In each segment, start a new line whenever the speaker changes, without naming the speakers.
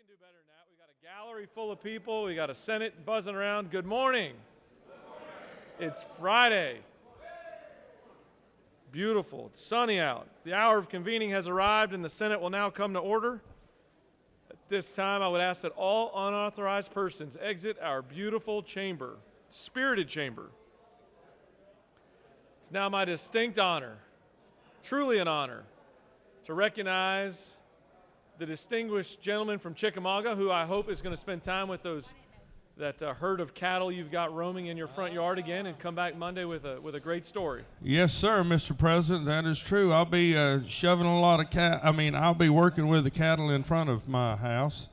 can do better than that. We got a gallery full of people. We got a Senate buzzing around. Good morning. Good morning. It's Friday. Beautiful. It's sunny out. The hour of convening has arrived, and the Senate will now come to order. At this time, I would ask that all unauthorized persons exit our beautiful chamber, spirited chamber. It's now my distinct honor, truly an honor, to recognize the distinguished gentleman from Chickamauga, who I hope is going to spend time with that herd of cattle you've got roaming in your front yard again, and come back Monday with a great story.
Yes, sir, Mr. President, that is true. I'll be shoving a lot of I'll be working with the cattle in front of my house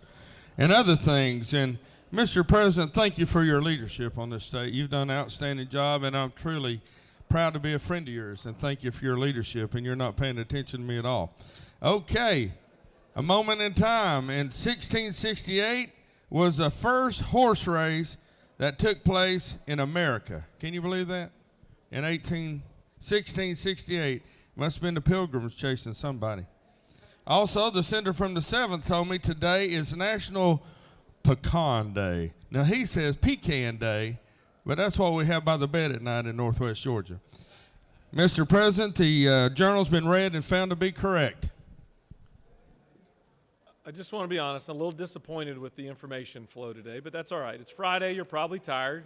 and other things. And Mr. President, thank you for your leadership on this state. You've done an outstanding job, and I'm truly proud to be a friend of yours, and thank you for your leadership, and you're not paying attention to me at all. Okay. A moment in time. In 1668 was the first horse race that took place in America. Can you believe that? In 1668. Must have been the Pilgrims chasing somebody. Also, the senator from the 7th told me today is National Pecan Day. Now, he says Pecan Day, but that's what we have by the bed at night in Northwest Georgia. Mr. President, the journal's been read and found to be correct.
I just want to be honest, I'm a little disappointed with the information flow today, but that's all right. It's Friday, you're probably tired.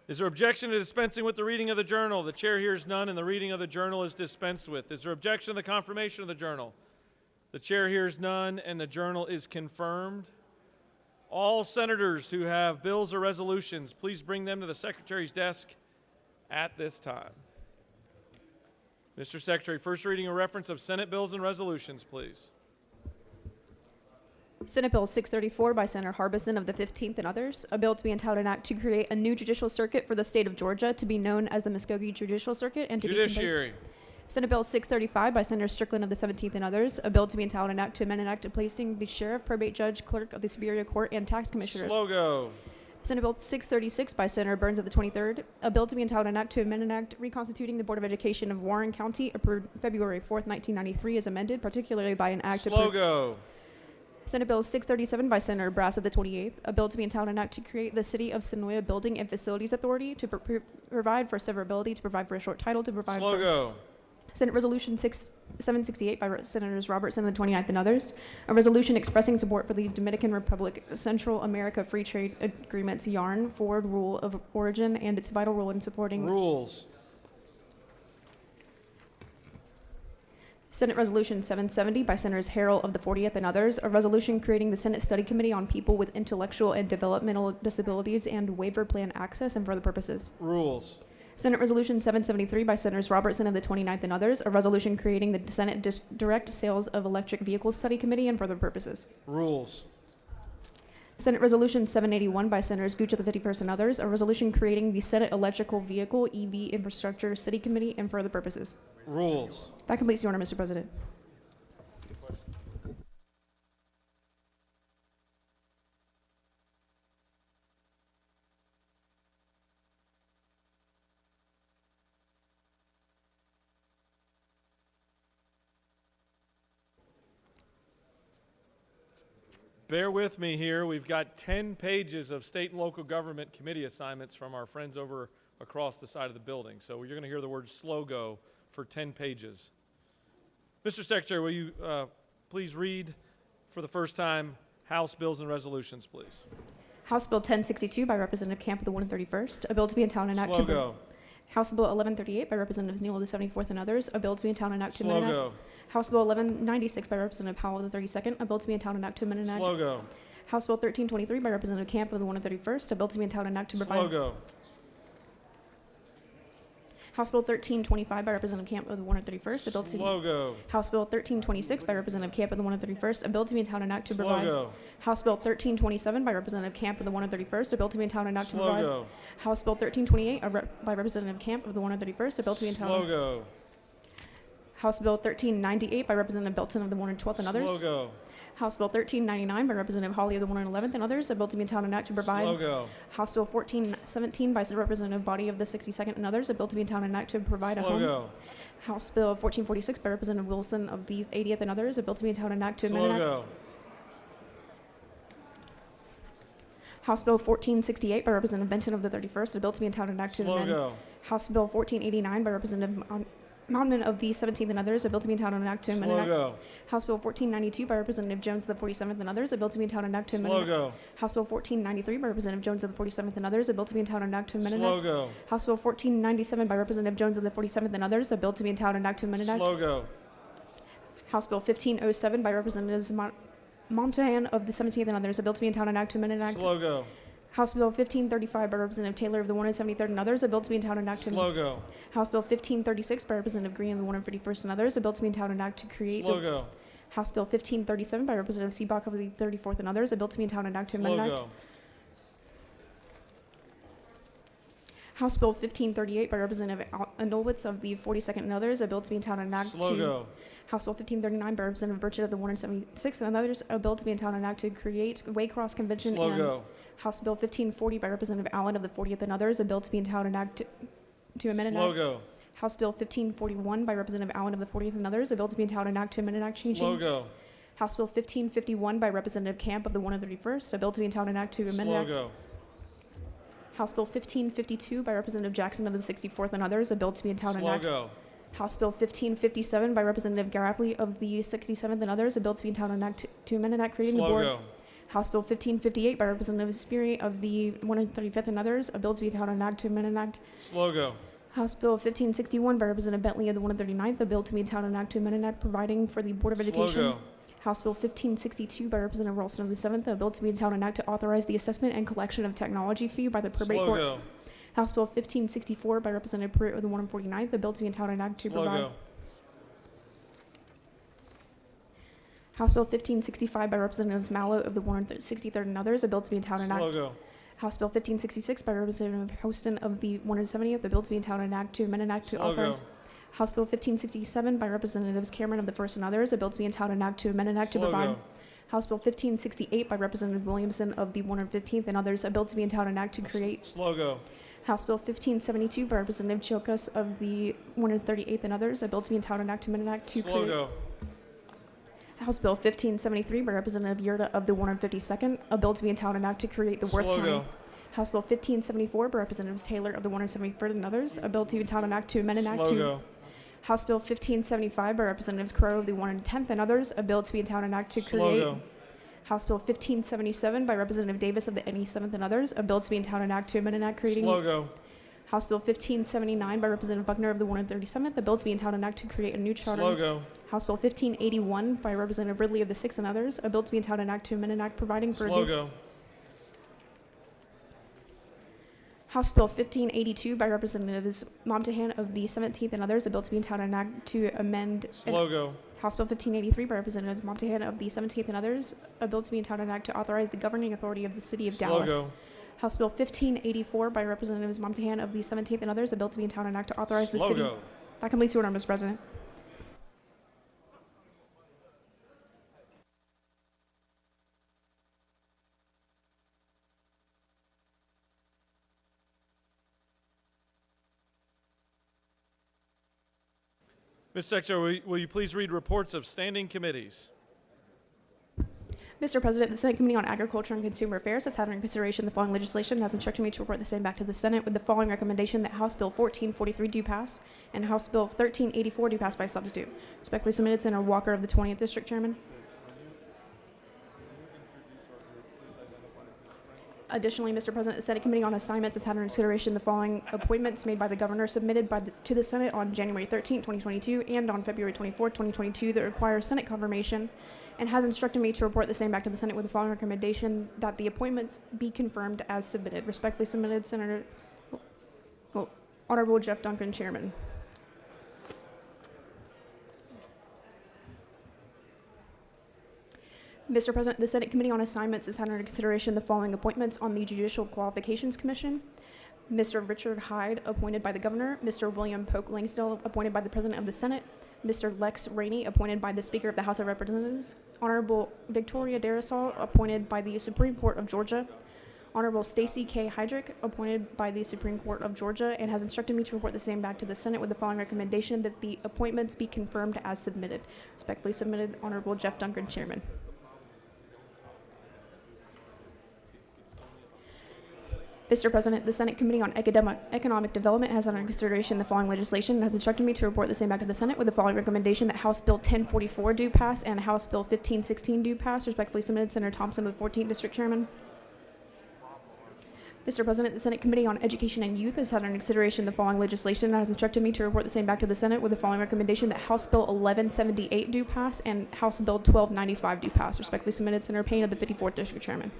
Is there objection to dispensing with the reading of the journal? The chair hears none, and the reading of the journal is dispensed with. Is there objection to the confirmation of the journal? The chair hears none, and the journal is confirmed. All senators who have bills or resolutions, please bring them to the secretary's desk at this time. Mr. Secretary, first reading a reference of Senate bills and resolutions, please.
Senate Bill 634 by Senator Harbison of the 15th and others, a bill to be entitled an act to create a new judicial circuit for the state of Georgia to be known as the Muskogee Judicial Circuit and to
Judiciary.
be Senate Bill 635 by Senator Strickland of the 17th and others, a bill to be entitled an act to amend an act placing the sheriff, probate judge, clerk of the Superior Court, and tax commissioner.
Slow go.
Senate Bill 636 by Senator Burns of the 23rd, a bill to be entitled an act to amend an act reconstituting the Board of Education of Warren County approved February 4th, 1993 as amended, particularly by an act
Slow go.
Senate Bill 637 by Senator Brass of the 28th, a bill to be entitled an act to create the City of Sonoya Building and Facilities Authority to provide for severability, to provide for a short title, to provide
Slow
for...
go.
Senate Resolution 768 by Senators Robertson of the 29th and others, a resolution expressing support for the Dominican Republic Central America Free Trade Agreement's yarn forward rule of origin and its vital role in supporting...
Rules.
Senate Resolution 770 by Senators Harrell of the 40th and others, a resolution creating the Senate Study Committee on People with Intellectual and Developmental Disabilities and Waiver Plan Access and for other purposes.
Rules.
Senate Resolution 773 by Senators Robertson of the 29th and others, a resolution creating the Senate Direct Sales of Electric Vehicles Study Committee and for other purposes.
Rules.
Senate Resolution 781 by Senators Gooch of the 51st and others, a resolution creating the Senate Electrical Vehicle EV Infrastructure City Committee and for other purposes.
Rules.
That completes the order, Mr. President.
Bear with me here. We've got 10 pages of state and local government committee assignments from our friends over across the side of the building. So you're going to hear the word slow go for 10 pages. Mr. Secretary, will you please read for the first time House bills and resolutions, please?
House Bill 1062 by Representative Camp of the 131st, a bill to be entitled an act
Slow
to...
go.
House Bill 1138 by Representatives Neal of the 74th and others, a bill to be entitled an act to
Slow
amend...
go.
House Bill 1196 by Representative Powell of the 32nd, a bill to be entitled an act to amend an act...
Slow go.
House Bill 1323 by Representative Camp of the 131st, a bill to be entitled an act to provide...
Slow go.
House Bill 1325 by Representative Camp of the 131st, a bill to...
Slow go.
House Bill 1326 by Representative Camp of the 131st, a bill to be entitled an act to
Slow
provide...
go.
House Bill 1327 by Representative Camp of the 131st, a bill to be entitled an act to
Slow
provide...
go.
House Bill 1328 by Representative Camp of the 131st, a bill to be entitled...
Slow go.
House Bill 1398 by Representative Belton of the 112th and others.
Slow go.
House Bill 1399 by Representative Hawley of the 111th and others, a bill to be entitled an act to provide.
Slow go.
House Bill 1417 by Representative Body of the 62nd and others, a bill to be entitled an act to provide a
Slow
home.
go.
House Bill 1446 by Representative Wilson of the 80th and others, a bill to be entitled an act to amend
Slow
an act.
go.
House Bill 1468 by Representative Benton of the 31st, a bill to be entitled an act to
Slow
amend.
go.
House Bill 1489 by Representative Moundman of the 17th and others, a bill to be entitled an act to amend.
Slow go.
House Bill 1492 by Representative Jones of the 47th and others, a bill to be entitled an act to amend.
Slow go.
House Bill 1493 by Representative Jones of the 47th and others, a bill to be entitled an act to amend.
Slow go.
House Bill 1497 by Representative Jones of the 47th and others, a bill to be entitled an act to amend an act.
Slow go.
House Bill 1507 by Representatives Montahan of the 17th and others, a bill to be entitled an act to amend an act.
Slow go.
House Bill 1535 by Representative Taylor of the 173rd and others, a bill to be entitled an act to
Slow go.
House Bill 1536 by Representative Green of the 151st and others, a bill to be entitled an act to create.
Slow go.
House Bill 1537 by Representative Seebach of the 34th and others, a bill to be entitled an act to amend
Slow
an act.
go.
House Bill 1538 by Representative Anolwitz of the 42nd and others, a bill to be entitled an act
Slow
to.
go.
House Bill 1539 by Representative Burchett of the 176th and others, a bill to be entitled an act to create Waycross Convention.
Slow
and
go.
House Bill 1540 by Representative Allen of the 40th and others, a bill to be entitled an act to amend an
Slow
act.
go.
House Bill 1541 by Representative Allen of the 40th and others, a bill to be entitled an act to amend an act
Slow
changing.
go.
House Bill 1551 by Representative Camp of the 131st, a bill to be entitled an act to amend an
Slow
act.
go.
House Bill 1552 by Representative Jackson of the 64th and others, a bill to be entitled an
Slow
act.
go.
House Bill 1557 by Representative Garafly of the 67th and others, a bill to be entitled an act to amend an act creating the
Slow
board.
go.
House Bill 1558 by Representative Speary of the 135th and others, a bill to be entitled an act to amend an act.
Slow go.
House Bill 1561 by Representative Bentley of the 139th, a bill to be entitled an act to amend an act providing for the Board of
Slow
Education.
go.
House Bill 1562 by Representative Ralston of the 7th, a bill to be entitled an act to authorize the assessment and collection of technology fee by the probate
Slow
court.
go.
House Bill 1564 by Representative Pruitt of the 149th, a bill to be entitled an act to
Slow
provide.
go.
House Bill 1565 by Representatives Mallow of the 163rd and others, a bill to be entitled an act.
Slow go.
House Bill 1566 by Representative Houston of the 170th, a bill to be entitled an act to amend an act to
Slow
authorize.
go.
House Bill 1567 by Representatives Cameron of the 1st and others, a bill to be entitled an act to amend an act to
Slow
provide.
go.
House Bill 1568 by Representative Williamson of the 115th and others, a bill to be entitled an act to create.
Slow go.
House Bill 1572 by Representative Chilkus of the 138th and others, a bill to be entitled an act to amend an act to
Slow
create.
go.
House Bill 1573 by Representative Yurda of the 152nd, a bill to be entitled an act to create the Worth
Slow
County.
go.
House Bill 1574 by Representatives Taylor of the 173rd and others, a bill to be entitled an act to amend an act
Slow
to.
go.
House Bill 1575 by Representatives Crowe of the 110th and others, a bill to be entitled an act to
Slow
create.
go.
House Bill 1577 by Representative Davis of the 87th and others, a bill to be entitled an act to amend an act creating.
Slow go.
House Bill 1579 by Representative Buckner of the 137th, a bill to be entitled an act to create a new charter.
Slow go.
House Bill 1581 by Representative Ridley of the 6th and others, a bill to be entitled an act to amend an act providing for.
Slow go.
House Bill 1582 by Representatives Momtahan of the 17th and others, a bill to be entitled an act to amend.
Slow go.
House Bill 1583 by Representatives Momtahan of the 17th and others, a bill to be entitled an act to authorize the governing authority of the City of
Slow
Dallas.
go.
House Bill 1584 by Representatives Momtahan of the 17th and others, a bill to be entitled an act to authorize the
Slow
city.
go.
That completes the order, Mr. President.
Mr. Secretary, will you please read reports of standing committees?
Mr. President, the Senate Committee on Agriculture and Consumer Affairs has had under consideration the following legislation and has instructed me to report the same back to the Senate with the following recommendation that House Bill 1443 do pass and House Bill 1384 do pass by substitute. Respectfully submitted, Senator Walker of the 20th District, Chairman. Additionally, Mr. President, the Senate Committee on Assignments has had under consideration the following appointments made by the Governor submitted to the Senate on January 13, 2022 and on February 24, 2022 that require Senate confirmation and has instructed me to report the same back to the Senate with the following recommendation that the appointments be confirmed as submitted. Respectfully submitted, Honorable Jeff Duncan, Chairman. Mr. President, the Senate Committee on Assignments has had under consideration the following appointments on the Judicial Qualifications Commission. Mr. Richard Hyde, appointed by the Governor. Mr. William Polk Langsdale, appointed by the President of the Senate. Mr. Lex Rainey, appointed by the Speaker of the House of Representatives. Honorable Victoria Darasol, appointed by the Supreme Court of Georgia. Honorable Stacey K. Heydrich, appointed by the Supreme Court of Georgia, and has instructed me to report the same back to the Senate with the following recommendation: that the appointments be confirmed as submitted. Respectfully submitted, Honorable Jeff Duncan, Chairman. Mr. President, the Senate Committee on Economic Development has under consideration the following legislation and has instructed me to report the same back to the Senate with the following recommendation: that House Bill 1044 do pass and House Bill 1516 do pass. Respectfully submitted, Senator Thompson of the 14th District Chairman. Mr. President, the Senate Committee on Education and Youth has had under consideration the following legislation and has instructed me to report the same back to the Senate with the following recommendation: that House Bill 1178 do pass and House Bill 1295 do pass. Respectfully submitted, Senator Payne of the 54th District Chairman.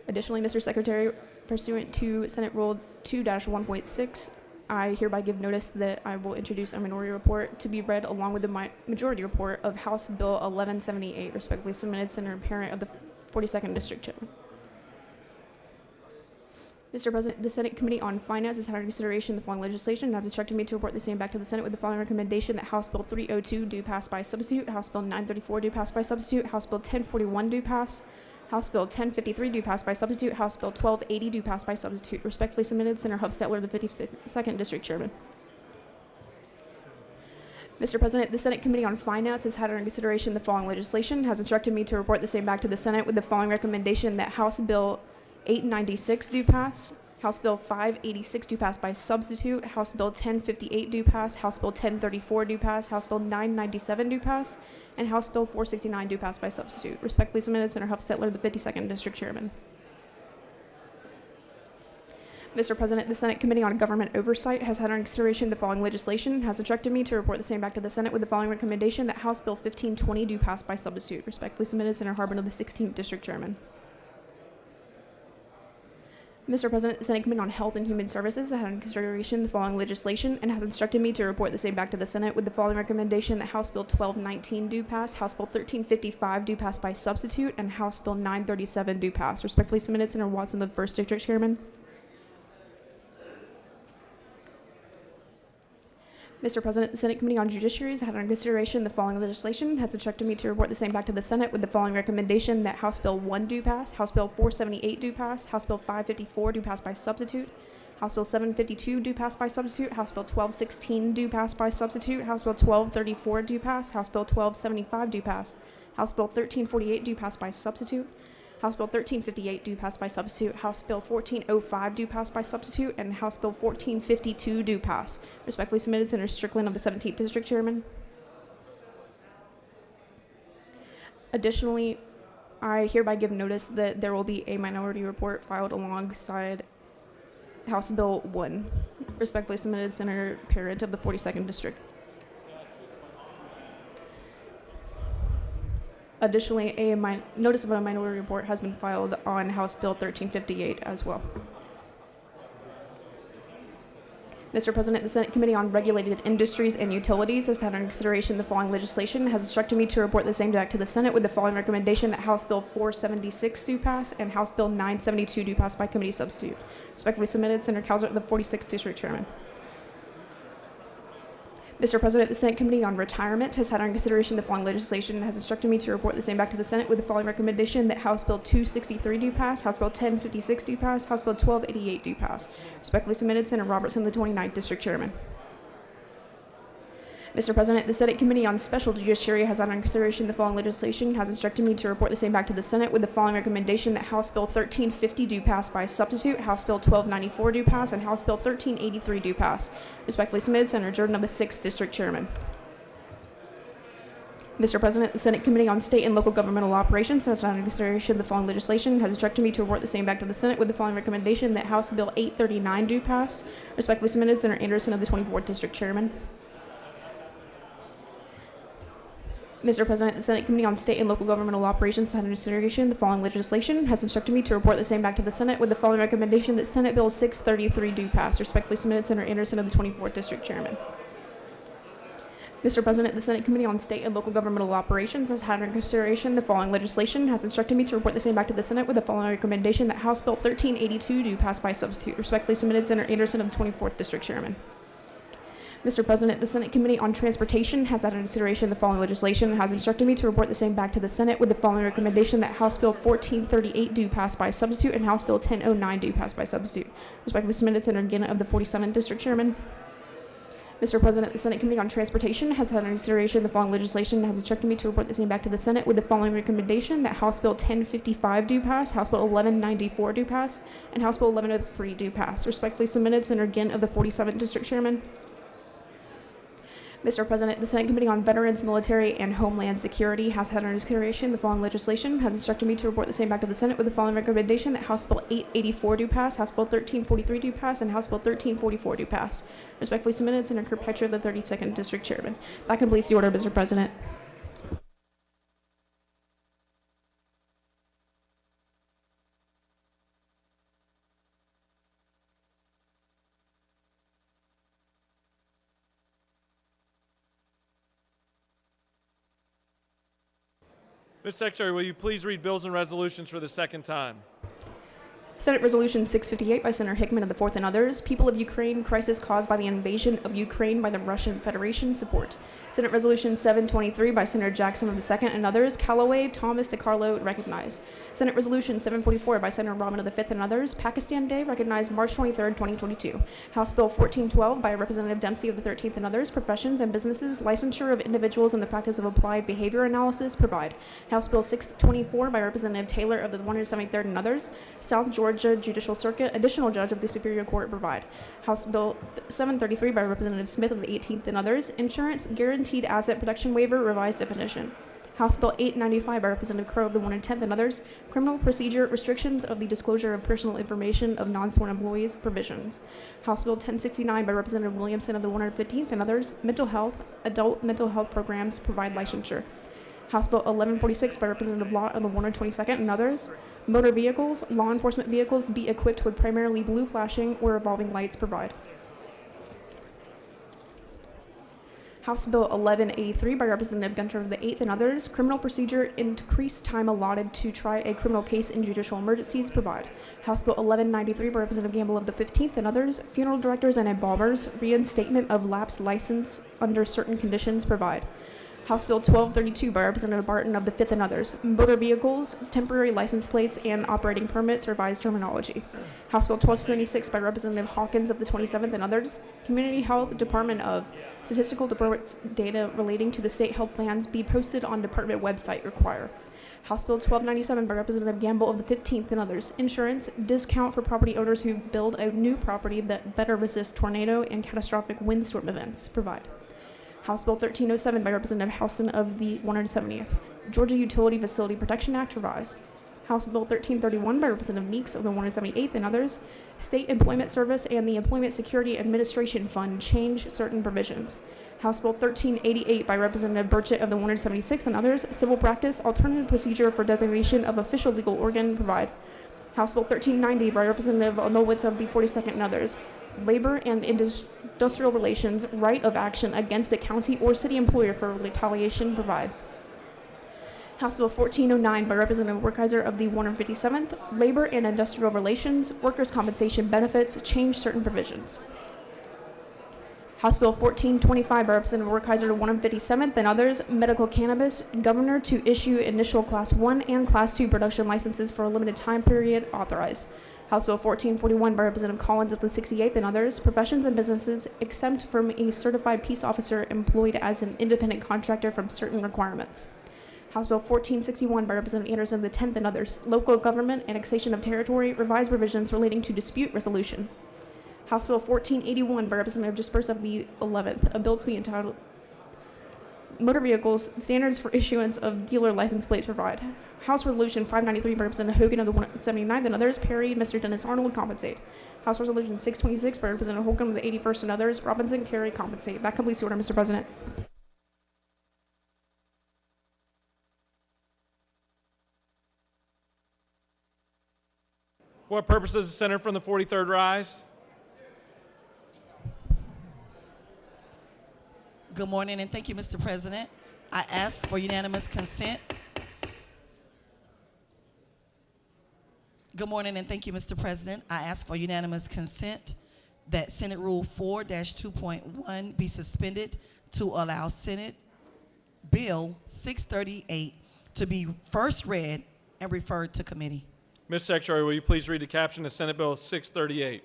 Additionally, Mr. Secretary, pursuant to Senate Rule 2-1.6, I hereby give notice that I will introduce a minority report to be read along with the majority report of House Bill 1178. Respectfully submitted, Senator Parent of the 42nd District Chairman. Mr. President, the Senate Committee on Finance has had under consideration the following legislation and has instructed me to report the same back to the Senate with the following recommendation: that House Bill 302 do pass by substitute, House Bill 934 do pass by substitute, House Bill 1041 do pass, House Bill 1053 do pass by substitute, House Bill 1280 do pass by substitute. Respectfully submitted, Senator Hufstetler, the 52nd District Chairman. Mr. President, the Senate Committee on Finance has had under consideration the following legislation, has instructed me to report the same back to the Senate with the following recommendation: that House Bill 896 do pass, House Bill 586 do pass by substitute, House Bill 1058 do pass, House Bill 1034 do pass, House Bill 997 do pass, and House Bill 469 do pass by substitute. Respectfully submitted, Senator Hufstetler, the 52nd District Chairman. Mr. President, the Senate Committee on Government Oversight has had under consideration the following legislation and has instructed me to report the same back to the Senate with the following recommendation: that House Bill 1520 do pass by substitute. Respectfully submitted, Senator Harbin of the 16th District Chairman. Mr. President, the Senate Committee on Health and Human Services has had in consideration the following legislation and has instructed me to report the same back to the Senate with the following recommendation: that House Bill 1219 do pass, House Bill 1355 do pass by substitute, and House Bill 937 do pass. Respectfully submitted, Senator Watson, the 1st District Chairman. Mr. President, the Senate Committee on Judiciary has had under consideration the following legislation and has instructed me to report the same back to the Senate with the following recommendation: that House Bill 1 do pass, House Bill 478 do pass, House Bill 554 do pass by substitute, House Bill 752 do pass by substitute, House Bill 1216 do pass by substitute, House Bill 1234 do pass, House Bill 1275 do pass, House Bill 1348 do pass by substitute, House Bill 1358 do pass by substitute, House Bill 1405 do pass by substitute, and House Bill 1452 do pass. Respectfully submitted, Senator Strickland of the 17th District Chairman. Additionally, I hereby give notice that there will be a minority report filed alongside House Bill 1. Respectfully submitted, Senator Parent of the 42nd District. Additionally, a notice of a minority report has been filed on House Bill 1358 as well. Mr. President, the Senate Committee on Regulated Industries and Utilities has had under consideration the following legislation and has instructed me to report the same back to the Senate with the following recommendation: that House Bill 476 do pass and House Bill 972 do pass by committee substitute. Respectfully submitted, Senator Cowser, the 46th District Chairman. Mr. President, the Senate Committee on Retirement has had under consideration the following legislation and has instructed me to report the same back to the Senate with the following recommendation: that House Bill 263 do pass, House Bill 1056 do pass, House Bill 1288 do pass. Respectfully submitted, Senator Robertson, the 29th District Chairman. Mr. President, the Senate Committee on Special Judiciary has had under consideration the following legislation and has instructed me to report the same back to the Senate with the following recommendation: that House Bill 1350 do pass by substitute, House Bill 1294 do pass, and House Bill 1383 do pass. Respectfully submitted, Senator Jordan of the 6th District Chairman. Mr. President, the Senate Committee on State and Local Governmental Operations has had under consideration the following legislation and has instructed me to report the same back to the Senate with the following recommendation: that House Bill 839 do pass. Respectfully submitted, Senator Anderson of the 24th District Chairman. Mr. President, the Senate Committee on State and Local Governmental Operations had in consideration the following legislation, has instructed me to report the same back to the Senate with the following recommendation: that Senate Bill 633 do pass. Respectfully submitted, Senator Anderson of the 24th District Chairman. Mr. President, the Senate Committee on State and Local Governmental Operations has had in consideration the following legislation, has instructed me to report the same back to the Senate with the following recommendation: that House Bill 1382 do pass by substitute. Respectfully submitted, Senator Anderson of the 24th District Chairman. Mr. President, the Senate Committee on Transportation has had in consideration the following legislation and has instructed me to report the same back to the Senate with the following recommendation: that House Bill 1438 do pass by substitute and House Bill 1009 do pass by substitute. Respectfully submitted, Senator Ginn of the 47th District Chairman. Mr. President, the Senate Committee on Transportation has had in consideration the following legislation and has instructed me to report the same back to the Senate with the following recommendation: that House Bill 1055 do pass, House Bill 1194 do pass, and House Bill 1103 do pass. Respectfully submitted, Senator Ginn of the 47th District Chairman. Mr. President, the Senate Committee on Veterans, Military, and Homeland Security has had under consideration the following legislation, has instructed me to report the same back to the Senate with the following recommendation: that House Bill 884 do pass, House Bill 1343 do pass, and House Bill 1344 do pass. Respectfully submitted, Senator Kirkpatrick of the 32nd District Chairman. That completes the order, Mr. President.
Ms. Secretary, will you please read bills and resolutions for the second time?
Senate Resolution 658 by Senator Hickman of the 4th and others. People of Ukraine, crisis caused by the invasion of Ukraine by the Russian Federation, support. Senate Resolution 723 by Senator Jackson of the 2nd and others. Callaway, Thomas, DeCarlo, recognize. Senate Resolution 744 by Senator Rahman of the 5th and others. Pakistan Day, recognized March 23, 2022. House Bill 1412 by Representative Dempsey of the 13th and others. Professions and businesses, licensure of individuals in the practice of applied behavior analysis, provide. House Bill 624 by Representative Taylor of the 173rd and others. South Georgia Judicial Circuit, additional judge of the Superior Court, provide. House Bill 733 by Representative Smith of the 18th and others. Insurance Guaranteed Asset Protection Waiver, revised definition. House Bill 895 by Representative Crowe of the 110th and others. Criminal Procedure, restrictions of the disclosure of personal information of non-sworn employees, provisions. House Bill 1069 by Representative Williamson of the 115th and others. Mental health, adult mental health programs, provide licensure. House Bill 1146 by Representative Lott of the 122nd and others. Motor vehicles, law enforcement vehicles be equipped with primarily blue flashing or revolving lights, provide. House Bill 1183 by Representative Gunter of the 8th and others. Criminal procedure, increased time allotted to try a criminal case in judicial emergencies, provide. House Bill 1193 by Representative Gamble of the 15th and others. Funeral directors and embalmers, reinstatement of lapsed license under certain conditions, provide. House Bill 1232 by Representative Barton of the 5th and others. Motor vehicles, temporary license plates, and operating permits, revised terminology. House Bill 1276 by Representative Hawkins of the 27th and others. Community Health Department of Statistical Department's data relating to the state health plans be posted on department website, require. House Bill 1297 by Representative Gamble of the 15th and others. Insurance discount for property owners who build a new property that better resists tornado and catastrophic windstorm events, provide. House Bill 1307 by Representative Houston of the 170th. Georgia Utility Facility Protection Act, revised. House Bill 1331 by Representative Meeks of the 178th and others. State Employment Service and the Employment Security Administration Fund change certain provisions. House Bill 1388 by Representative Burchett of the 176th and others. Civil Practice, Alternative Procedure for Designation of Official Legal Organ, provide. House Bill 1390 by Representative Olowitz of the 42nd and others. Labor and Industrial Relations, right of action against a county or city employer for retaliation, provide. House Bill 1409 by Representative Werkheiser of the 157th. Labor and Industrial Relations, workers' compensation benefits, change certain provisions. House Bill 1425 by Representative Werkheiser of the 157th and others. Medical cannabis, governor to issue initial Class 1 and Class 2 production licenses for a limited time period, authorized. House Bill 1441 by Representative Collins of the 68th and others. Professions and businesses exempt from a certified peace officer employed as an independent contractor from certain requirements. House Bill 1461 by Representative Anderson of the 10th and others. Local government, annexation of territory, revised provisions relating to dispute resolution. House Bill 1481 by Representative Disperse of the 11th. A bill to be entitled Motor Vehicles, Standards for Issuance of Dealer License Plates, provide. House Resolution 593 by Representative Hogan of the 179th and others. Perry, Mr. Dennis Arnold, compensate. House Resolution 626 by Representative Holcomb of the 81st and others. Robinson, Carey, compensate. That completes the order, Mr. President.
For what purpose does the Senator from the 43rd rise?
Good morning, and thank you, Mr. President. I ask for unanimous consent. Good morning, and thank you, Mr. President. I ask for unanimous consent that Senate Rule 4-2.1 be suspended to allow Senate Bill 638 to be first read and referred to committee.
Ms. Secretary, will you please read the caption of Senate Bill 638?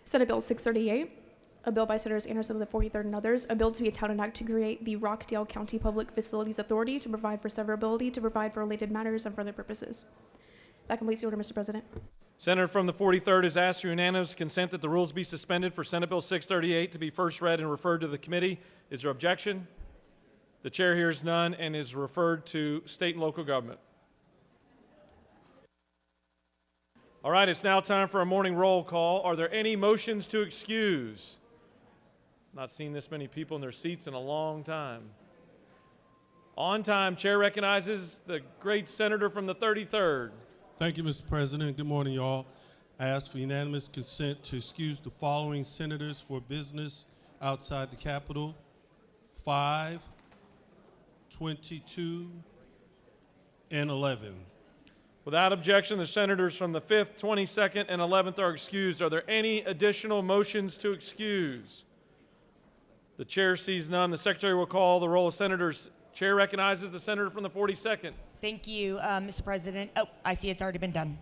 Senate Bill 638, a bill by Senators Anderson of the 43rd and others, a bill to be a town and act to create the Rockdale County Public Facilities Authority to provide for severability, to provide for related matters and for other purposes. That completes the order, Mr. President.
Senator from the 43rd has asked for unanimous consent that the rules be suspended for Senate Bill 638 to be first read and referred to the committee. Is there objection? The chair hears none and is referred to state and local government. All right, it's now time for a morning roll call. Are there any motions to excuse? Not seen this many people in their seats in a long time. On time, chair recognizes the great senator from the 33rd.
Thank you, Mr. President. Good morning, y'all. I ask for unanimous consent to excuse the following senators for business outside the Capitol: 5, 22, and 11.
Without objection, the senators from the 5th, 22nd, and 11th are excused. Are there any additional motions to excuse? The chair sees none. The secretary will call the roll of senators. Chair recognizes the senator from the 42nd.
Thank you, Mr. President. Oh, I see it's already been done.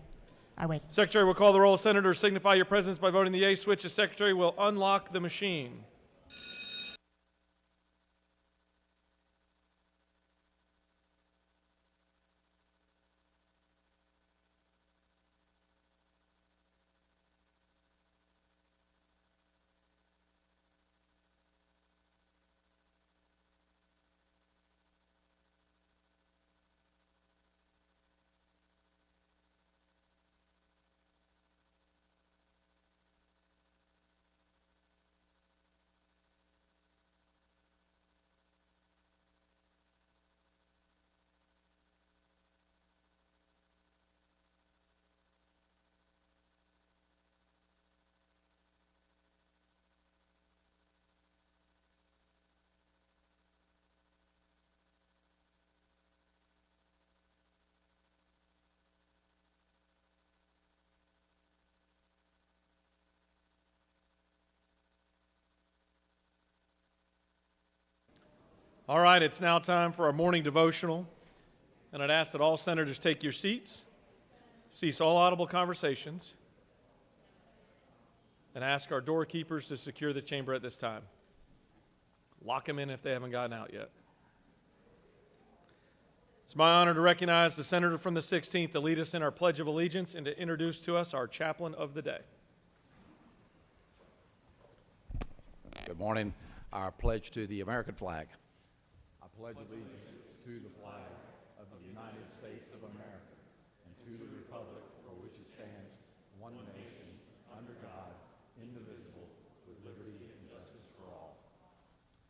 I wait.
Secretary will call the roll of senators. Signify your presence by voting the yea switch. The secretary will unlock the machine. All right, it's now time for our morning devotional, and I'd ask that all senators take your seats, cease all audible conversations, and ask our doorkeepers to secure the chamber at this time. Lock them in if they haven't gotten out yet. It's my honor to recognize the senator from the 16th to lead us in our Pledge of Allegiance and to introduce to us our chaplain of the day.
Good morning. Our pledge to the American flag. I pledge allegiance to the flag of the United States of America and to the republic for which it stands, one nation, under God, indivisible, with liberty and justice for all.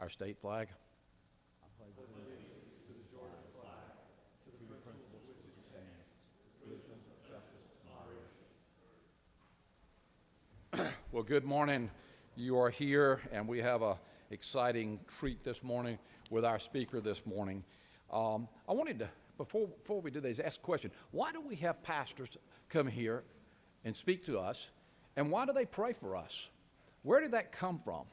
Our state flag. I pledge allegiance to the Georgia flag, to the principles which it stands, wisdom, justice, and moderation. Well, good morning. You are here, and we have a exciting treat this morning with our speaker this morning. I wanted to, before we do this, ask a question. Why do we have pastors come here and speak to us, and why do they pray for us? Where did that come from?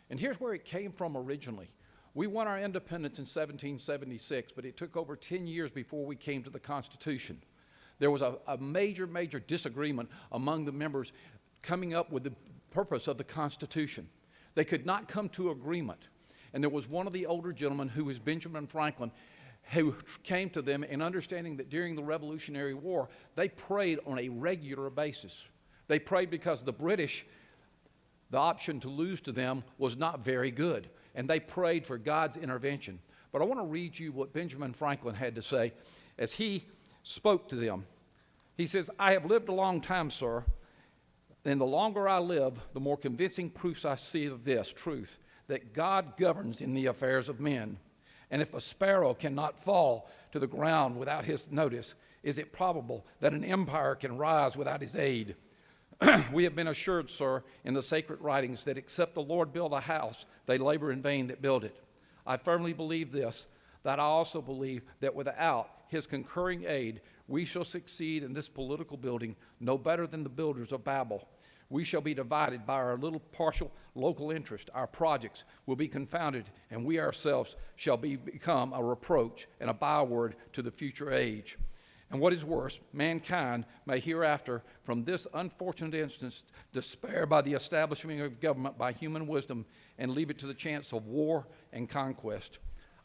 And here's where it came from originally. We won our independence in 1776, but it took over 10 years before we came to the Constitution. There was a major disagreement among the members coming up with the purpose of the Constitution. They could not come to agreement. And there was one of the older gentlemen, who was Benjamin Franklin, who came to them in understanding that during the Revolutionary War, they prayed on a regular basis. They prayed because the British, the option to lose to them was not very good. And they prayed for God's intervention. But I want to read you what Benjamin Franklin had to say as he spoke to them. He says, "I have lived a long time, sir. And the longer I live, the more convincing proofs I see of this truth, that God governs in the affairs of men. And if a sparrow cannot fall to the ground without his notice, is it probable that an empire can rise without his aid? We have been assured, sir, in the sacred writings that except the Lord build a house, they labor in vain that build it. I firmly believe this, that I also believe that without his concurring aid, we shall succeed in this political building no better than the builders of Babel. We shall be divided by our little partial local interest. Our projects will be confounded, and we ourselves shall become a reproach and a byword to the future age. And what is worse, mankind may hereafter, from this unfortunate instance, despair by the establishment of government by human wisdom and leave it to the chance of war and conquest.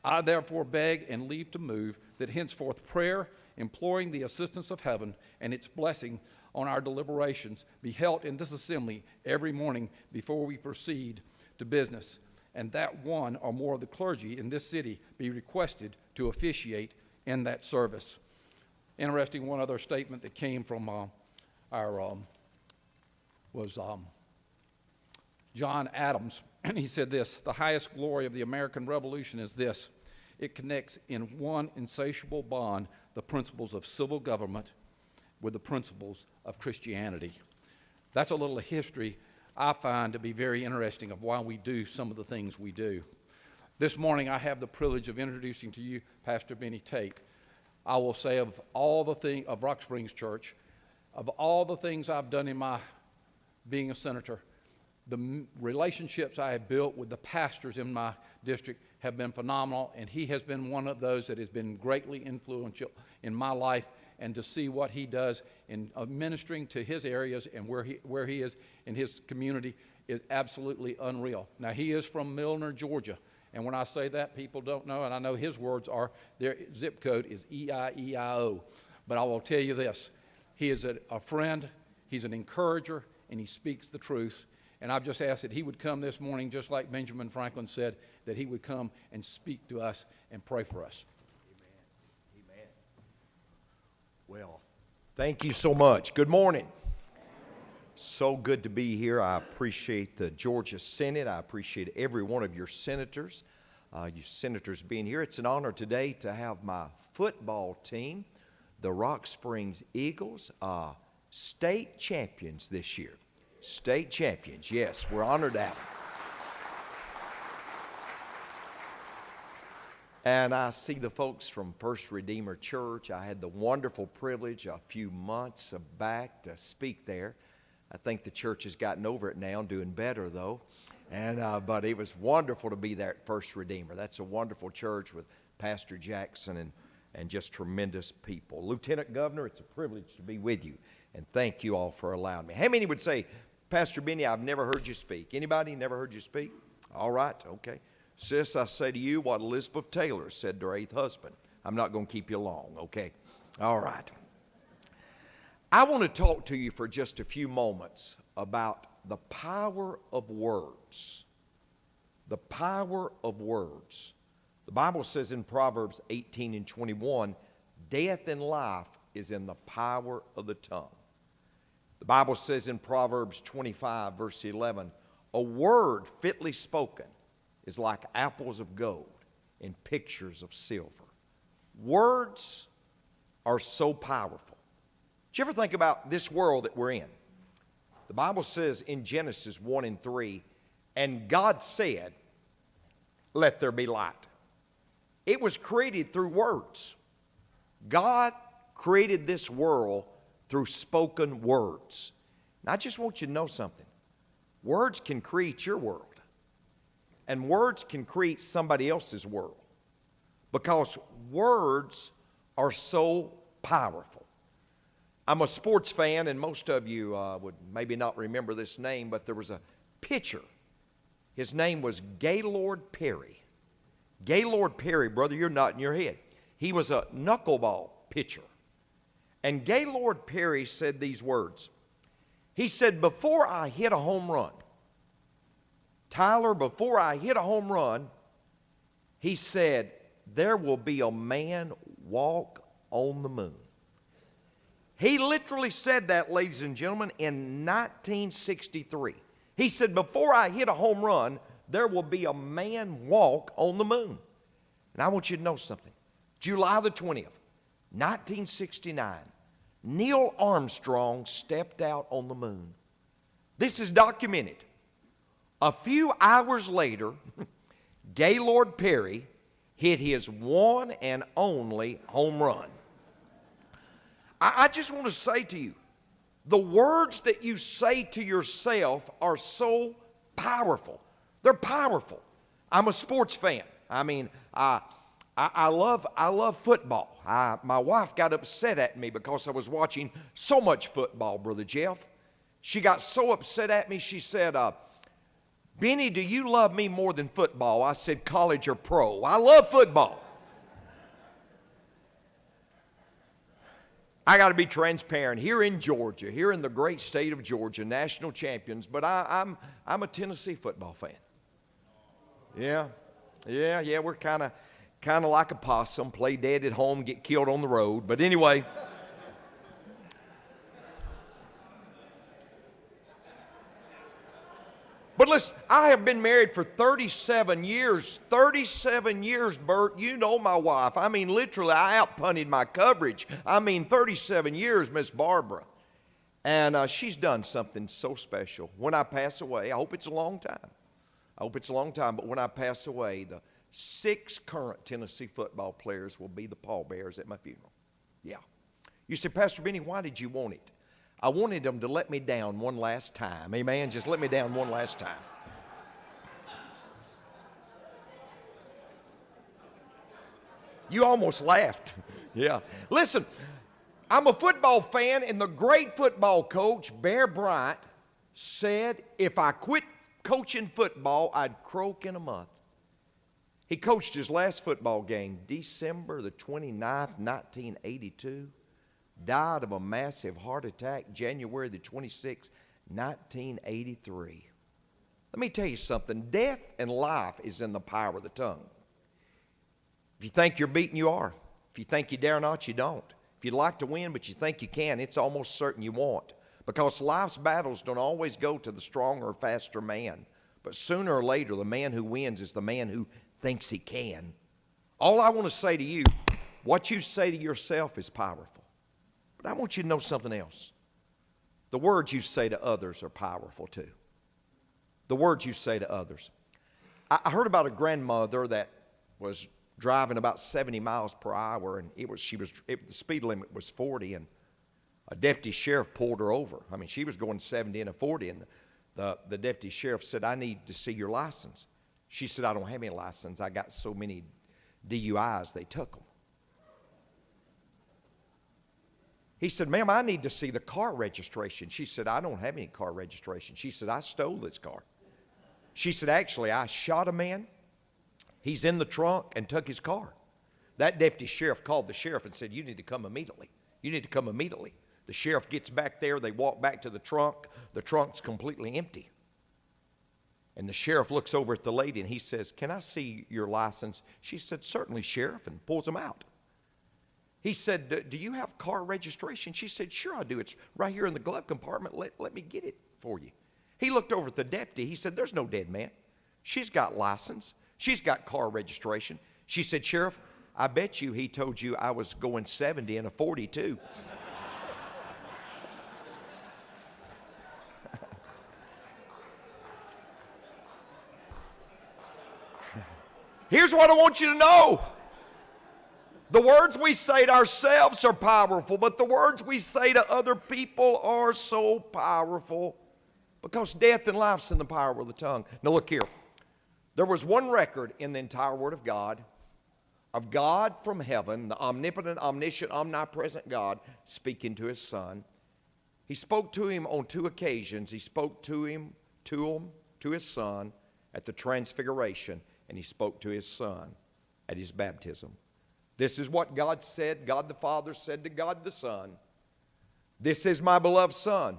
I therefore beg and leave to move that henceforth prayer, imploring the assistance of heaven and its blessing on our deliberations, be held in this assembly every morning before we proceed to business, and that one or more of the clergy in this city be requested to officiate in that service. Interesting, one other statement that came from John Adams, and he said this: the highest glory of the American Revolution is this: it connects in one insatiable bond the principles of civil government with the principles of Christianity. That's a little history I find to be very interesting of why we do some of the things we do. This morning I have the privilege of introducing to you Pastor Benny Tate. I will say of all the things of Rock Springs Church, of all the things I've done in my being a senator, the relationships I have built with the pastors in my district have been phenomenal, and he has been one of those that has been greatly influential in my life, and to see what he does in ministering to his areas and where he is in his community is absolutely unreal. Now, he is from Milner, Georgia, and when I say that, people don't know, and I know his words are, their zip code is EIEIO. But I will tell you this, he is a friend, he's an encourager, and he speaks the truth. And I've just asked that he would come this morning, just like Benjamin Franklin said, that he would come and speak to us and pray for us.
Amen. Amen. Well, thank you so much. Good morning. So good to be here. I appreciate the Georgia Senate. I appreciate every one of your senators, being here. It's an honor today to have my football team, the Rock Springs Eagles, state champions this year. State champions, yes, we're honored to have them. And I see the folks from First Redeemer Church. I had the wonderful privilege a few months back to speak there. I think the church has gotten over it now, doing better though. But it was wonderful to be there at First Redeemer. That's a wonderful church with Pastor Jackson and just tremendous people. Lieutenant Governor, it's a privilege to be with you. And thank you all for allowing me. How many would say, Pastor Benny, I've never heard you speak? Anybody never heard you speak? All right, okay. Sis, I say to you what Elizabeth Taylor said to her 8th husband. I'm not going to keep you long, okay? All right. I want to talk to you for just a few moments about the power of words. The power of words. The Bible says in Proverbs 18 and 21, death and life is in the power of the tongue. The Bible says in Proverbs 25, verse 11, a word fitly spoken is like apples of gold and pictures of silver. Words are so powerful. Did you ever think about this world that we're in? The Bible says in Genesis 1 and 3, and God said, let there be light. It was created through words. God created this world through spoken words. Now, I just want you to know something. Words can create your world. And words can create somebody else's world. Because words are so powerful. I'm a sports fan, and most of you would maybe not remember this name, but there was a pitcher. His name was Gaylord Perry. Gaylord Perry, brother, you're nodding your head. He was a knuckleball pitcher. And Gaylord Perry said these words. He said, before I hit a home run, Tyler, before I hit a home run, he said, there will be a man walk on the moon. He literally said that, ladies and gentlemen, in 1963. He said, before I hit a home run, there will be a man walk on the moon. And I want you to know something. July the 20th, 1969, Neil Armstrong stepped out on the moon. This is documented. A few hours later, Gaylord Perry hit his one and only home run. I just want to say to you, the words that you say to yourself are so powerful. They're powerful. I'm a sports fan. I mean, I love football. My wife got upset at me because I was watching so much football, Brother Jeff. She got so upset at me, she said, Benny, do you love me more than football? I said, college or pro. I love football. I got to be transparent. Here in Georgia, here in the great state of Georgia, national champions, but I'm a Tennessee football fan. Yeah, we're kind of like a possum, play dead at home, get killed on the road. But anyway, but listen, I have been married for 37 years. 37 years, Bert. You know my wife. I mean, literally, I outpunted my coverage. I mean, 37 years, Miss Barbara. And she's done something so special. When I pass away, I hope it's a long time. But when I pass away, the 6 current Tennessee football players will be the pallbearers at my funeral. Yeah. You say, Pastor Benny, why did you want it? I wanted them to let me down one last time. Amen? Just let me down one last time. You almost laughed. Yeah. Listen, I'm a football fan, and the great football coach, Bear Bryant, said if I quit coaching football, I'd croak in a month. He coached his last football game, December the 29th, 1982. Died of a massive heart attack, January the 26th, 1983. Let me tell you something. Death and life is in the power of the tongue. If you think you're beaten, you are. If you think you dare not, you don't. If you'd like to win, but you think you can, it's almost certain you won't. Because life's battles don't always go to the stronger or faster man. But sooner or later, the man who wins is the man who thinks he can. All I want to say to you, what you say to yourself is powerful. But I want you to know something else. The words you say to others are powerful too. The words you say to others. I heard about a grandmother that was driving about 70 miles per hour, and the speed limit was 40, and a deputy sheriff pulled her over. I mean, she was going 70 and a 40, and the deputy sheriff said, I need to see your license. She said, I don't have any license. I got so many DUIs, they took them. He said, ma'am, I need to see the car registration. She said, I don't have any car registration. She said, I stole this car. She said, actually, I shot a man. He's in the trunk and took his car. That deputy sheriff called the sheriff and said, you need to come immediately. You need to come immediately. The sheriff gets back there. They walk back to the trunk. The trunk's completely empty. And the sheriff looks over at the lady and he says, can I see your license? She said, certainly, sheriff, and pulls him out. He said, do you have car registration? She said, sure I do. It's right here in the glove compartment. Let me get it for you. He looked over at the deputy. He said, there's no dead man. She's got license. She's got car registration. She said, sheriff, I bet you he told you I was going 70 and a 42. Here's what I want you to know. The words we say to ourselves are powerful, but the words we say to other people are so powerful because death and life's in the power of the tongue. Now look here. There was one record in the entire Word of God from heaven, the omnipotent, omniscient, omnipresent God speaking to His Son. He spoke to Him on 2 occasions. He spoke to His Son at the Transfiguration, and He spoke to His Son at His baptism. This is what God said. God the Father said to God the Son, this is my beloved Son,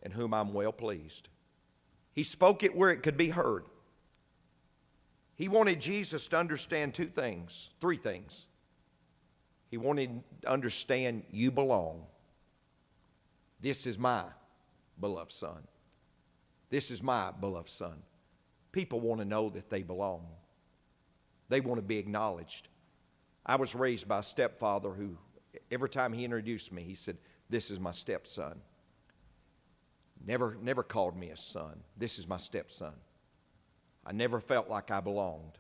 in whom I'm well pleased. He spoke it where it could be heard. He wanted Jesus to understand 3 things. He wanted to understand you belong. This is my beloved Son. This is my beloved Son. People want to know that they belong. They want to be acknowledged. I was raised by a stepfather who, every time he introduced me, he said, this is my stepson. Never called me a son. This is my stepson. I never felt like I belonged.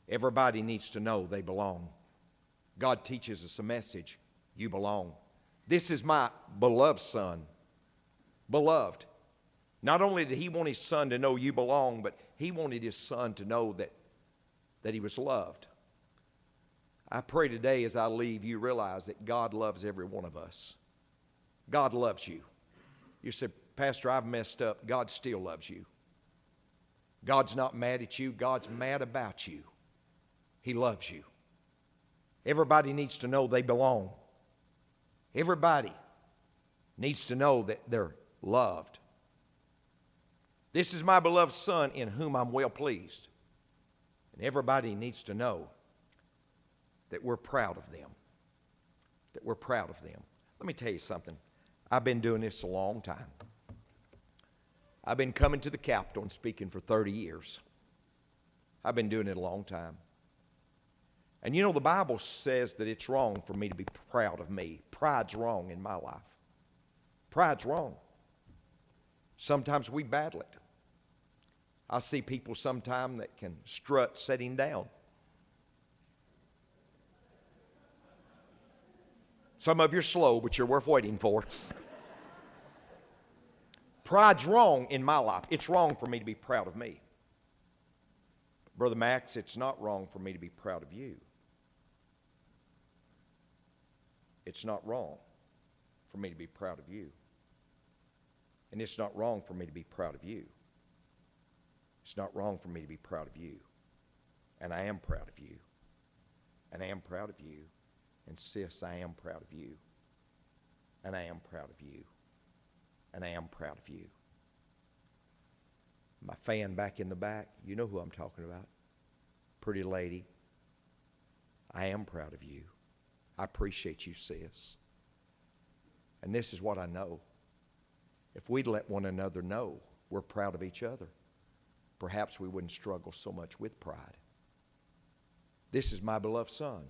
Everybody needs to know they belong. God teaches us a message. You belong. This is my beloved Son. Beloved. Not only did He want His Son to know you belong, but He wanted His Son to know that He was loved. I pray today as I leave, you realize that God loves every one of us. God loves you. You say, Pastor, I've messed up. God still loves you. God's not mad at you. God's mad about you. He loves you. Everybody needs to know they belong. Everybody needs to know that they're loved. This is my beloved Son in whom I'm well pleased. And everybody needs to know that we're proud of them. That we're proud of them. Let me tell you something. I've been doing this a long time. I've been coming to the Capitol and speaking for 30 years. I've been doing it a long time. And you know, the Bible says that it's wrong for me to be proud of me. Pride's wrong in my life. Pride's wrong. Sometimes we battle it. I see people sometimes that can strut sitting down. Some of you are slow, but you're worth waiting for. Pride's wrong in my life. It's wrong for me to be proud of me. Brother Max, it's not wrong for me to be proud of you. It's not wrong for me to be proud of you. And it's not wrong for me to be proud of you. It's not wrong for me to be proud of you. And I am proud of you. And I am proud of you. And sis, I am proud of you. And I am proud of you. And I am proud of you. My fan back in the back, you know who I'm talking about. Pretty lady. I am proud of you. I appreciate you, sis. And this is what I know. If we'd let one another know we're proud of each other, perhaps we wouldn't struggle so much with pride. This is my beloved Son,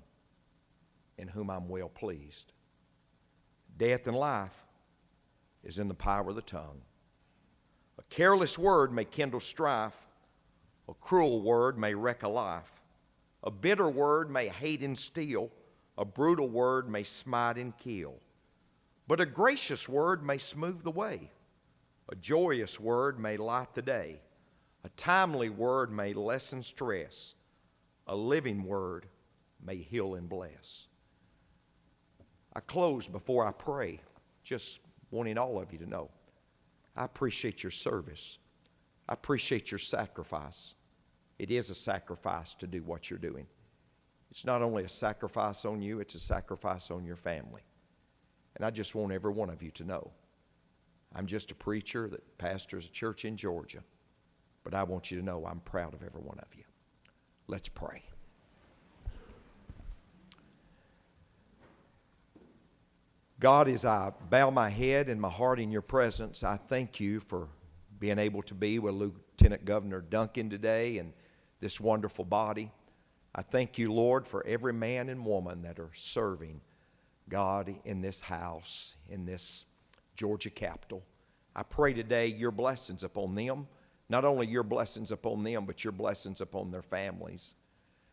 in whom I'm well pleased. Death and life is in the power of the tongue. A careless word may kindle strife. A cruel word may wreck a life. A bitter word may hate and steal. A brutal word may smite and kill. But a gracious word may smooth the way. A joyous word may light the day. A timely word may lessen stress. A living word may heal and bless. I close before I pray, just wanting all of you to know, I appreciate your service. I appreciate your sacrifice. It is a sacrifice to do what you're doing. It's not only a sacrifice on you, it's a sacrifice on your family. And I just want every one of you to know, I'm just a preacher that pastors a church in Georgia, but I want you to know I'm proud of every one of you. Let's pray. God, as I bow my head and my heart in your presence, I thank you for being able to be with Lieutenant Governor Duncan today and this wonderful body. I thank you, Lord, for every man and woman that are serving God in this house, in this Georgia Capitol. I pray today your blessings upon them, not only your blessings upon them, but your blessings upon their families.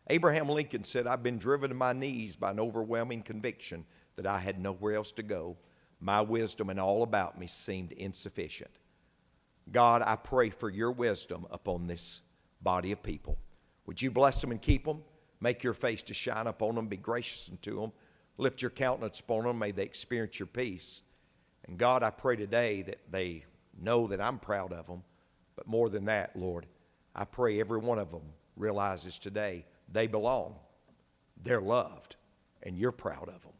Abraham Lincoln said, I've been driven to my knees by an overwhelming conviction that I had nowhere else to go. My wisdom and all about me seemed insufficient. God, I pray for your wisdom upon this body of people. Would you bless them and keep them? Make your face to shine upon them. Be gracious unto them. Lift your countenance upon them. May they experience your peace. And God, I pray today that they know that I'm proud of them. But more than that, Lord, I pray every one of them realizes today they belong. They're loved. And you're proud of them.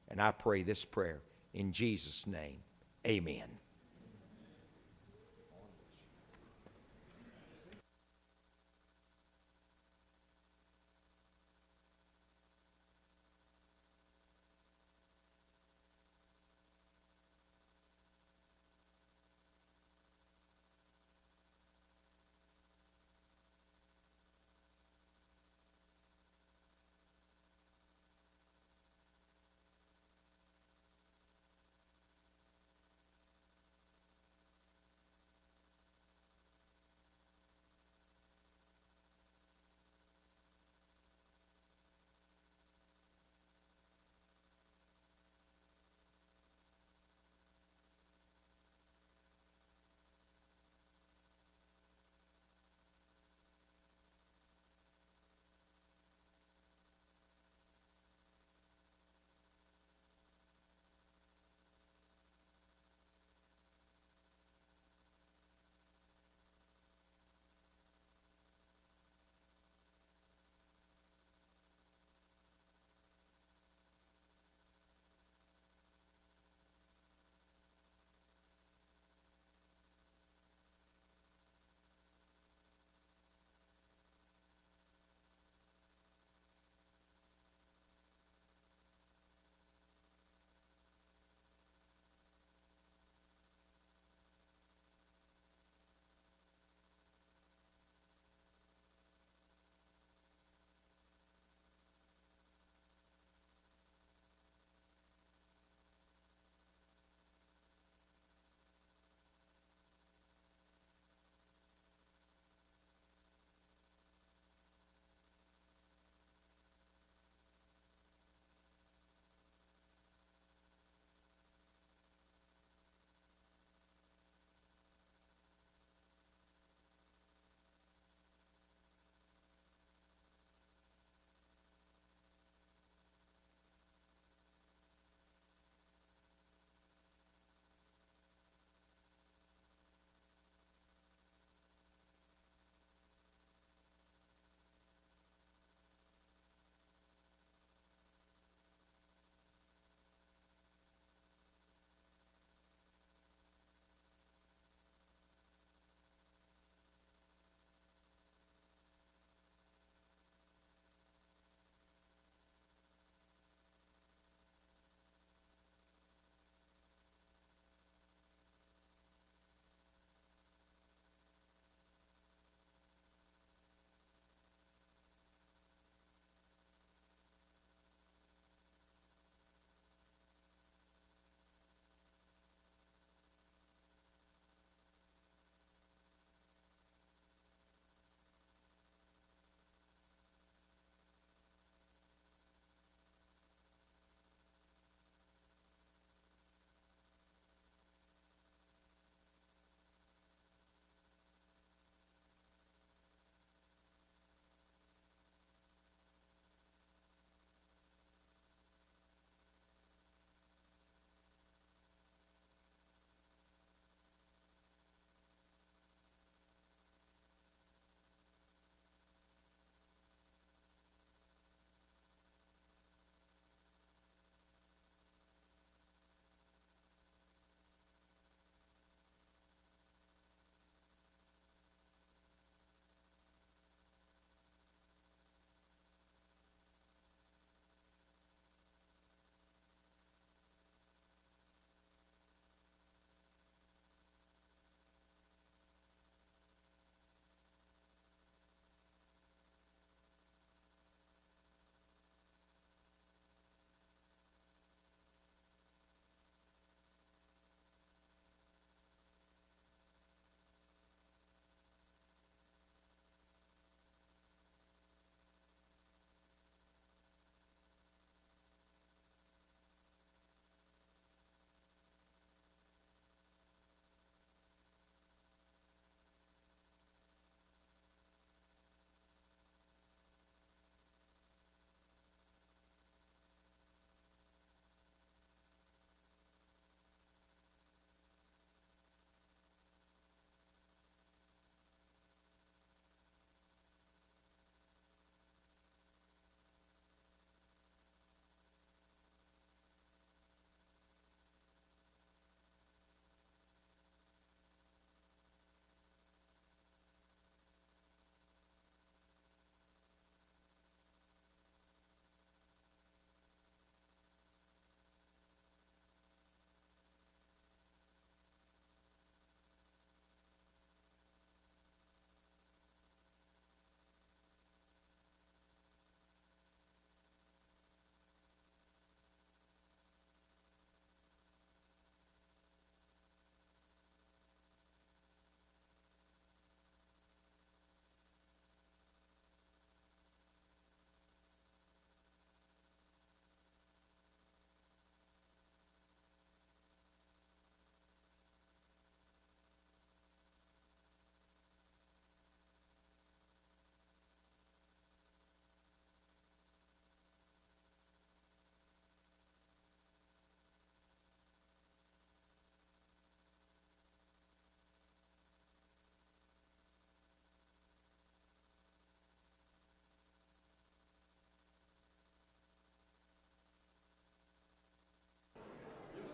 And I pray this prayer in Jesus' name. Amen.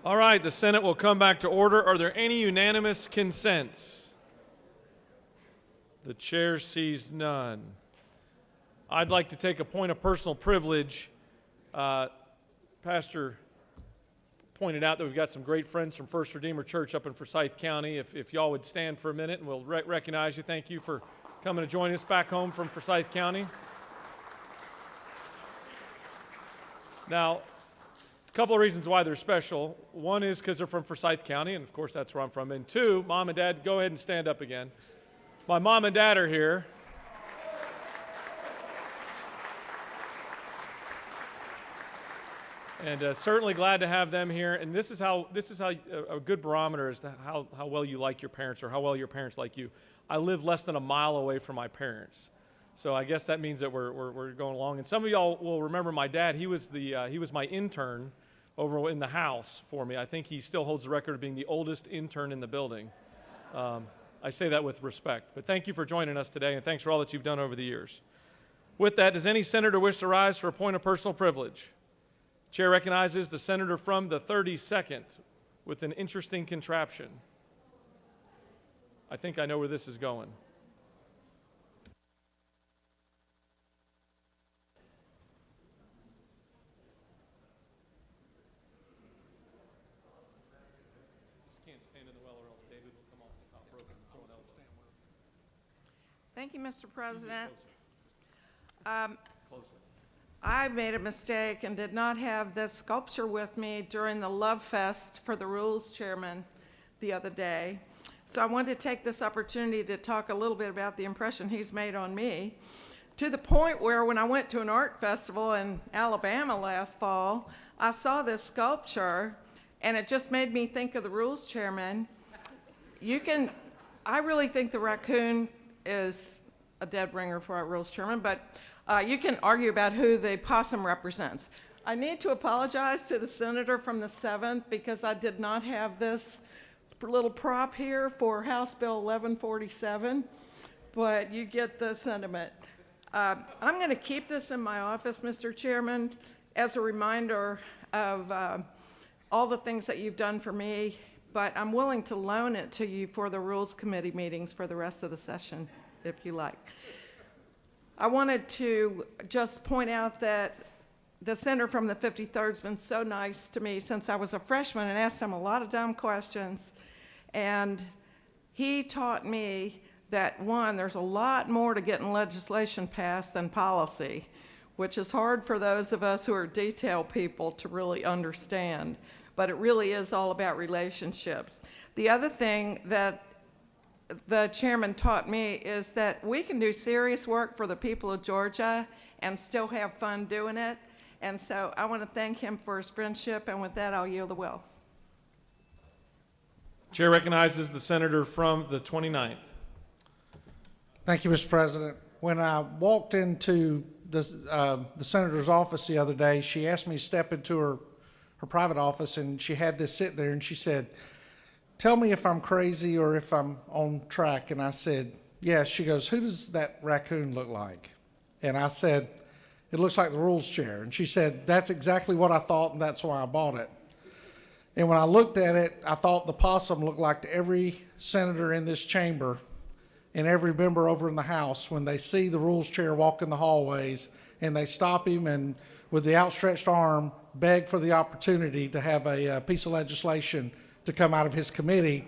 All right, the Senate will come back to order. Are there any unanimous consents? The chair sees none. I'd like to take a point of personal privilege. Pastor pointed out that we've got some great friends from First Redeemer Church up in Forsyth County. If y'all would stand for a minute and we'll recognize you. Thank you for coming to join us back home from Forsyth County. Now, a couple of reasons why they're special. One is because they're from Forsyth County, and of course that's where I'm from. And two, Mom and Dad, go ahead and stand up again. My mom and dad are here. And certainly glad to have them here. And this is how a good barometer is to how well you like your parents or how well your parents like you. I live less than a mile away from my parents. So I guess that means that we're going along. And some of y'all will remember my dad. He was my intern over in the house for me. I think he still holds the record of being the oldest intern in the building. I say that with respect. But thank you for joining us today, and thanks for all that you've done over the years. With that, does any senator wish to rise for a point of personal privilege? Chair recognizes the senator from the 32nd with an interesting contraption. I think I know where this is going.
Thank you, Mr. President. I made a mistake and did not have this sculpture with me during the Love Fest for the Rules Chairman the other day. So I wanted to take this opportunity to talk a little bit about the impression he's made on me, to the point where when I went to an art festival in Alabama last fall, I saw this sculpture and it just made me think of the Rules Chairman. I really think the raccoon is a dead ringer for our Rules Chairman, but you can argue about who the possum represents. I need to apologize to the senator from the 7th because I did not have this little prop here for House Bill 1147, but you get the sentiment. I'm going to keep this in my office, Mr. Chairman, as a reminder of all the things that you've done for me, but I'm willing to loan it to you for the Rules Committee meetings for the rest of the session, if you like. I wanted to just point out that the senator from the 53rd has been so nice to me since I was a freshman and asked him a lot of dumb questions. And he taught me that, one, there's a lot more to getting legislation passed than policy, which is hard for those of us who are detail people to really understand. But it really is all about relationships. The other thing that the chairman taught me is that we can do serious work for the people of Georgia and still have fun doing it. And so I want to thank him for his friendship, and with that, I'll yield the will.
Chair recognizes the senator from the 29th.
Thank you, Mr. President. When I walked into the senator's office the other day, she asked me to step into her private office, and she had this sit there, and she said, "Tell me if I'm crazy or if I'm on track." And I said, "Yeah." She goes, "Who does that raccoon look like?" And I said, "It looks like the Rules Chair." And she said, "That's exactly what I thought, and that's why I bought it." And when I looked at it, I thought the possum looked like every senator in this chamber and every member over in the House when they see the Rules Chair walk in the hallways and they stop him and with the outstretched arm beg for the opportunity to have a piece of legislation to come out of his committee.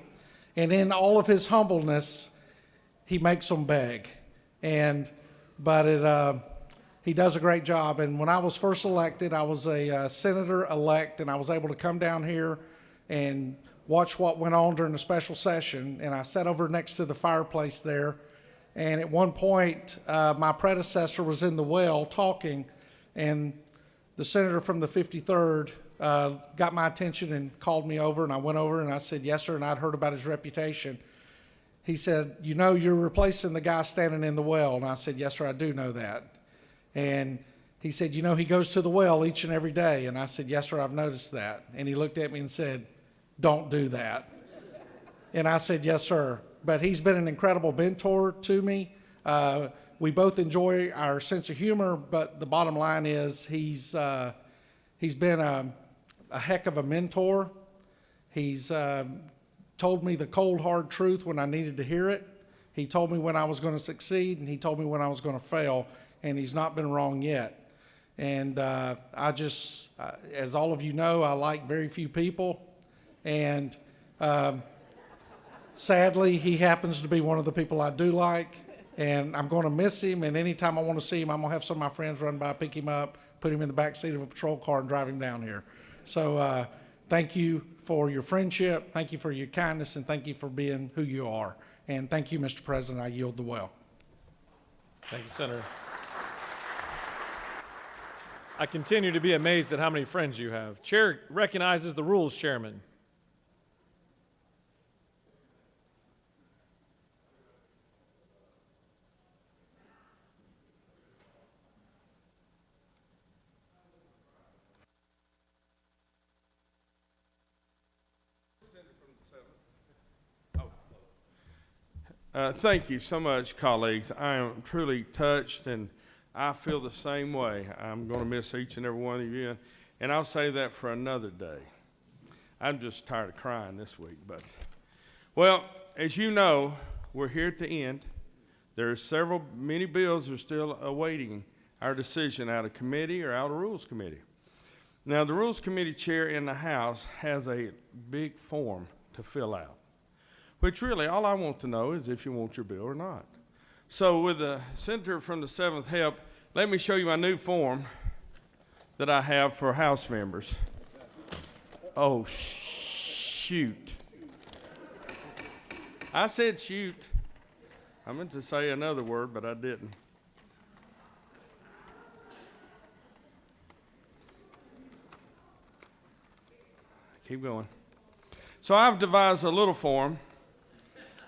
And in all of his humbleness, he makes them beg. But he does a great job. And when I was first elected, I was a senator-elect, and I was able to come down here and watch what went on during the special session. And I sat over next to the fireplace there. And at one point, my predecessor was in the well talking, and the senator from the 53rd got my attention and called me over, and I went over and I said, "Yes, sir," and I'd heard about his reputation. He said, "You know, you're replacing the guy standing in the well." And I said, "Yes, sir, I do know that." And he said, "You know, he goes to the well each and every day." And I said, "Yes, sir, I've noticed that." And he looked at me and said, "Don't do that." And I said, "Yes, sir." But he's been an incredible mentor to me. We both enjoy our sense of humor, but the bottom line is he's been a heck of a mentor. He's told me the cold, hard truth when I needed to hear it. He told me when I was going to succeed, and he told me when I was going to fail, and he's not been wrong yet. And I just, as all of you know, I like very few people, and sadly, he happens to be one of the people I do like, and I'm going to miss him, and anytime I want to see him, I'm going to have some of my friends run by, pick him up, put him in the back seat of a patrol car, and drive him down here. So thank you for your friendship, thank you for your kindness, and thank you for being who you are. And thank you, Mr. President. I yield the well.
Thank you, Senator. I continue to be amazed at how many friends you have. Chair recognizes the Rules Chairman.
Thank you so much, colleagues. I am truly touched, and I feel the same way. I'm going to miss each and every one of you, and I'll save that for another day. I'm just tired of crying this week. But, well, as you know, we're here at the end. There are many bills are still awaiting our decision out of committee or out of Rules Committee. Now, the Rules Committee chair in the House has a big form to fill out, which really all I want to know is if you want your bill or not. So with the senator from the 7th help, let me show you my new form that I have for House members. Oh, shoot. I said shoot. I meant to say another word, but I didn't. Keep going. So I've devised a little form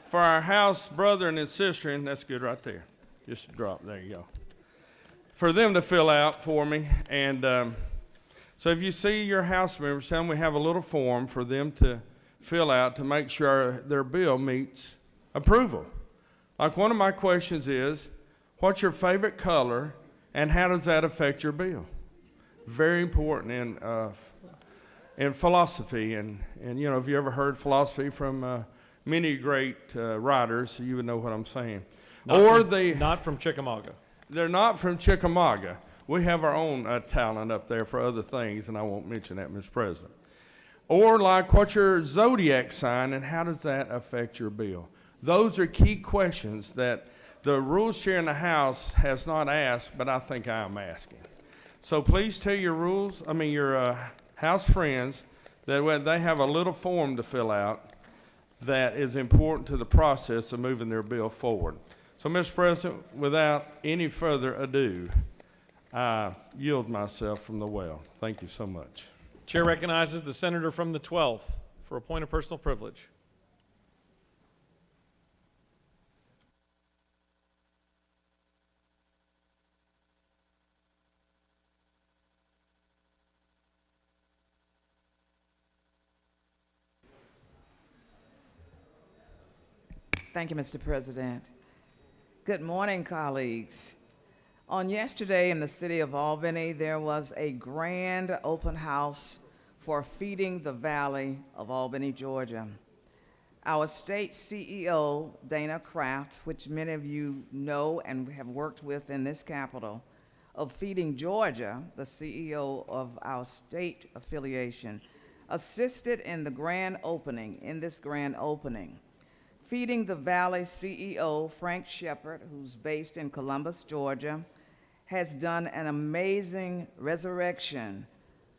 for our House brethren and sister, and that's good right there. Just drop, there you go. For them to fill out for me. And so if you see your House members, tell them we have a little form for them to fill out to make sure their bill meets approval. Like one of my questions is, what's your favorite color, and how does that affect your bill? Very important in philosophy. And you know, if you ever heard philosophy from many great writers, you would know what I'm saying.
Not from Chickamauga.
They're not from Chickamauga. We have our own talent up there for other things, and I won't mention that, Mr. President. Or like, what's your zodiac sign, and how does that affect your bill? Those are key questions that the Rules Chair in the House has not asked, but I think I am asking. So please tell your House friends that they have a little form to fill out that is important to the process of moving their bill forward. So, Mr. President, without any further ado, I yield myself from the well. Thank you so much.
Chair recognizes the senator from the 12th for a point of personal privilege.
Thank you, Mr. President. Good morning, colleagues. On yesterday in the city of Albany, there was a grand open house for Feeding the Valley of Albany, Georgia. Our state CEO, Dana Kraft, which many of you know and have worked with in this capital, of Feeding Georgia, the CEO of our state affiliation, assisted in this grand opening. Feeding the Valley CEO, Frank Shepard, who's based in Columbus, Georgia, has done an amazing resurrection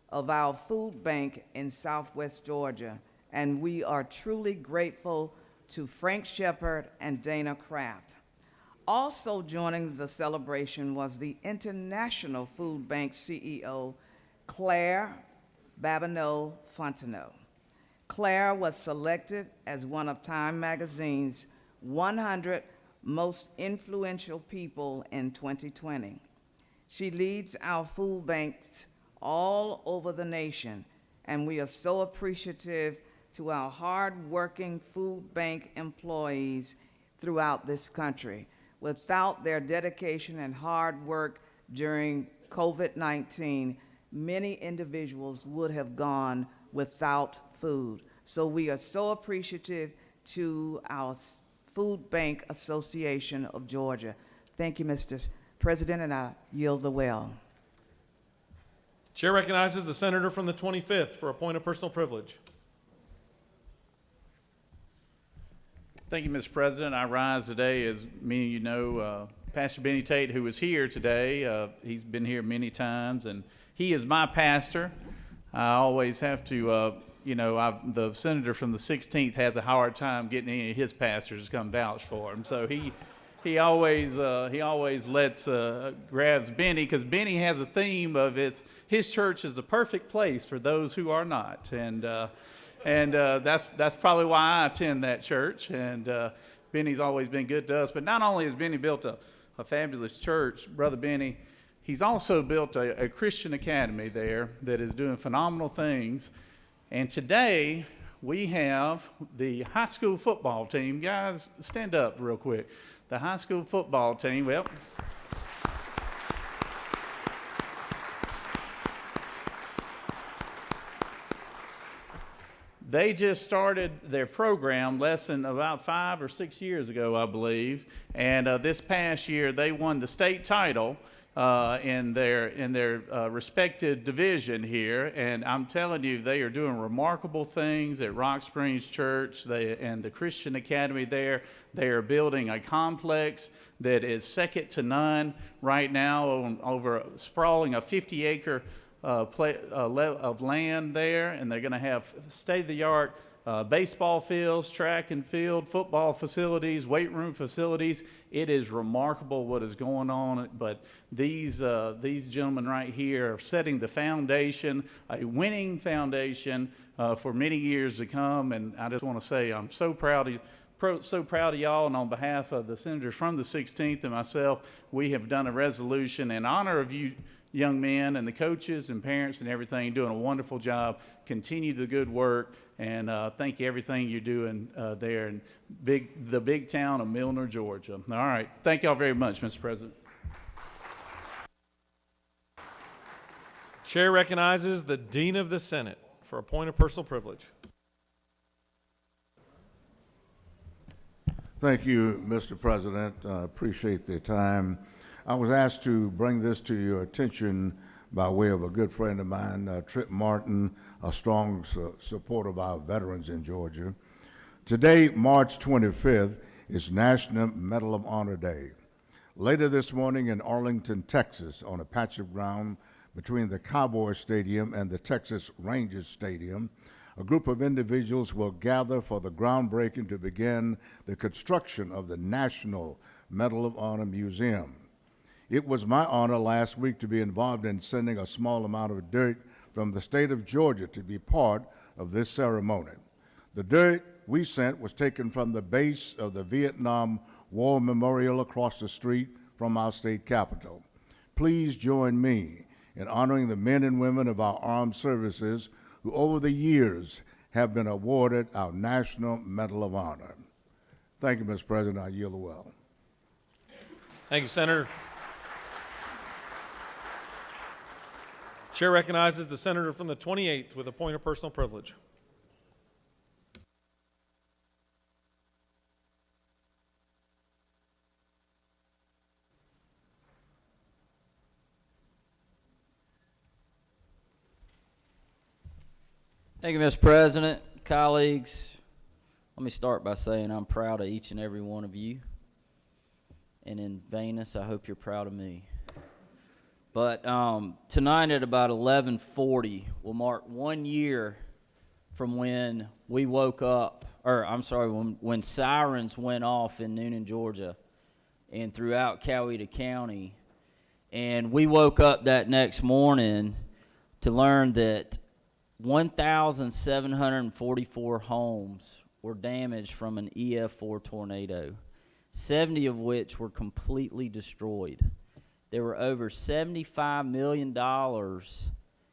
of our food bank in Southwest Georgia, and we are truly grateful to Frank Shepard and Dana Kraft. Also joining the celebration was the International Food Bank CEO, Claire Babineau-Fontenot. Claire was selected as one of Time Magazine's 100 most influential people in 2020. She leads our food banks all over the nation, and we are so appreciative to our hard-working food bank employees throughout this country. Without their dedication and hard work during COVID-19, many individuals would have gone without food. So we are so appreciative to our Food Bank Association of Georgia. Thank you, Mr. President, and I yield the well.
Chair recognizes the senator from the 25th for a point of personal privilege.
Thank you, Mr. President. I rise today, as many of you know, Pastor Benny Tate, who is here today. He's been here many times, and he is my pastor. I always have to, the senator from the 16th has a hard time getting any of his pastors to come vouch for him. So he always grabs Benny, because Benny has a theme of his church is the perfect place for those who are not, and that's probably why I attend that church. And Benny's always been good to us. But not only has Benny built a fabulous church, Brother Benny, he's also built a Christian academy there that is doing phenomenal things. And today we have the high school football team. Guys, stand up real quick. The high school football team, well, they just started their program less than about 5 or 6 years ago, I believe. And this past year, they won the state title in their respected division here. And I'm telling you, they are doing remarkable things at Rock Springs Church and the Christian Academy there. They are building a complex that is second to none right now, sprawling a 50-acre of land there, and they're going to have state-of-the-art baseball fields, track and field, football facilities, weight room facilities. It is remarkable what is going on, but these gentlemen right here are setting the foundation, a winning foundation for many years to come. And I just want to say I'm so proud of y'all, and on behalf of the senators from the 16th and myself, we have done a resolution in honor of you young men and the coaches and parents and everything, doing a wonderful job. Continue the good work, and thank you everything you're doing there in the big town of Milner, Georgia. All right. Thank y'all very much, Mr. President.
Chair recognizes the Dean of the Senate for a point of personal privilege.
Thank you, Mr. President. I appreciate the time. I was asked to bring this to your attention by way of a good friend of mine, Trip Martin, a strong supporter of our veterans in Georgia. Today, March 25th, is National Medal of Honor Day. Later this morning in Arlington, Texas, on a patch of ground between the Cowboy Stadium and the Texas Rangers Stadium, a group of individuals will gather for the groundbreaking to begin the construction of the National Medal of Honor Museum. It was my honor last week to be involved in sending a small amount of dirt from the state of Georgia to be part of this ceremony. The dirt we sent was taken from the base of the Vietnam War Memorial across the street from our state capitol. Please join me in honoring the men and women of our armed services who over the years have been awarded our National Medal of Honor. Thank you, Mr. President. I yield the well.
Thank you, Senator. Chair recognizes the senator from the 28th with a point of personal privilege.
Thank you, Mr. President, colleagues. Let me start by saying I'm proud of each and every one of you. And in Venus, I hope you're proud of me. But tonight at about 11:40 will mark 1 year from when we woke up, when sirens went off in Noonan, Georgia, and throughout Coweta County. And we woke up that next morning to learn that 1,744 homes were damaged from an EF4 tornado, 70 of which were completely destroyed. There were over $75 million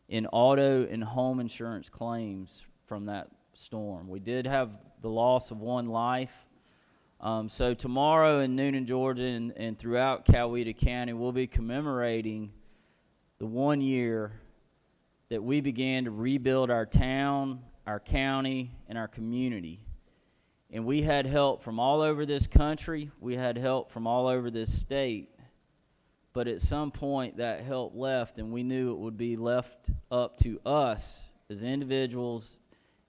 in auto and home insurance claims from that storm. We did have the loss of one life. So tomorrow in Noonan, Georgia, and throughout Coweta County, we'll be commemorating the 1 year that we began to rebuild our town our county, and our community. And we had help from all over this country. We had help from all over this state. But at some point, that help left, and we knew it would be left up to us as individuals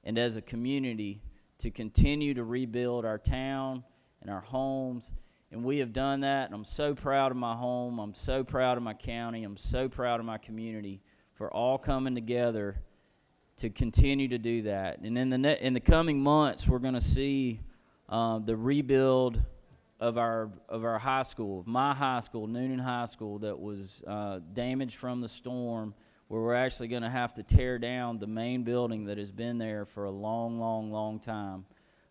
and as a community to continue to rebuild our town and our homes. And we have done that, and I'm so proud of my home. I'm so proud of my county. I'm so proud of my community for all coming together to continue to do that. And in the coming months, we're going to see the rebuild of our high school, of my high school, Noonan High School, that was damaged from the storm, where we're actually going to have to tear down the main building that has been there for a long, long, long time.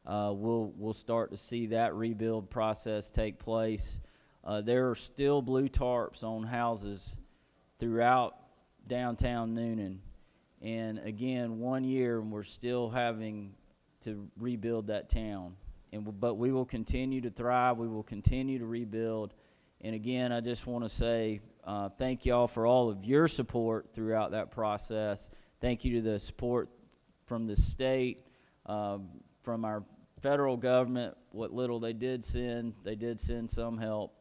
We'll start to see that rebuild process take place. There are still blue tarps on houses throughout downtown Noonan. And again, 1 year, and we're still having to rebuild that town. But we will continue to thrive. We will continue to rebuild. And again, I just want to say thank y'all for all of your support throughout that process. Thank you to the support from the state, from our federal government. What little they did send some help.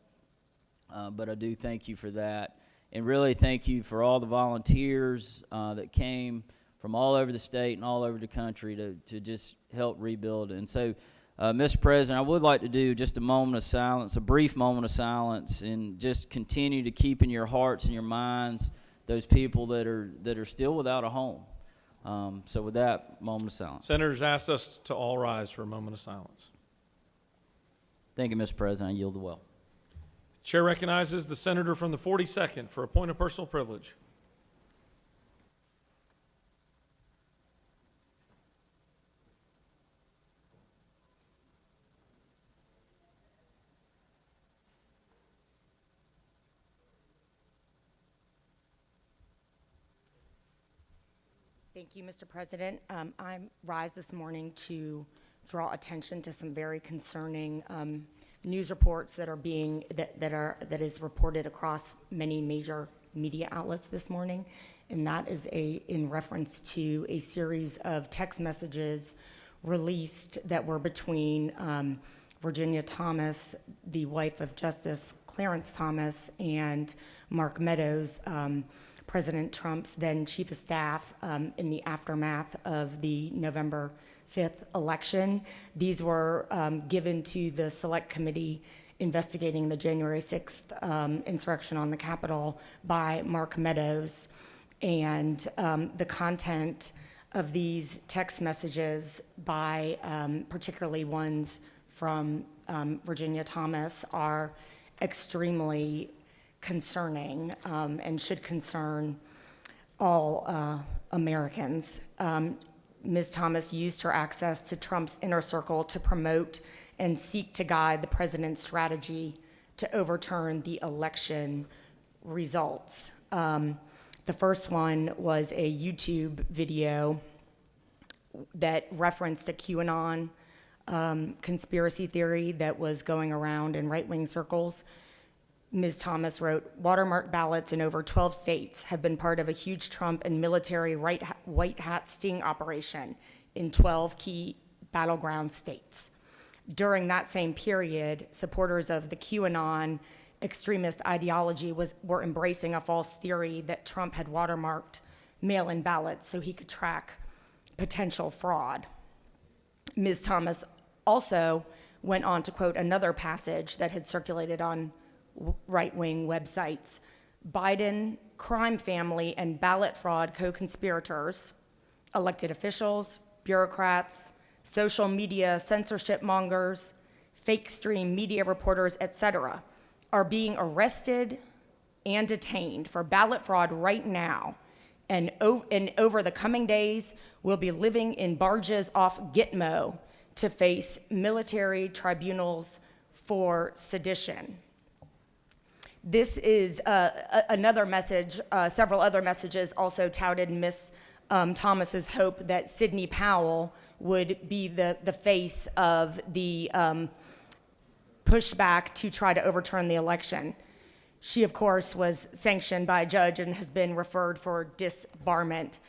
But I do thank you for that. And really thank you for all the volunteers that came from all over the state and all over the country to just help rebuild. And so, Mr. President, I would like to do just a moment of silence, a brief moment of silence, and just continue to keep in your hearts and your minds those people that are still without a home. So with that, moment of silence.
Senators asked us to all rise for a moment of silence.
Thank you, Mr. President. I yield the well.
Chair recognizes the senator from the 42nd for a point of personal privilege.
Thank you, Mr. President. I rise this morning to draw attention to some very concerning news reports that is reported across many major media outlets this morning, and that is in reference to a series of text messages released that were between Virginia Thomas, the wife of Justice Clarence Thomas, and Mark Meadows, President Trump's then chief of staff, in the aftermath of the November 5th election. These were given to the select committee investigating the January 6th insurrection on the Capitol by Mark Meadows. And the content of these text messages by particularly ones from Virginia Thomas are extremely concerning and should concern all Americans. Ms. Thomas used her access to Trump's inner circle to promote and seek to guide the president's strategy to overturn the election results. The first one was a YouTube video that referenced a QAnon conspiracy theory that was going around in right-wing circles. Ms. Thomas wrote, "Watermark ballots in over 12 states have been part of a huge Trump and military white hat sting operation in 12 key battleground states. During that same period, supporters of the QAnon extremist ideology were embracing a false theory that Trump had watermarked mail-in ballots so he could track potential fraud." Ms. Thomas also went on to quote another passage that had circulated on right-wing websites. "Biden, crime family, and ballot fraud co-conspirators, elected officials, bureaucrats, social media censorship mongers, fake stream media reporters, etc., are being arrested and detained for ballot fraud right now, and over the coming days will be living in barges off Gitmo to face military tribunals for sedition." This is another message. Several other messages also touted Ms. Thomas's hope that Sidney Powell would be the face of the pushback to try to overturn the election. She, of course, was sanctioned by a judge and has been referred for disbarment.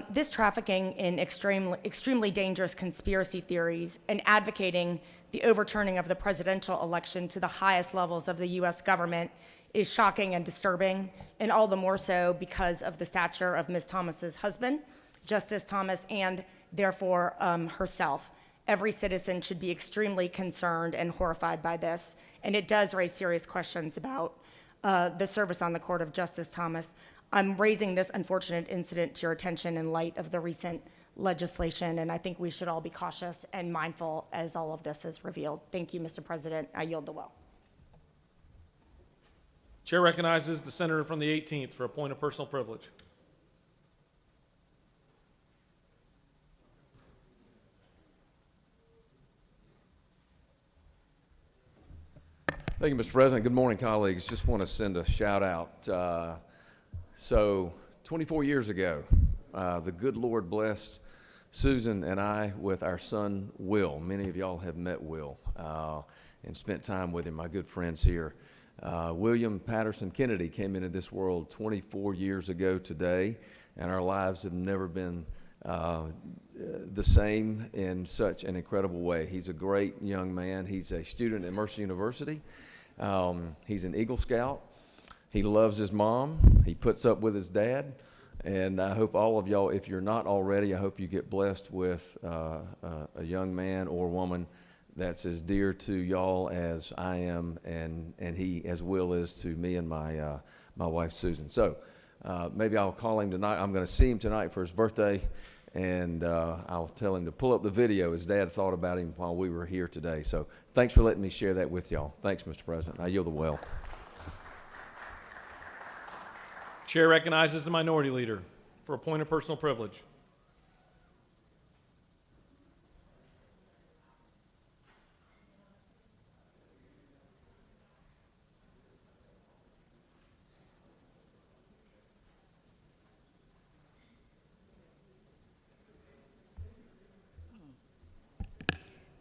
This trafficking in extremely dangerous conspiracy theories and advocating the overturning of the presidential election to the highest levels of the U.S. government is shocking and disturbing, and all the more so because of the stature of Ms. Thomas's husband, Justice Thomas, and therefore herself. Every citizen should be extremely concerned and horrified by this, and it does raise serious questions about the service on the court of Justice Thomas. I'm raising this unfortunate incident to your attention in light of the recent legislation, and I think we should all be cautious and mindful as all of this is revealed. Thank you, Mr. President. I yield the will.
Chair recognizes the senator from the 18th for a point of personal privilege.
Thank you, Mr. President. Good morning, colleagues. Just want to send a shout out. So 24 years ago, the good Lord blessed Susan and I with our son, Will. Many of y'all have met Will and spent time with him, my good friends here. William Patterson Kennedy came into this world 24 years ago today, and our lives have never been the same in such an incredible way. He's a great young man. He's a student at Mercer University. He's an Eagle Scout. He loves his mom. He puts up with his dad. And I hope all of y'all, if you're not already, I hope you get blessed with a young man or woman that's as dear to y'all as I am, and he as Will is to me and my wife Susan. So maybe I'll call him tonight. I'm going to see him tonight for his birthday, and I'll tell him to pull up the video his dad thought about him while we were here today. So thanks for letting me share that with y'all. Thanks, Mr. President. I yield the well.
Chair recognizes the minority leader for a point of personal privilege.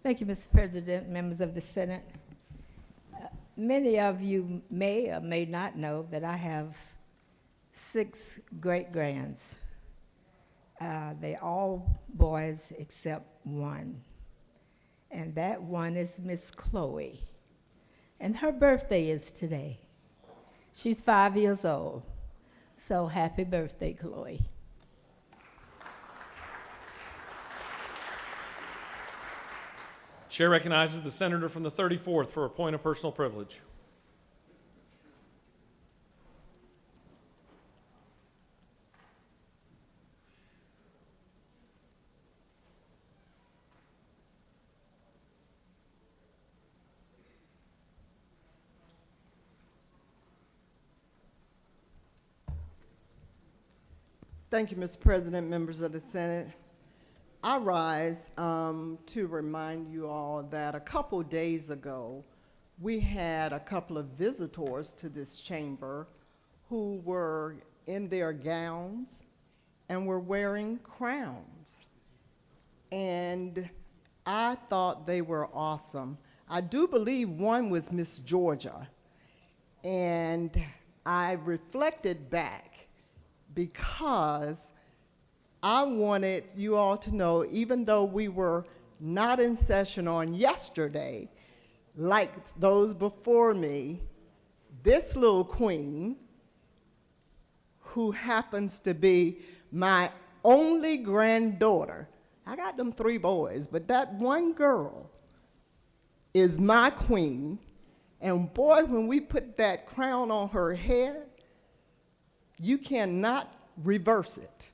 Thank you, Mr. President, members of the Senate. Many of you may or may not know that I have 6 great-grands. They're all boys except one. And that one is Miss Chloe. And her birthday is today. She's 5 years old. So happy birthday, Chloe.
Chair recognizes the senator from the 34th for a point of personal privilege.
Thank you, Mr. President, members of the Senate. I rise to remind you all that a couple days ago, we had a couple of visitors to this chamber who were in their gowns and were wearing crowns. And I thought they were awesome. I do believe one was Miss Georgia. And I reflected back because I wanted you all to know, even though we were not in session on yesterday, like those before me, this little queen, who happens to be my only granddaughter, I got them 3 boys, but that one girl is my queen. And boy, when we put that crown on her head, you cannot reverse it.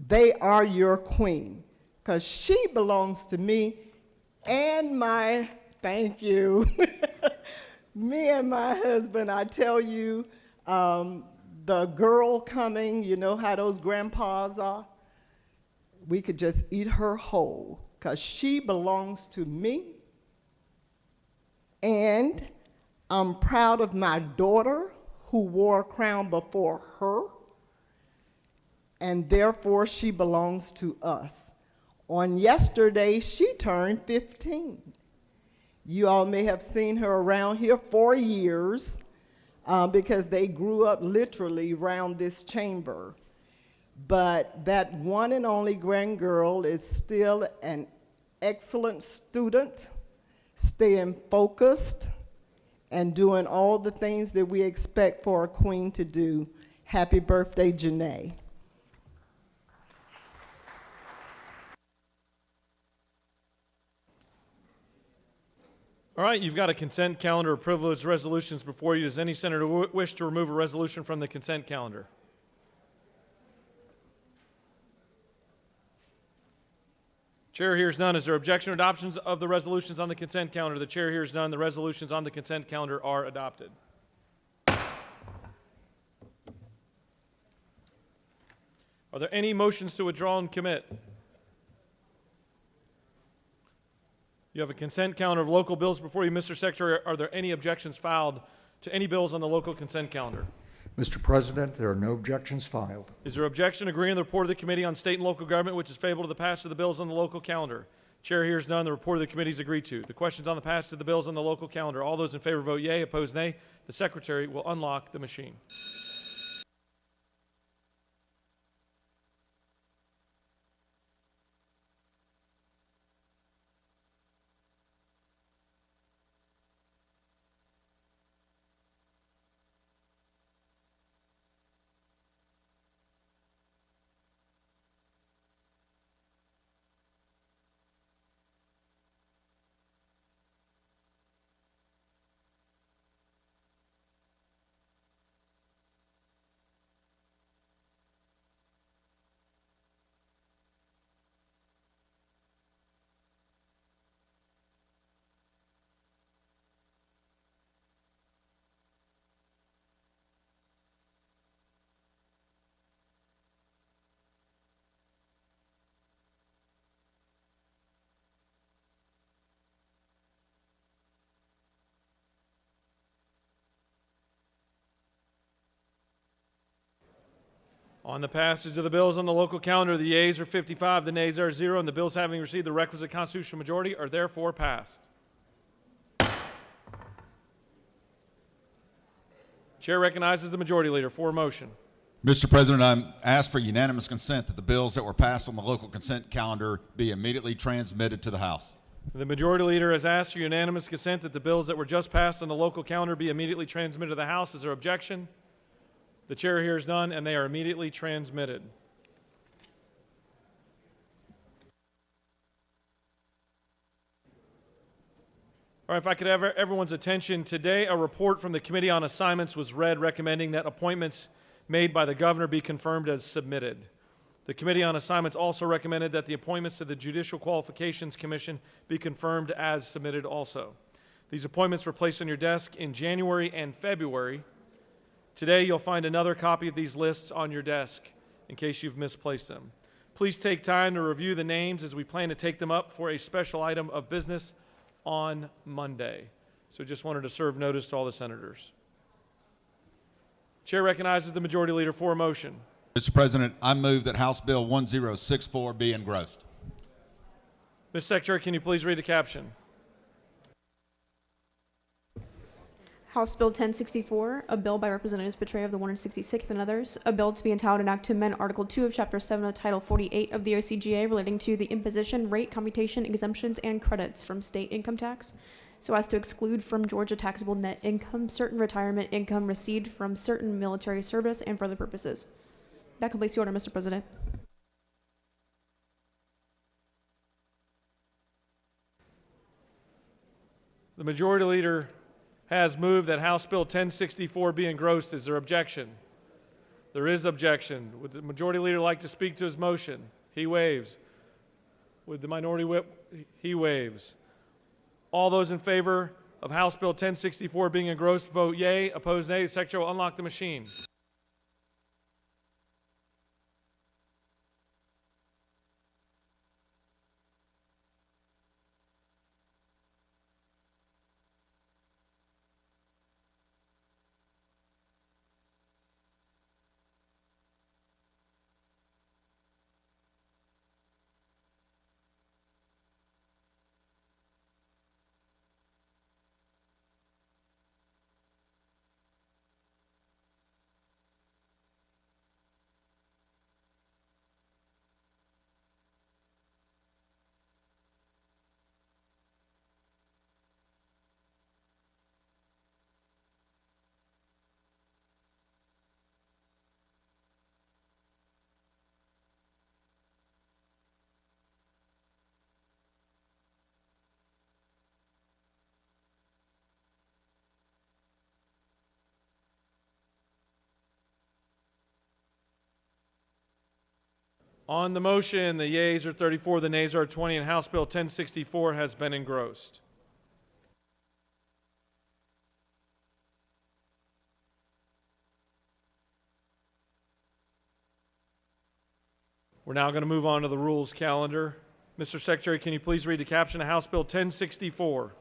They are your queen, because she belongs to me and my, thank you, me and my husband. I tell you, the girl coming, you know how those grandpas are? We could just eat her whole, because she belongs to me. And I'm proud of my daughter, who wore a crown before her, and therefore she belongs to us. On yesterday, she turned 15. You all may have seen her around here 4 years because they grew up literally around this chamber. but that one and only grand girl is still an excellent student, staying focused, and doing all the things that we expect for a queen to do. Happy birthday, Janae.
All right, you've got a consent calendar of privileged resolutions before you. Does any senator wish to remove a resolution from the consent calendar? Chair hears none. Is there objection or adoption of the resolutions on the consent calendar? The chair hears none. The resolutions on the consent calendar are adopted. Are there any motions to withdraw and commit? You have a consent calendar of local bills before you, Mr. Secretary. Are there any objections filed to any bills on the local consent calendar?
Mr. President, there are no objections filed.
Is there objection agreeing to the report of the Committee on State and Local Government, which is favorable to the passage of the bills on the local calendar? Chair hears none. The report of the committee is agreed to. The questions on the passage of the bills on the local calendar. All those in favor vote yea. Opposed, nay. The Secretary will unlock the machine. On the passage of the bills on the local calendar, the yeas are 55, the nays are 0, and the bills having received the requisite constitutional majority are therefore passed. Chair recognizes the majority leader for a motion.
Mr. President, I ask for unanimous consent that the bills that were passed on the local consent calendar be immediately transmitted to the House.
The majority leader has asked for unanimous consent that the bills that were just passed on the local calendar be immediately transmitted to the House. Is there objection? The chair hears none, and they are immediately transmitted. All right, if I could have everyone's attention. Today, a report from the Committee on Assignments was read recommending that appointments made by the governor be confirmed as submitted. The Committee on Assignments also recommended that the appointments to the Judicial Qualifications Commission be confirmed as submitted also. These appointments were placed on your desk in January and February. Today, you'll find another copy of these lists on your desk in case you've misplaced them. Please take time to review the names as we plan to take them up for a special item of business on Monday. So just wanted to serve notice to all the senators. Chair recognizes the majority leader for a motion.
Mr. President, I move that House Bill 1064 be engrossed.
Ms. Secretary, can you please read the caption?
House Bill 1064, a bill by Representatives Petrea of the 166th and others, a bill to be entitled an act to amend Article 2 of Chapter 7 of Title 48 of the OCGA relating to the imposition, rate, commutation, exemptions, and credits from state income tax, so as to exclude from Georgia taxable net income certain retirement income received from certain military service and for other purposes. That completes the order, Mr. President.
The majority leader has moved that House Bill 1064 be engrossed. Is there objection? There is objection. Would the majority leader like to speak to his motion? He waves. Would the minority whip? He waves. All those in favor of House Bill 1064 being engrossed, vote yea. Opposed, nay. The Secretary will unlock the machine. On the motion, the yeas are 34, the nays are 20, and House Bill 1064 has been engrossed. We're now going to move on to the rules calendar. Mr. Secretary, can you please read the caption of House Bill 1064?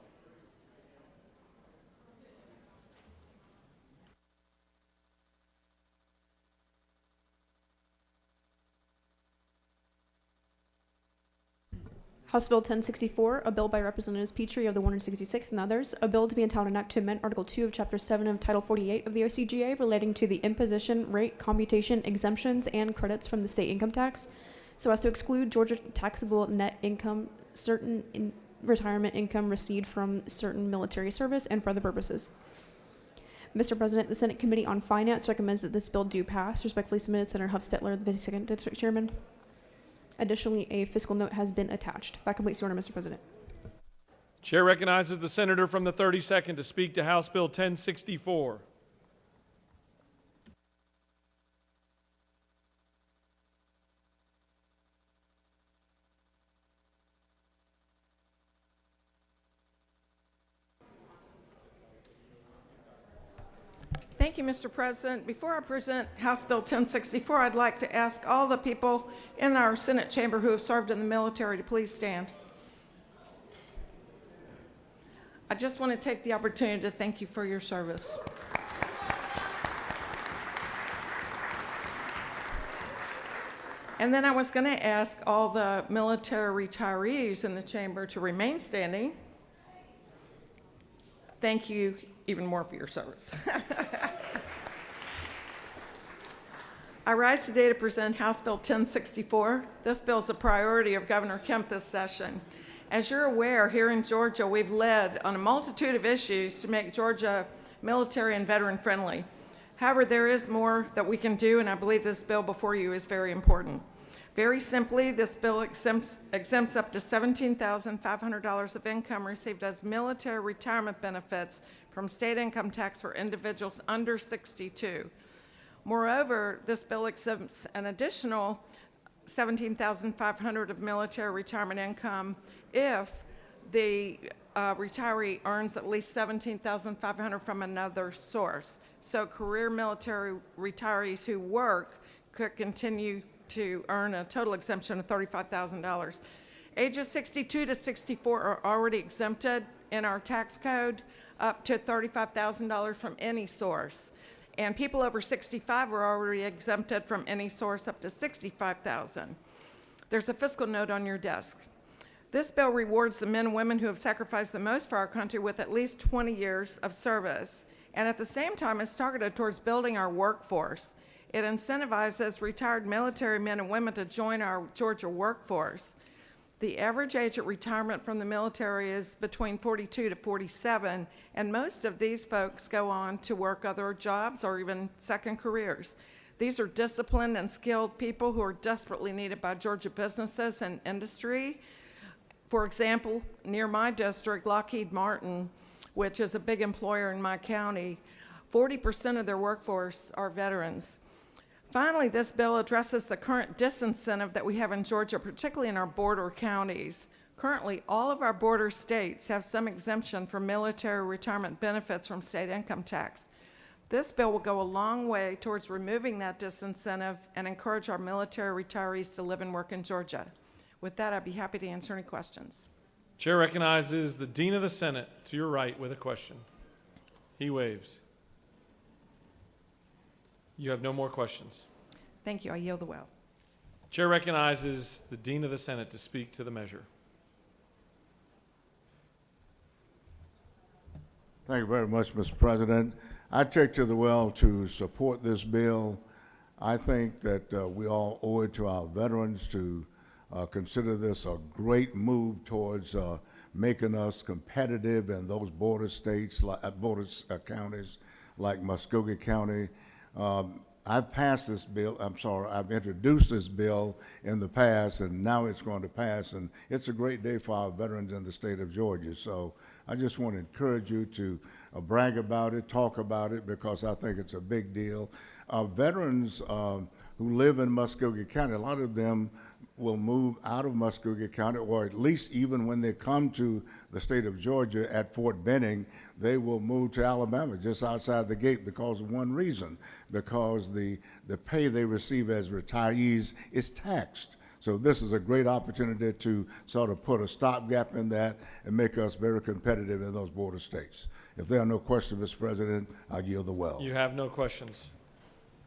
House Bill 1064, a bill by Representatives Petrie of the 166th and others, a bill to be entitled an act to amend Article 2 of Chapter 7 of Title 48 of the OCGA relating to the imposition, rate, commutation, exemptions, and credits from the state income tax, so as to exclude Georgia taxable net income, certain retirement income received from certain military service, and for other purposes. Mr. President, the Senate Committee on Finance recommends that this bill do pass. Respectfully submitted, Senator Huffstetler, the 52nd District Chairman. Additionally, a fiscal note has been attached. That completes the order, Mr. President.
Chair recognizes the senator from the 32nd to speak to House Bill 1064.
Thank you, Mr. President. Before I present House Bill 1064, I'd like to ask all the people in our Senate chamber who have served in the military to please stand. I just want to take the opportunity to thank you for your service. And then I was going to ask all the military retirees in the chamber to remain standing. Thank you even more for your service. I rise today to present House Bill 1064. This bill is a priority of Governor Kemp this session. As you're aware, here in Georgia, we've led on a multitude of issues to make Georgia military and veteran friendly. However, there is more that we can do, and I believe this bill before you is very important. Very simply, this bill exempts up to $17,500 of income received as military retirement benefits from state income tax for individuals under 62. Moreover, this bill exempts an additional $17,500 of military retirement income if the retiree earns at least $17,500 from another source. So career military retirees who work could continue to earn a total exemption of $35,000. Ages 62 to 64 are already exempted in our tax code up to $35,000 from any source. And people over 65 are already exempted from any source up to $65,000. There's a fiscal note on your desk. This bill rewards the men and women who have sacrificed the most for our country with at least 20 years of service, and at the same time is targeted towards building our workforce. It incentivizes retired military men and women to join our Georgia workforce. The average age at retirement from the military is between 42 to 47, and most of these folks go on to work other jobs or even second careers. These are disciplined and skilled people who are desperately needed by Georgia businesses and industry. For example, near my district, Lockheed Martin, which is a big employer in my county, 40% of their workforce are veterans. Finally, this bill addresses the current disincentive that we have in Georgia, particularly in our border counties. Currently, all of our border states have some exemption for military retirement benefits from state income tax. This bill will go a long way towards removing that disincentive and encourage our military retirees to live and work in Georgia. With that, I'd be happy to answer any questions.
Chair recognizes the Dean of the Senate to your right with a question. He waves. You have no more questions.
Thank you. I yield the well.
Chair recognizes the Dean of the Senate to speak to the measure.
Thank you very much, Mr. President. I take to the well to support this bill. I think that we all owe it to our veterans to consider this a great move towards making us competitive in those border states, border counties like Muskogee County. I've passed this bill, I've introduced this bill in the past, and now it's going to pass, and it's a great day for our veterans in the state of Georgia. So I just want to encourage you to brag about it, talk about it, because I think it's a big deal. Veterans who live in Muskogee County, a lot of them will move out of Muskogee County, or at least even when they come to the state of Georgia at Fort Benning, they will move to Alabama just outside the gate because of one reason, because the pay they receive as retirees is taxed. So this is a great opportunity to sort of put a stopgap in that and make us very competitive in those border states. If there are no questions, Mr. President, I yield the well.
You have no questions.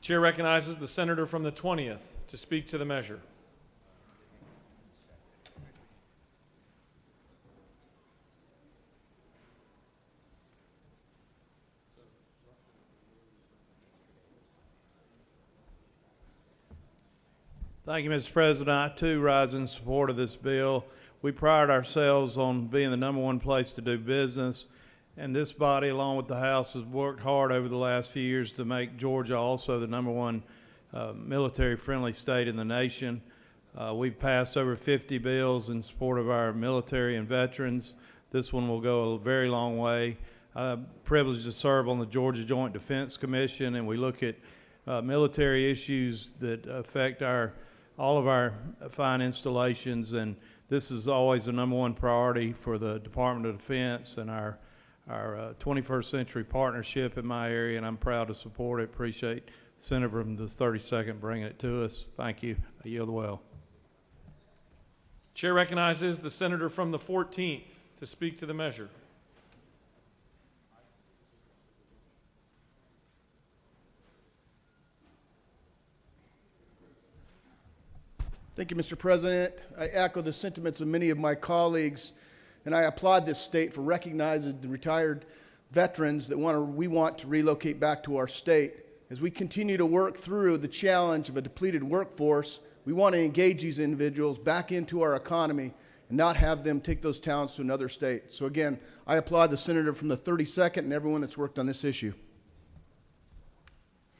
Chair recognizes the senator from the 20th to speak to the measure.
Thank you, Mr. President. I, too, rise in support of this bill. We pride ourselves on being the #1 place to do business, and this body, along with the House, has worked hard over the last few years to make Georgia also the #1 military-friendly state in the nation. We've passed over 50 bills in support of our military and veterans. This one will go a very long way. I'm privileged to serve on the Georgia Joint Defense Commission, and we look at military issues that affect all of our fine installations, and this is always the #1 priority for the Department of Defense and our 21st century partnership in my area, and I'm proud to support it. Appreciate the Senator from the 32nd bringing it to us. Thank you. I yield the well.
Chair recognizes the senator from the 14th to speak to the measure.
Thank you, Mr. President. I echo the sentiments of many of my colleagues, and I applaud this state for recognizing the retired veterans that we want to relocate back to our state. As we continue to work through the challenge of a depleted workforce, we want to engage these individuals back into our economy and not have them take those talents to another state. So again, I applaud the senator from the 32nd and everyone that's worked on this issue.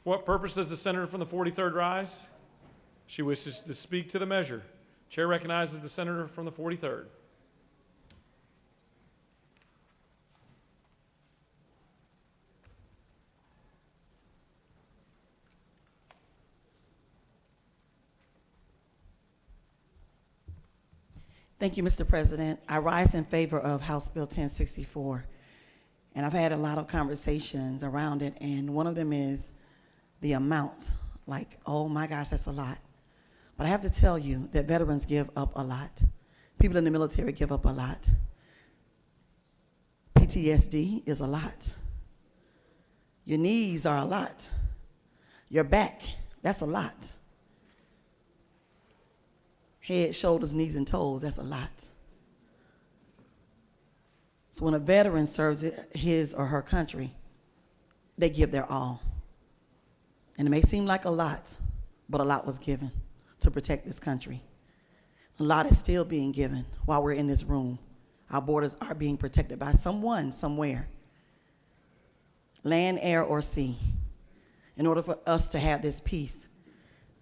For what purpose does the senator from the 43rd rise? She wishes to speak to the measure. Chair recognizes the senator from the 43rd.
Thank you, Mr. President. I rise in favor of House Bill 1064, and I've had a lot of conversations around it, and one of them is the amount. Like, oh my gosh, that's a lot. But I have to tell you that veterans give up a lot. People in the military give up a lot. PTSD is a lot. Your knees are a lot. Your back, that's a lot. Head, shoulders, knees, and toes, that's a lot. So when a veteran serves his or her country, they give their all. And it may seem like a lot, but a lot was given to protect this country. A lot is still being given while we're in this room. Our borders are being protected by someone, somewhere. Land, air, or sea. In order for us to have this peace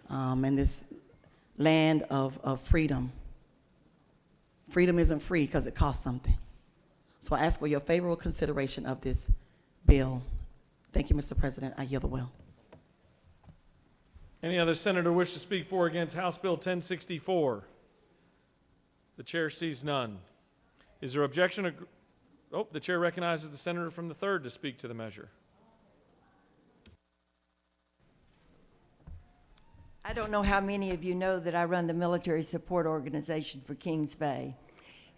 and this land of freedom. Freedom isn't free because it costs something. So I ask for your favorable consideration of this bill. Thank you, Mr. President. I yield the well.
Any other senator wish to speak for or against House Bill 1064? The chair sees none. Is there objection? The chair recognizes the senator from the 3rd to speak to the measure.
I don't know how many of you know that I run the military support organization for Kings Bay.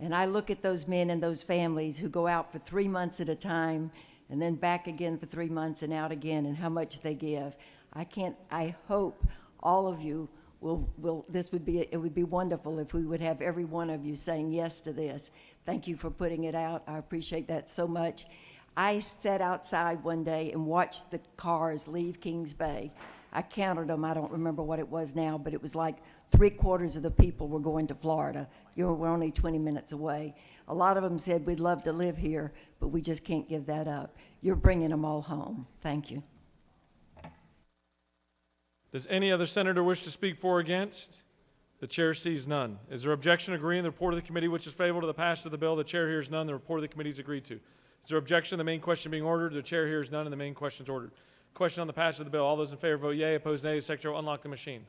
And I look at those men and those families who go out for 3 months at a time and then back again for 3 months and out again, and how much they give. I hope all of you it would be wonderful if we would have every one of you saying yes to this. Thank you for putting it out. I appreciate that so much. I sat outside one day and watched the cars leave Kings Bay. I counted them. I don't remember what it was now, but it was like 3/4 of the people were going to Florida. We're only 20 minutes away. A lot of them said, we'd love to live here, but we just can't give that up. You're bringing them all home. Thank you.
Does any other senator wish to speak for or against? The chair sees none. Is there objection agreeing the report of the committee which is favorable to the passage of the bill? The chair hears none. The report of the committee is agreed to. Is there objection to the main question being ordered? The chair hears none and the main question is ordered. Question on the passage of the bill. All those in favor vote yea. Opposed, nay. The Secretary will unlock the machine.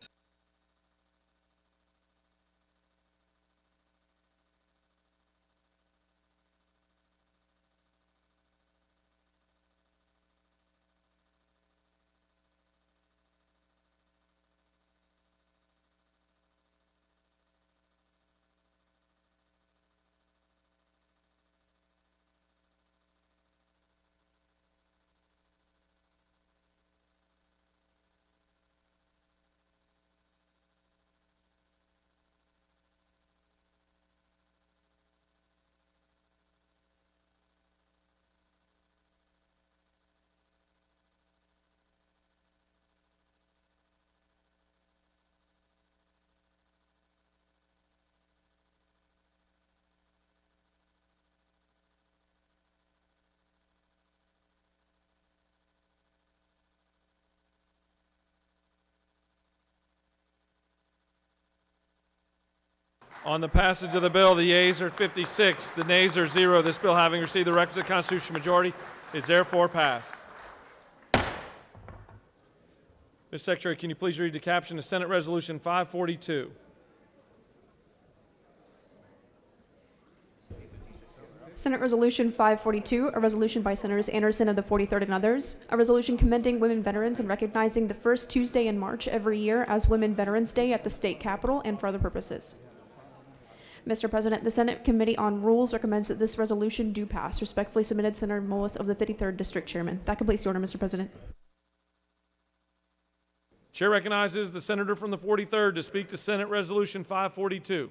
On the passage of the bill, the yeas are 56, the nays are 0. This bill, having received the requisite constitutional majority, is therefore passed. Mr. Secretary, can you please read the caption of Senate Resolution 542?
Senate Resolution 542, a resolution by Senators Anderson of the 43rd and others, a resolution commending women veterans and recognizing the first Tuesday in March every year as Women Veterans Day at the state capitol and for other purposes. Mr. President, the Senate Committee on Rules recommends that this resolution do pass. Respectfully submitted, Senator Mullis of the 53rd District Chairman. That completes the order, Mr. President.
Chair recognizes the senator from the 43rd to speak to Senate Resolution 542.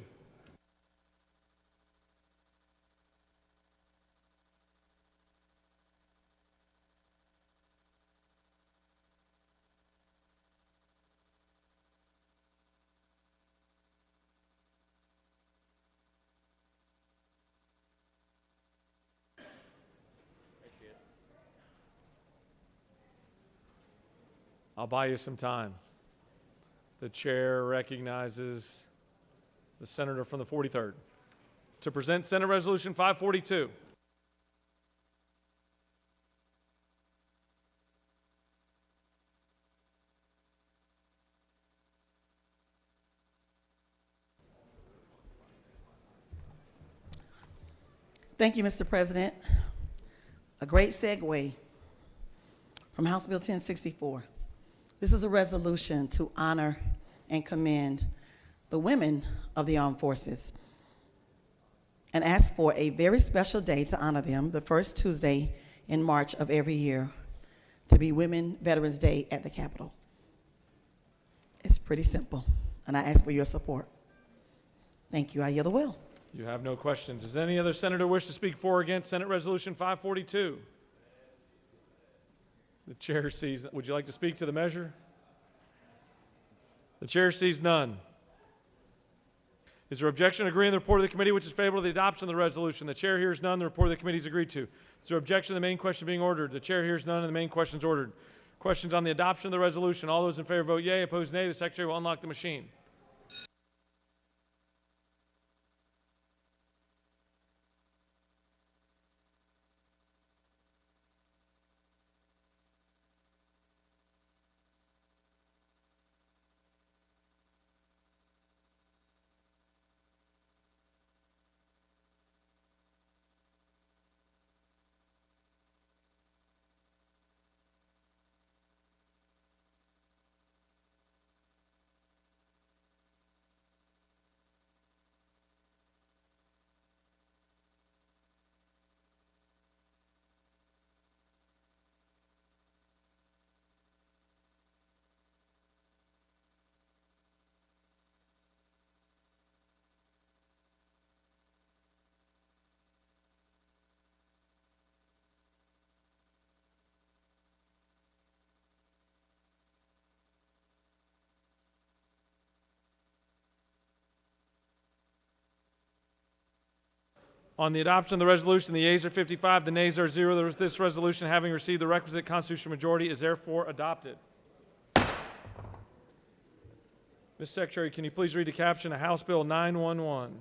I'll buy you some time. The chair recognizes the senator from the 43rd to present Senate Resolution 542.
Thank you, Mr. President. A great segue from House Bill 1064. This is a resolution to honor and commend the women of the armed forces and ask for a very special day to honor them, the first Tuesday in March of every year, to be Women Veterans Day at the Capitol. It's pretty simple, and I ask for your support. Thank you. I yield the will.
You have no questions. Does any other senator wish to speak for or against Senate Resolution 542? The chair sees. Would you like to speak to the measure? The chair sees none. Is there objection to agreeing to the report of the committee which is favorable to the adoption of the resolution? The chair hears none. The report of the committee is agreed to. Is there objection to the main question being ordered? The chair hears none and the main question is ordered. Questions on the adoption of the resolution. All those in favor vote yea. Opposed, nay. The secretary will unlock the machine. On the adoption of the resolution, the yeas are 55, the nays are 0. This resolution, having received the requisite constitutional majority, is therefore adopted. Ms. Secretary, can you please read the caption of House Bill 911?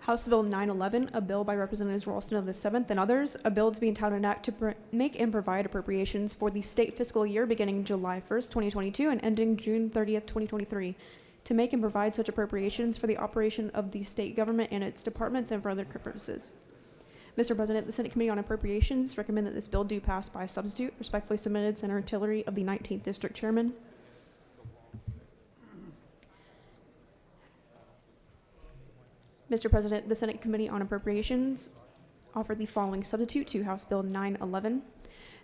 House Bill 911, a bill by Representatives Ralston of the 7th and others, a bill to be entitled an act to make and provide appropriations for the state fiscal year beginning July 1st, 2022 and ending June 30th, 2023, to make and provide such appropriations for the operation of the state government and its departments and for other purposes. Mr. President, the Senate Committee on Appropriations recommend that this bill do pass by substitute. Respectfully submitted, Senator Tillery of the 19th District Chairman. Mr. President, the Senate Committee on Appropriations offered the following substitute to House Bill 911,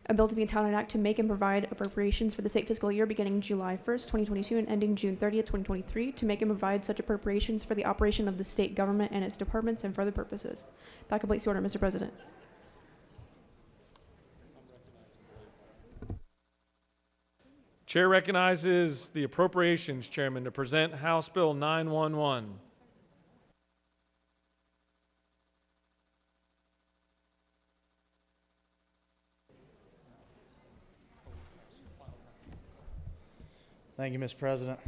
a bill to be entitled an act to make and provide appropriations for the state fiscal year beginning July 1st, 2022 and ending June 30th, 2023, to make and provide such appropriations for the operation of the state government and its departments and for other purposes. That completes the order, Mr. President.
Chair recognizes the Appropriations Chairman to present House Bill 911.
Thank you, Mr. President.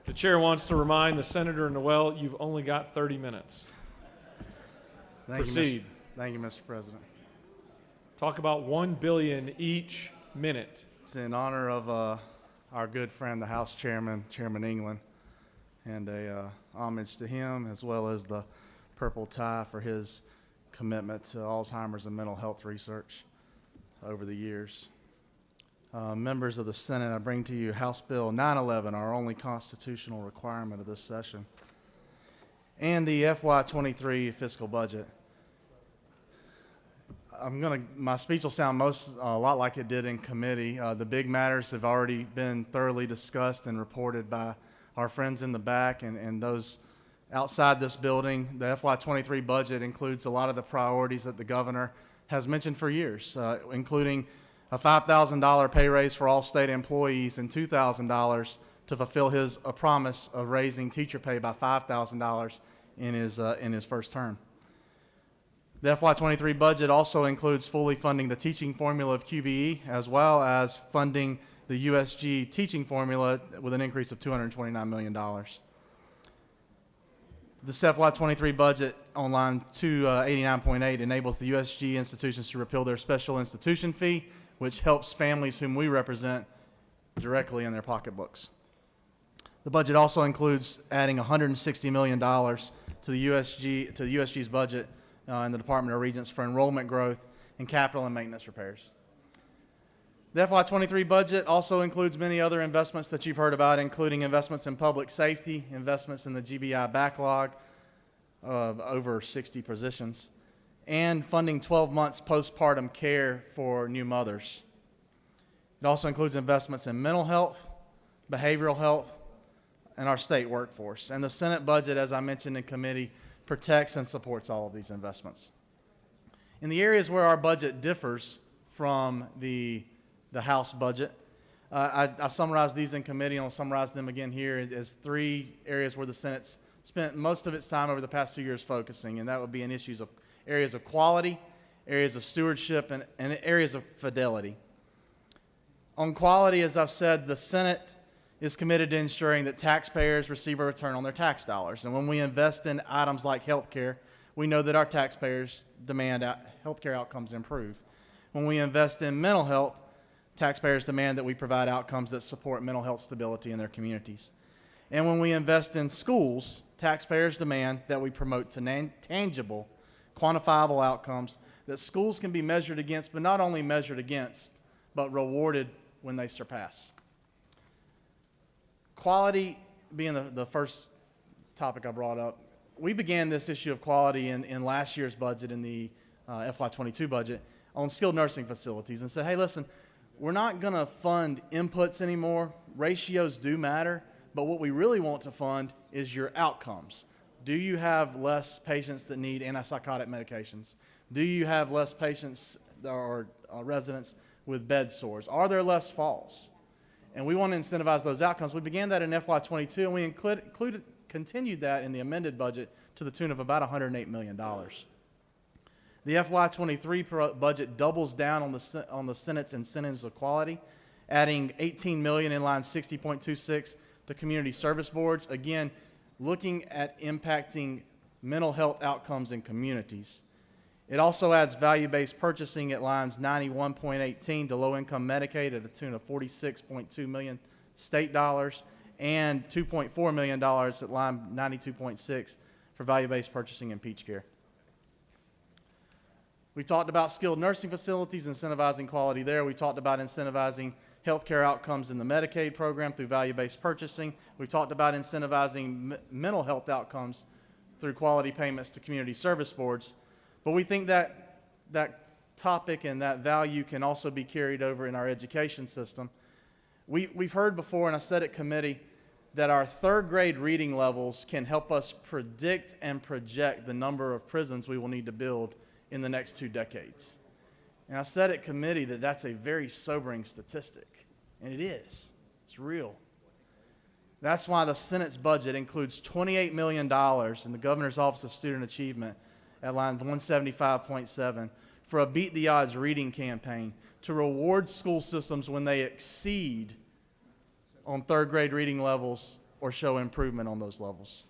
The chair wants to remind the Senator Noel, you've only got 30 minutes. Proceed.
Thank you, Mr. President.
Talk about $1 billion each minute.
It's in honor of our good friend, the House Chairman, Chairman England, and a homage to him, as well as the purple tie for his commitment to Alzheimer's and mental health research over the years. Members of the Senate, I bring to you House Bill 911, our only constitutional requirement of this session, and the FY23 fiscal budget. My speech will sound a lot like it did in committee. The big matters have already been thoroughly discussed and reported by our friends in the back and those outside this building. The FY23 budget includes a lot of the priorities that the governor has mentioned for years, including a $5,000 pay raise for all state employees and $2,000 to fulfill a promise of raising teacher pay by $5,000 in his first term. The FY23 budget also includes fully funding the teaching formula of QBE, as well as funding the USG teaching formula with an increase of $229 million. This FY23 budget on line 289.8 enables the USG institutions to repeal their special institution fee, which helps families whom we represent directly in their pocketbooks. The budget also includes adding $160 million to the USG's budget in the Department of Regents for enrollment growth and capital and maintenance repairs. The FY23 budget also includes many other investments that you've heard about, including investments in public safety, investments in the GBI backlog of over 60 positions, and funding 12 months postpartum care for new mothers. It also includes investments in mental health, behavioral health, and our state workforce. And the Senate budget, as I mentioned in committee, protects and supports all of these investments. In the areas where our budget differs from the House budget, I summarized these in committee, and I'll summarize them again here as three areas where the Senate's spent most of its time over the past 2 years focusing, and that would be in areas of quality, areas of stewardship, and areas of fidelity. On quality, as I've said, the Senate is committed to ensuring that taxpayers receive a return on their tax dollars. And when we invest in items like health care, we know that our taxpayers demand health care outcomes improve. When we invest in mental health, taxpayers demand that we provide outcomes that support mental health stability in their communities. And when we invest in schools, taxpayers demand that we promote tangible, quantifiable outcomes that schools can be measured against, but not only measured against, but rewarded when they surpass. Quality being the first topic I brought up, we began this issue of quality in last year's budget, in the FY22 budget, on skilled nursing facilities, and said, hey, listen, we're not going to fund inputs anymore. Ratios do matter, but what we really want to fund is your outcomes. Do you have less patients that need antipsychotic medications? Do you have less patients or residents with bed sores? Are there less falls? And we want to incentivize those outcomes. We began that in FY22, and we continued that in the amended budget to the tune of about $108 million. The FY23 budget doubles down on the Senate's incentives of quality, adding $18 million in line 60.26 to community service boards, again, looking at impacting mental health outcomes in communities. It also adds value-based purchasing at lines 91.18 to low-income Medicaid at a tune of $46.2 million state dollars and $2.4 million at line 92.6 for value-based purchasing and peach care. We talked about skilled nursing facilities, incentivizing quality there. We talked about incentivizing healthcare outcomes in the Medicaid program through value-based purchasing. We talked about incentivizing mental health outcomes through quality payments to community service boards. But we think that that topic and that value can also be carried over in our education system. We've heard before, and I said at committee, that our third grade reading levels can help us predict and project the number of prisons we will need to build in the next 2 decades. And I said at committee that that's a very sobering statistic, and it is. It's real. That's why the Senate's budget includes $28 million in the Governor's Office of Student Achievement at line 175.7 for a Beat the Odds reading campaign to reward school systems when they exceed on third grade reading levels or show improvement on those levels.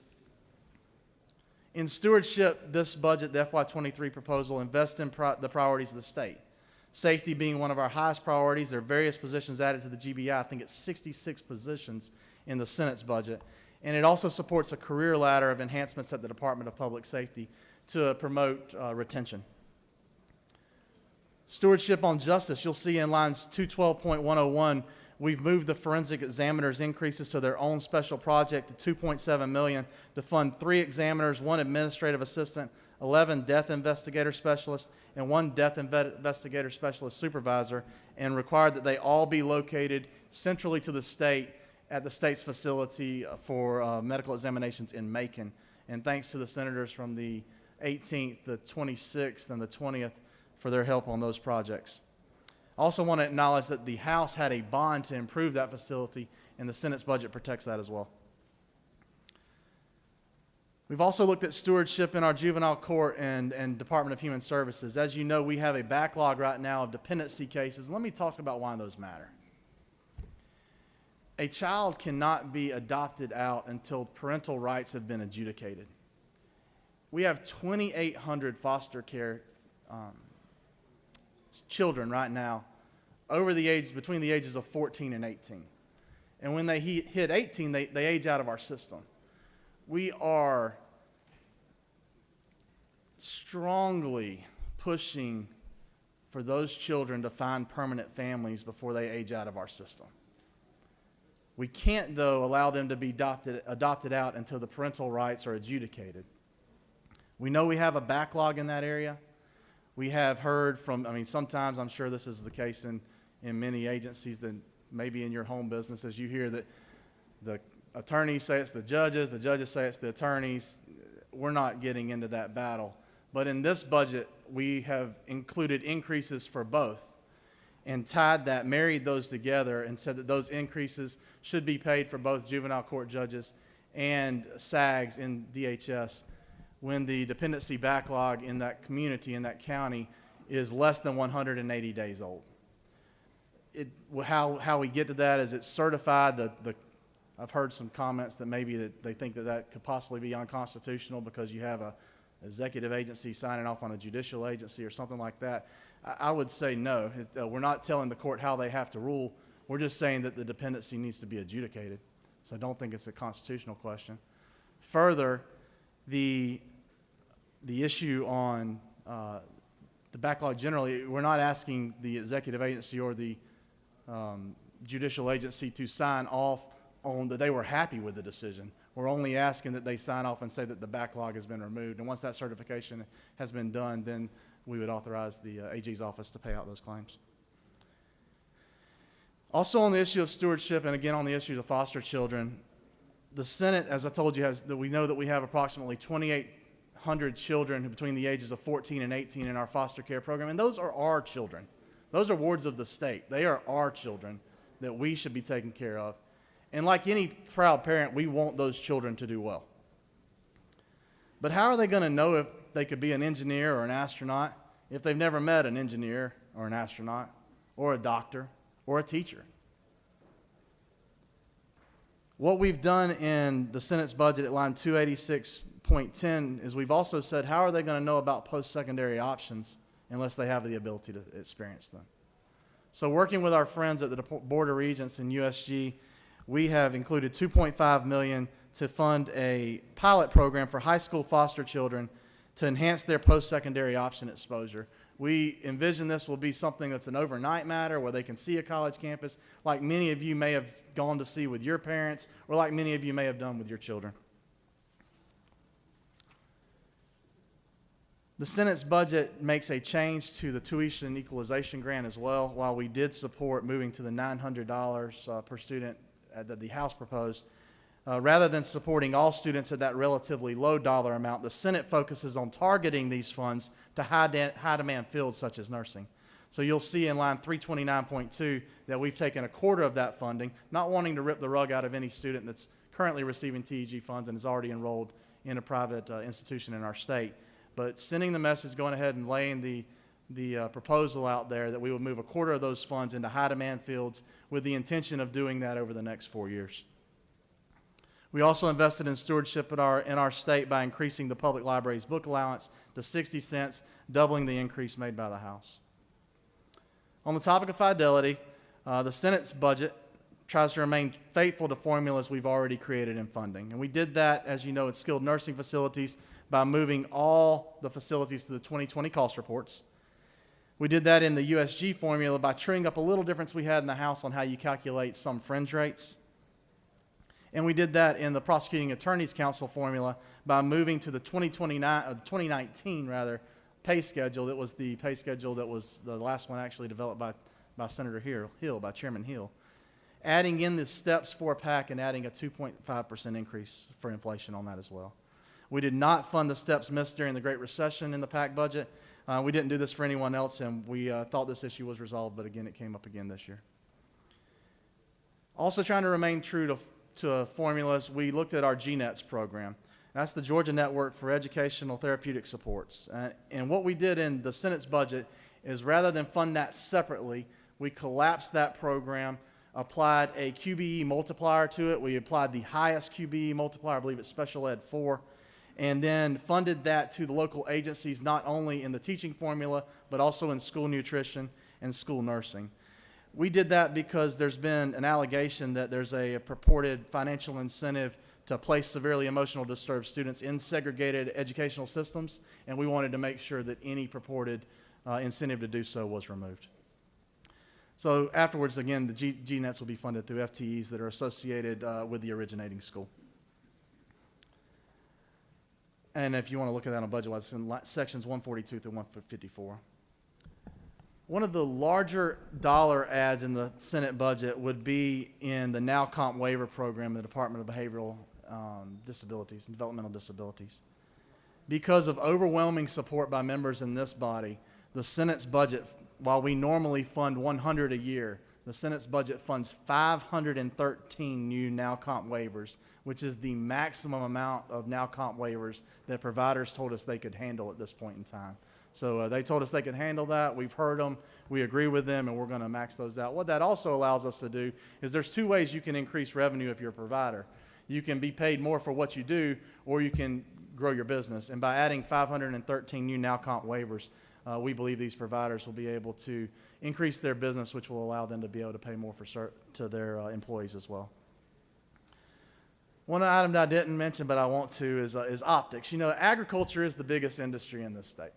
In stewardship, this budget, the FY23 proposal, invests in the priorities of the state. Safety being one of our highest priorities. There are various positions added to the GBI. I think it's 66 positions in the Senate's budget. And it also supports a career ladder of enhancements at the Department of Public Safety to promote retention. Stewardship on justice, you'll see in lines 212.101, we've moved the forensic examiners' increases to their own special project to $2.7 million to fund 3 examiners, 1 administrative assistant, 11 death investigator specialists, and 1 death investigator specialist supervisor, and required that they all be located centrally to the state at the state's facility for medical examinations in Macon. And thanks to the senators from the 18th, the 26th, and the 20th for their help on those projects. I also want to acknowledge that the House had a bond to improve that facility, and the Senate's budget protects that as well. We've also looked at stewardship in our juvenile court and Department of Human Services. As you know, we have a backlog right now of dependency cases. Let me talk about why those matter. A child cannot be adopted out until parental rights have been adjudicated. We have 2,800 foster care children right now between the ages of 14 and 18. And when they hit 18, they age out of our system. We are strongly pushing for those children to find permanent families before they age out of our system. We can't, though, allow them to be adopted out until the parental rights are adjudicated. We know we have a backlog in that area. We have heard from, sometimes I'm sure this is the case in many agencies, that maybe in your home business, as you hear that the attorneys say it's the judges say it's the attorneys. We're not getting into that battle. But in this budget, we have included increases for both and married those together and said that those increases should be paid for both juvenile court judges and SAGs in DHS when the dependency backlog in that community, in that county, is less than 180 days old. How we get to that is it's certified. I've heard some comments that maybe that they think that could possibly be unconstitutional because you have a executive agency signing off on a judicial agency or something like that. I would say no. We're not telling the court how they have to rule. We're just saying that the dependency needs to be adjudicated. So I don't think it's a constitutional question. Further, the issue on the backlog generally, we're not asking the executive agency or the judicial agency to sign off on that they were happy with the decision. We're only asking that they sign off and say that the backlog has been removed. And once that certification has been done, then we would authorize the AG's office to pay out those claims. Also on the issue of stewardship, and again on the issue of foster children, the Senate, as I told you, we know that we have approximately 2,800 children between the ages of 14 and 18 in our foster care program, and those are our children. Those are wards of the state. They are our children that we should be taking care of. And like any proud parent, we want those children to do well. But how are they going to know if they could be an engineer or an astronaut if they've never met an engineer or an astronaut or a doctor or a teacher? What we've done in the Senate's budget at line 286.10 is we've also said, how are they going to know about post-secondary options unless they have the ability to experience them? So working with our friends at the Board of Regents and USG, we have included $2.5 million to fund a pilot program for high school foster children to enhance their post-secondary option exposure. We envision this will be something that's an overnight matter where they can see a college campus like many of you may have gone to see with your parents or like many of you may have done with your children. The Senate's budget makes a change to the tuition equalization grant as well. While we did support moving to the $900 per student that the House proposed, rather than supporting all students at that relatively low dollar amount, the Senate focuses on targeting these funds to high-demand fields such as nursing. So you'll see in line 329.2 that we've taken a quarter of that funding, not wanting to rip the rug out of any student that's currently receiving TEG funds and is already enrolled in a private institution in our state, but sending the message, going ahead and laying the proposal out there that we would move a quarter of those funds into high-demand fields with the intention of doing that over the next 4 years. We also invested in stewardship in our state by increasing the public library's book allowance to 60 cents, doubling the increase made by the House. On the topic of fidelity, the Senate's budget tries to remain faithful to formulas we've already created in funding. And we did that, as you know, in skilled nursing facilities by moving all the facilities to the 2020 cost reports. We did that in the USG formula by truing up a little difference we had in the House on how you calculate some fringe rates. And we did that in the Prosecuting Attorneys Council formula by moving to the 2019 pay schedule. That was the pay schedule that was the last one actually developed by Senator Hill, by Chairman Hill. Adding in the steps for PAC and adding a 2.5% increase for inflation on that as well. We did not fund the steps missed during the Great Recession in the PAC budget. We didn't do this for anyone else, and we thought this issue was resolved, but again, it came up again this year. Also trying to remain true to formulas, we looked at our GNETS program. That's the Georgia Network for Educational Therapeutic Supports. And what we did in the Senate's budget is rather than fund that separately, we collapsed that program, applied a QBE multiplier to it. We applied the highest QBE multiplier, I believe it's Special Ed 4, and then funded that to the local agencies, not only in the teaching formula, but also in school nutrition and school nursing. We did that because there's been an allegation that there's a purported financial incentive to place severely emotional disturbed students in segregated educational systems, and we wanted to make sure that any purported incentive to do so was removed. So afterwards, again, the GNETs will be funded through FTEs that are associated with the originating school. And if you want to look at that on budget-wise, it's in sections 142 through 154. One of the larger dollar adds in the Senate budget would be in the Now Comp Waiver Program, the Department of Behavioral Disabilities and Developmental Disabilities. Because of overwhelming support by members in this body, the Senate's budget, while we normally fund 100 a year, the Senate's budget funds 513 new Now Comp waivers, which is the maximum amount of Now Comp waivers that providers told us they could handle at this point in time. So they told us they could handle that. We've heard them. We agree with them, and we're going to max those out. What that also allows us to do is there's two ways you can increase revenue if you're a provider. You can be paid more for what you do, or you can grow your business. And by adding 513 new Now Comp waivers, we believe these providers will be able to increase their business, which will allow them to be able to pay more to their employees as well. One item that I didn't mention, but I want to, is optics. You know, agriculture is the biggest industry in this state.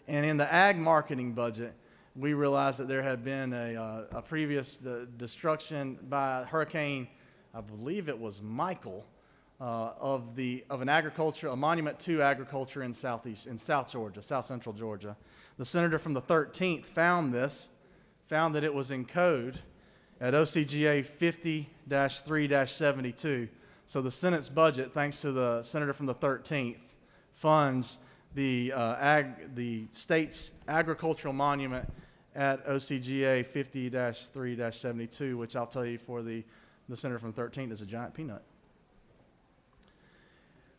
And in the ag marketing budget, we realized that there had been a previous destruction by Hurricane, I believe it was Michael, of a monument to agriculture in South Central Georgia. The senator from the 13th found that it was in code at OCGA 50-3-72. So the Senate's budget, thanks to the senator from the 13th, funds the state's agricultural monument at OCGA 50-3-72, which I'll tell you for the senator from 13 is a giant peanut.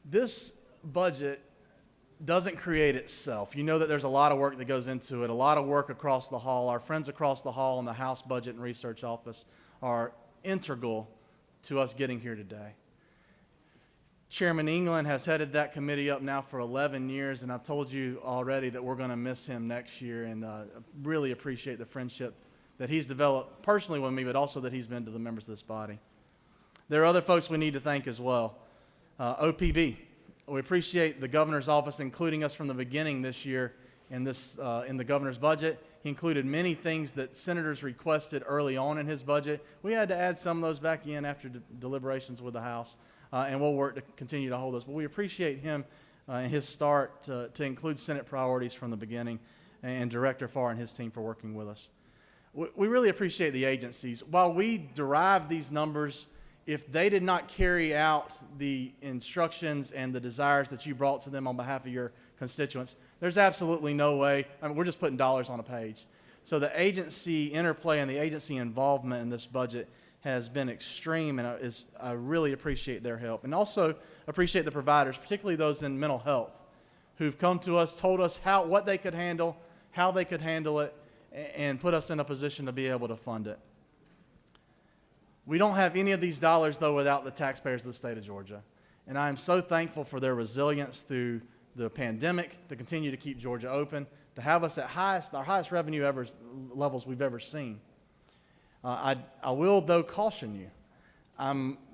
This budget doesn't create itself. You know that there's a lot of work that goes into it, a lot of work across the hall. Our friends across the hall in the House Budget and Research Office are integral to us getting here today. Chairman England has headed that committee up now for 11 years, and I've told you already that we're going to miss him next year, and really appreciate the friendship that he's developed personally with me, but also that he's been to the members of this body. There are other folks we need to thank as well. OPB. We appreciate the governor's office including us from the beginning this year in the governor's budget. He included many things that senators requested early on in his budget. We had to add some of those back in after deliberations with the House, and we'll work to continue to hold those. But we appreciate him and his start to include Senate priorities from the beginning, and Director Farr and his team for working with us. We really appreciate the agencies. While we derive these numbers, if they did not carry out the instructions and the desires that you brought to them on behalf of your constituents, there's absolutely no way. I mean, we're just putting dollars on a page. So the agency interplay and the agency involvement in this budget has been extreme, and I really appreciate their help. And also appreciate the providers, particularly those in mental health, who've come to us, told us what they could handle, how they could handle it, and put us in a position to be able to fund it. We don't have any of these dollars, though, without the taxpayers of the state of Georgia. And I am so thankful for their resilience through the pandemic to continue to keep Georgia open, to have us at our highest revenue levels we've ever seen. I will, though, caution you.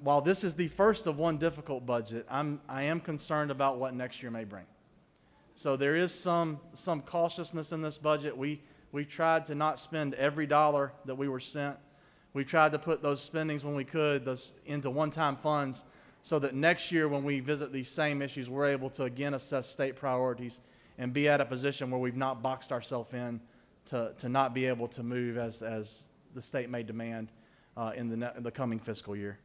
While this is the first of one difficult budget, I am concerned about what next year may bring. So there is some cautiousness in this budget. We tried to not spend every dollar that we were sent. We tried to put those spendings when we could into one-time funds so that next year when we visit these same issues, we're able to again assess state priorities and be at a position where we've not boxed ourselves in to not be able to move as the state may demand in the coming fiscal year.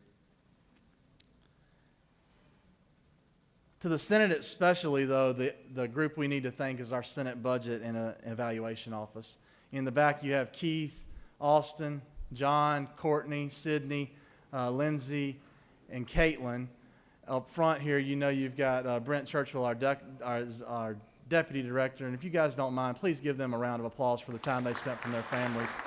To the Senate especially, though, the group we need to thank is our Senate Budget and Evaluation Office. In the back you have Keith, Austin, John, Courtney, Sydney, Lindsay, and Caitlin. Up front here, you know you've got Brent Churchill, our Deputy Director. And if you guys don't mind, please give them a round of applause for the time they spent from their families.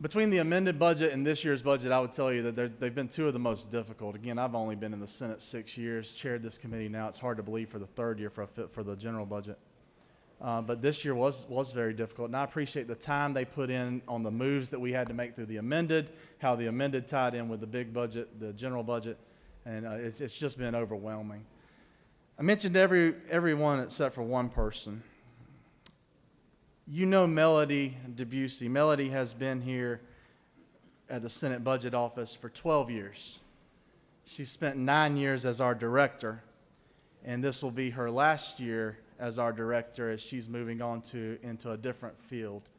Between the amended budget and this year's budget, I would tell you that they've been two of the most difficult. Again, I've only been in the Senate 6 years, chaired this committee now. It's hard to believe for the third year for the general budget. But this year was very difficult, and I appreciate the time they put in on the moves that we had to make through the amended, how the amended tied in with the big budget, the general budget, and it's just been overwhelming. I mentioned everyone except for one person. You know Melody Debussy. Melody has been here at the Senate Budget Office for 12 years. She spent 9 years as our director, and this will be her last year as our director as she's moving on into a different field.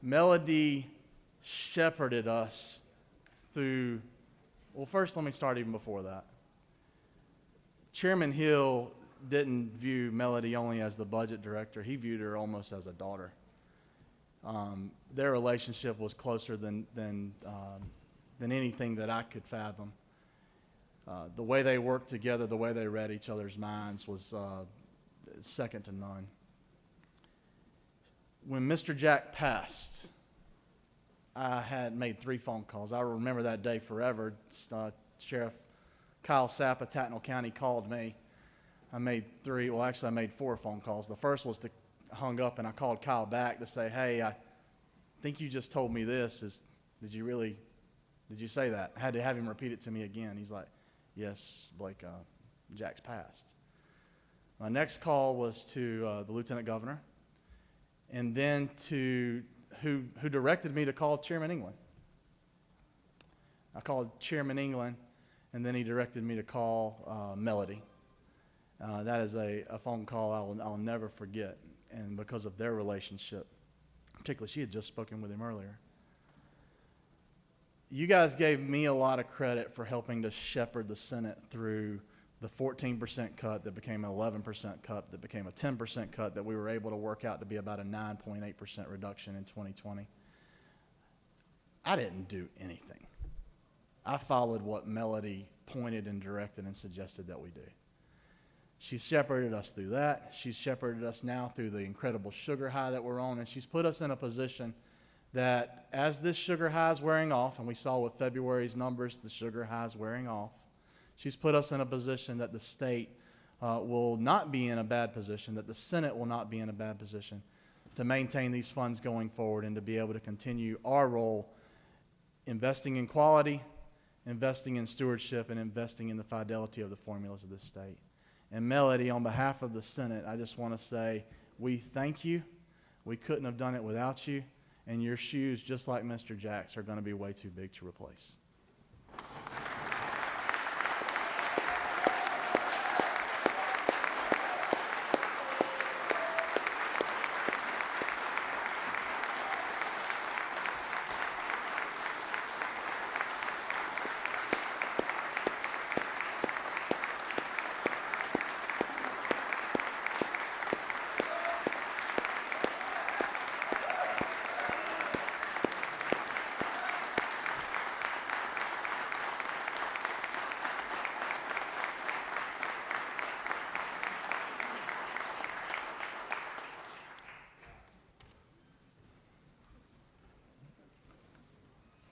Melody shepherded us through, well, first let me start even before that. Chairman Hill didn't view Melody only as the budget director. He viewed her almost as a daughter. Their relationship was closer than anything that I could fathom. The way they worked together, the way they read each other's minds was second to none. When Mr. Jack passed, I had made 3 phone calls. I remember that day forever. Sheriff Kyle Sapp of Tattnall County called me. I made 4 phone calls. The first was hung up, and I called Kyle back to say, hey, I think you just told me this. Did you say that? I had to have him repeat it to me again. He's like, yes, Blake, Jack's passed. My next call was to the Lieutenant Governor, and then to who directed me to call Chairman England. I called Chairman England, and then he directed me to call Melody. That is a phone call I'll never forget, and because of their relationship. particularly she had just spoken with him earlier. You guys gave me a lot of credit for helping to shepherd the Senate through the 14% cut that became an 11% cut that became a 10% cut that we were able to work out to be about a 9.8% reduction in 2020. I didn't do anything. I followed what Melody pointed and directed and suggested that we do. She's shepherded us through that. She's shepherded us now through the incredible sugar high that we're on, and she's put us in a position that as this sugar high is wearing off, and we saw with February's numbers, the sugar high is wearing off, she's put us in a position that the state will not be in a bad position, that the Senate will not be in a bad position to maintain these funds going forward and to be able to continue our role investing in quality, investing in stewardship, and investing in the fidelity of the formulas of this state. And Melody, on behalf of the Senate, I just want to say we thank you. We couldn't have done it without you. And your shoes, just like Mr. Jack's, are going to be way too big to replace.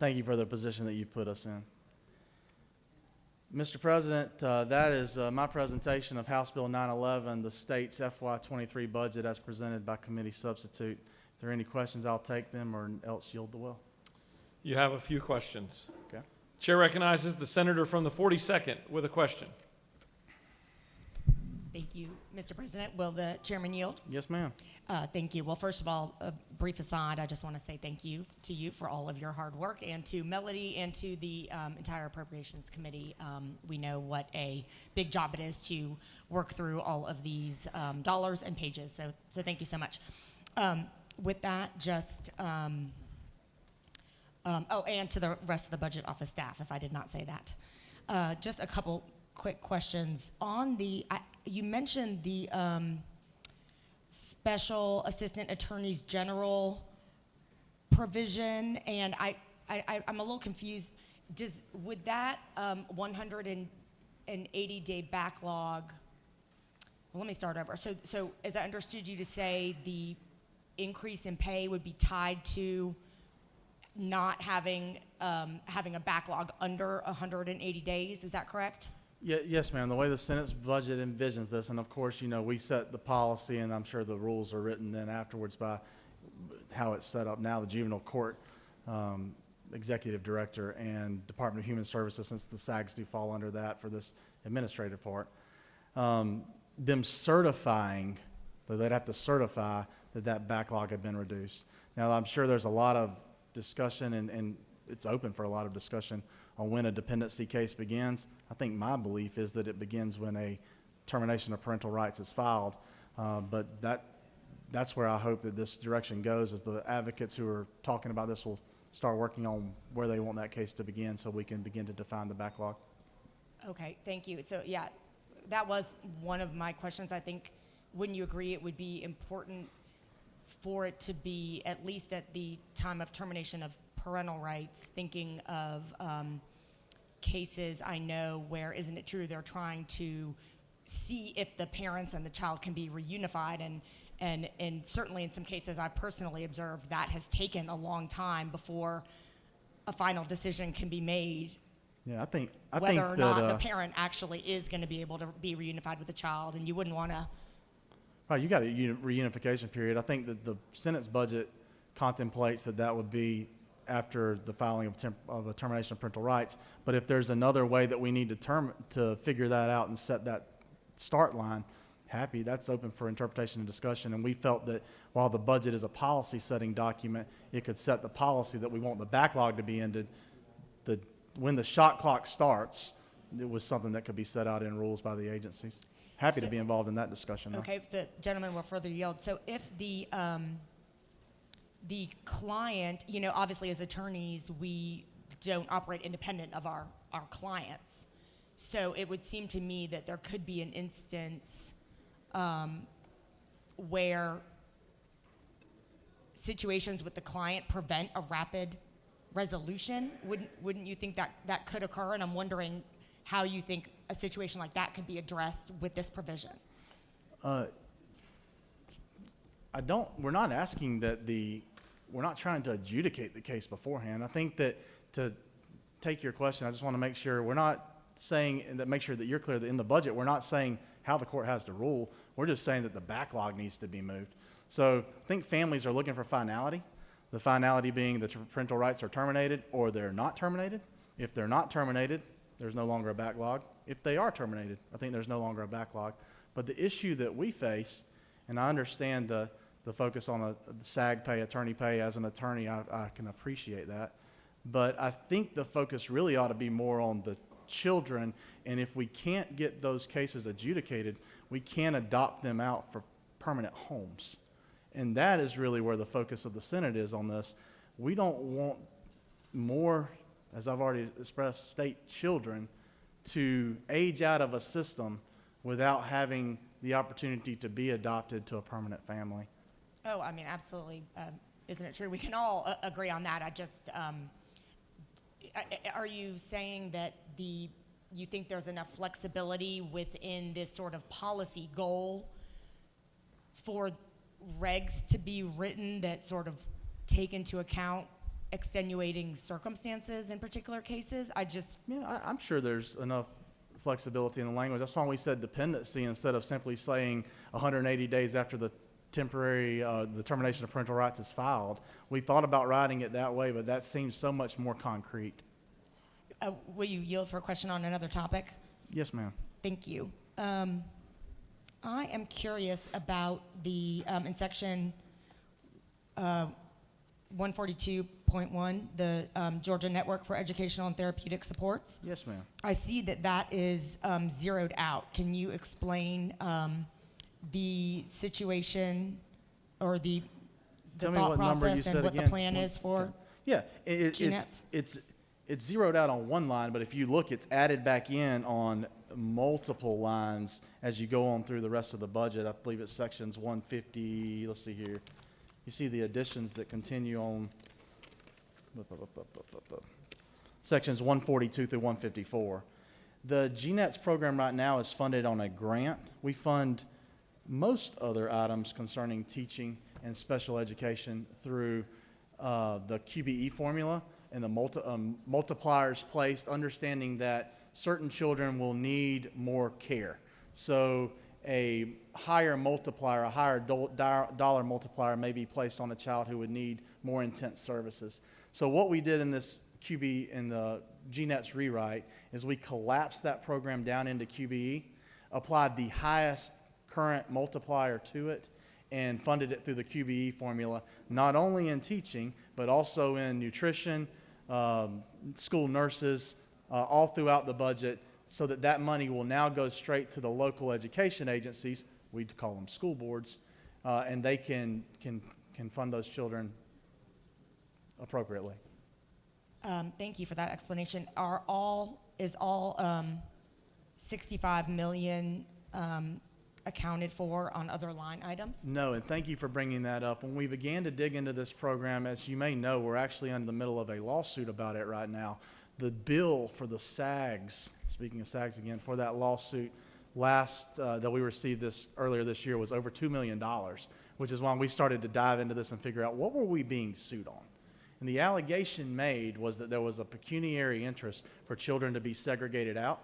Thank you for the position that you've put us in. Mr. President, that is my presentation of House Bill 911, the state's FY23 budget as presented by committee substitute. If there are any questions, I'll take them, or else yield the will.
You have a few questions.
Okay.
Chair recognizes the senator from the 42nd with a question.
Thank you, Mr. President. Will the chairman yield?
Yes, ma'am.
Thank you. Well, first of all, a brief aside, I just want to say thank you to you for all of your hard work, and to Melody and to the entire Appropriations Committee. We know what a big job it is to work through all of these dollars and pages, so thank you so much. With that, just, and to the rest of the budget office staff, if I did not say that. Just a couple quick questions. On the, you mentioned the Special Assistant Attorneys General provision, and I'm a little confused. Would that 180-day backlog, well, let me start over. So as I understood you to say, the increase in pay would be tied to not having a backlog under 180 days, is that correct?
Yes, ma'am. The way the Senate's budget envisions this, and of course, you know, we set the policy, and I'm sure the rules are written then afterwards by how it's set up now. The Juvenile Court Executive Director and Department of Human Services, since the SAGs do fall under that for this administrative part, them certifying, they'd have to certify that that backlog had been reduced. Now, I'm sure there's a lot of discussion, and it's open for a lot of discussion on when a dependency case begins. I think my belief is that it begins when a termination of parental rights is filed, but that's where I hope that this direction goes, is the advocates who are talking about this will start working on where they want that case to begin so we can begin to define the backlog.
Okay, thank you. So yeah, that was one of my questions. I think, wouldn't you agree it would be important for it to be, at least at the time of termination of parental rights, thinking of cases I know where, isn't it true, they're trying to see if the parents and the child can be reunified, and certainly in some cases I personally observed that has taken a long time before a final decision can be made.
Yeah, I think
whether or not the parent actually is going to be able to be reunified with the child, and you wouldn't want to.
Right, you got a reunification period. I think that the Senate's budget contemplates that would be after the filing of a termination of parental rights. But if there's another way that we need to figure that out and set that start line, that's open for interpretation and discussion. And we felt that while the budget is a policy-setting document, it could set the policy that we want the backlog to be ended. When the shot clock starts, it was something that could be set out in rules by the agencies. Happy to be involved in that discussion, though.
Okay, if the gentleman will further yield. So if the the client, you know, obviously as attorneys, we don't operate independent of our clients. So it would seem to me that there could be an instance where situations with the client prevent a rapid resolution. Wouldn't you think that could occur? And I'm wondering how you think a situation like that could be addressed with this provision.
We're not asking that we're not trying to adjudicate the case beforehand. I think that to take your question, I just want to make sure we're not saying, and that make sure that you're clear that in the budget, we're not saying how the court has to rule. We're just saying that the backlog needs to be moved. So I think families are looking for finality. The finality being the parental rights are terminated or they're not terminated. If they're not terminated, there's no longer a backlog. If they are terminated, I think there's no longer a backlog. But the issue that we face, and I understand the focus on the SAG pay, attorney pay. As an attorney, I can appreciate that. But I think the focus really ought to be more on the children, and if we can't get those cases adjudicated, we can't adopt them out for permanent homes. And that is really where the focus of the Senate is on this. We don't want more, as I've already expressed, state children to age out of a system without having the opportunity to be adopted to a permanent family.
Oh, I mean, absolutely. Isn't it true? We can all agree on that. I just, are you saying that you think there's enough flexibility within this sort of policy goal for regs to be written that sort of take into account extenuating circumstances in particular cases?
I'm sure there's enough flexibility in the language. That's why we said dependency instead of simply saying 180 days after the temporary, the termination of parental rights is filed. We thought about writing it that way, but that seems so much more concrete.
Will you yield for a question on another topic?
Yes, ma'am.
Thank you. I am curious about the, in section 142.1, the Georgia Network for Educational and Therapeutic Supports.
Yes, ma'am.
I see that is zeroed out. Can you explain the situation or the thought process and what the plan is for?
Yeah, it's zeroed out on one line, but if you look, it's added back in on multiple lines as you go on through the rest of the budget. I believe it's sections 150. Let's see here. You see the additions that continue on sections 142 through 154. The GNETS program right now is funded on a grant. We fund most other items concerning teaching and special education through the QBE formula and the multipliers placed, understanding that certain children will need more care. So a higher multiplier, a higher dollar multiplier may be placed on a child who would need more intense services. So what we did in this QBE, in the GNETS rewrite, is we collapsed that program down into QBE, applied the highest current multiplier to it, and funded it through the QBE formula, not only in teaching, but also in nutrition, school nurses, all throughout the budget, so that money will now go straight to the local education agencies, we call them school boards, and they can fund those children appropriately.
Thank you for that explanation. Is all 65 million accounted for on other line items?
No, and thank you for bringing that up. When we began to dig into this program, as you may know, we're actually in the middle of a lawsuit about it right now. The bill for the SAGs, speaking of SAGs again, for that lawsuit that we received earlier this year was over $2 million, which is why we started to dive into this and figure out what were we being sued on. And the allegation made was that there was a pecuniary interest for children to be segregated out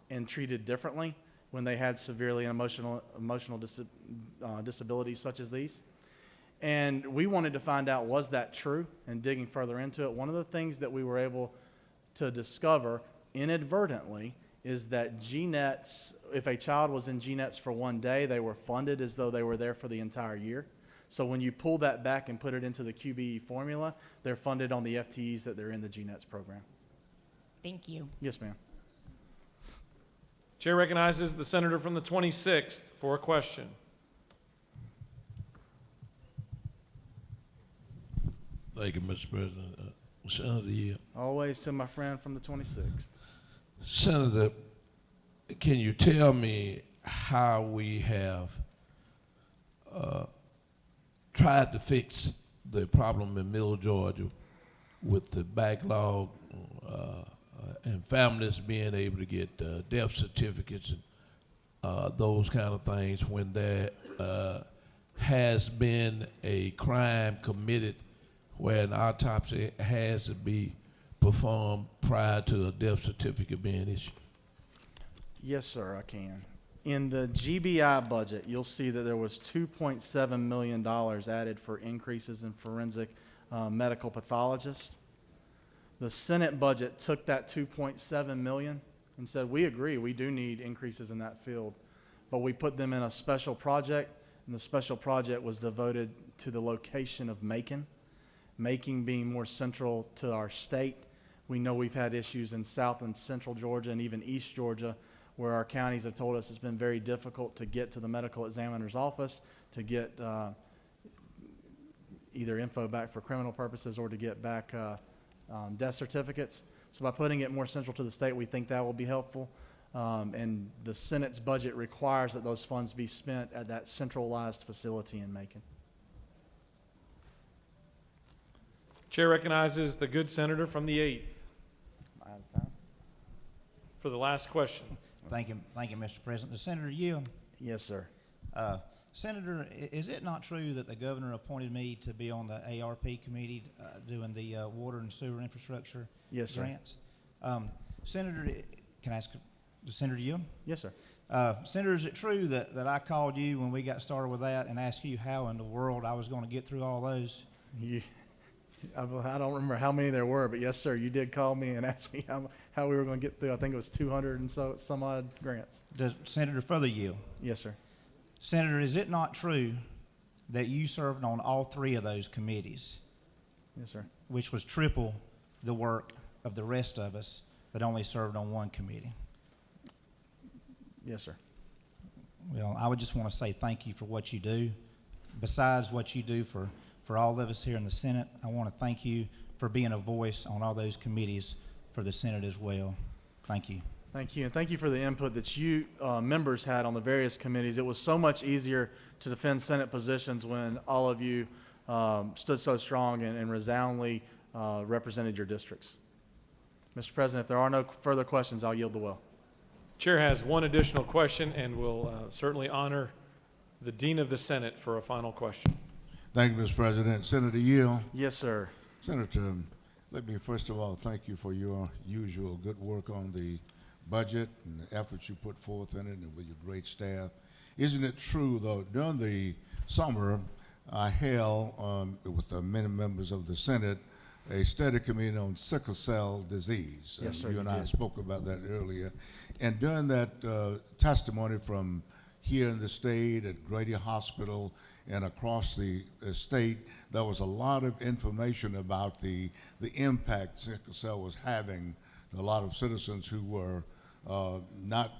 and treated differently when they had severely emotional disabilities such as these. And we wanted to find out, was that true? And digging further into it, one of the things that we were able to discover inadvertently is that GNETS, if a child was in GNETS for one day, they were funded as though they were there for the entire year. So when you pull that back and put it into the QBE formula, they're funded on the FTEs that they're in the GNETS program.
Thank you.
Yes, ma'am.
Chair recognizes the senator from the 26th for a question.
Thank you, Mr. President. Senator Yield.
Always to my friend from the 26th.
Senator, can you tell me how we have tried to fix the problem in Middle Georgia with the backlog and families being able to get death certificates and those kind of things when there has been a crime committed where an autopsy has to be performed prior to a death certificate being issued?
Yes, sir, I can. In the GBI budget, you'll see that there was $2.7 million added for increases in forensic medical pathologists. The Senate budget took that $2.7 million and said, we agree, we do need increases in that field. But we put them in a special project, and the special project was devoted to the location of Macon. Macon being more central to our state. We know we've had issues in South and Central Georgia and even East Georgia where our counties have told us it's been very difficult to get to the medical examiner's office to get either info back for criminal purposes or to get back death certificates. So by putting it more central to the state, we think that will be helpful. And the Senate's budget requires that those funds be spent at that centralized facility in Macon.
Chair recognizes the good senator from the 8th
Am I out of time?
for the last question.
Thank you, Mr. President. Senator Yield.
Yes, sir.
Senator, is it not true that the governor appointed me to be on the ARP committee doing the water and sewer infrastructure
Yes, sir.
grants? Senator, can I ask Senator Yield?
Yes, sir.
Senator, is it true that I called you when we got started with that and asked you how in the world I was going to get through all those?
I don't remember how many there were, but yes, sir, you did call me and ask me how we were going to get through. I think it was 200 and some odd grants.
Does Senator further yield?
Yes, sir.
Senator, is it not true that you served on all three of those committees?
Yes, sir.
Which was triple the work of the rest of us that only served on one committee.
Yes, sir.
Well, I would just want to say thank you for what you do. Besides what you do for all of us here in the Senate, I want to thank you for being a voice on all those committees for the Senate as well. Thank you.
Thank you, and thank you for the input that you members had on the various committees. It was so much easier to defend Senate positions when all of you stood so strong and resoundingly represented your districts. Mr. President, if there are no further questions, I'll yield the well.
Chair has one additional question and will certainly honor the Dean of the Senate for a final question.
Thank you, Mr. President. Senator Yield.
Yes, sir.
Senator, let me first of all thank you for your usual good work on the budget and the efforts you put forth in it and with your great staff. Isn't it true, though, during the summer, I held, with the many members of the Senate, a study committee on sickle cell disease.
Yes, sir,
You and I
did.
spoke about that earlier. And during that testimony from here in the state at Grady Hospital and across the state, there was a lot of information about the impact sickle cell was having on a lot of citizens who were not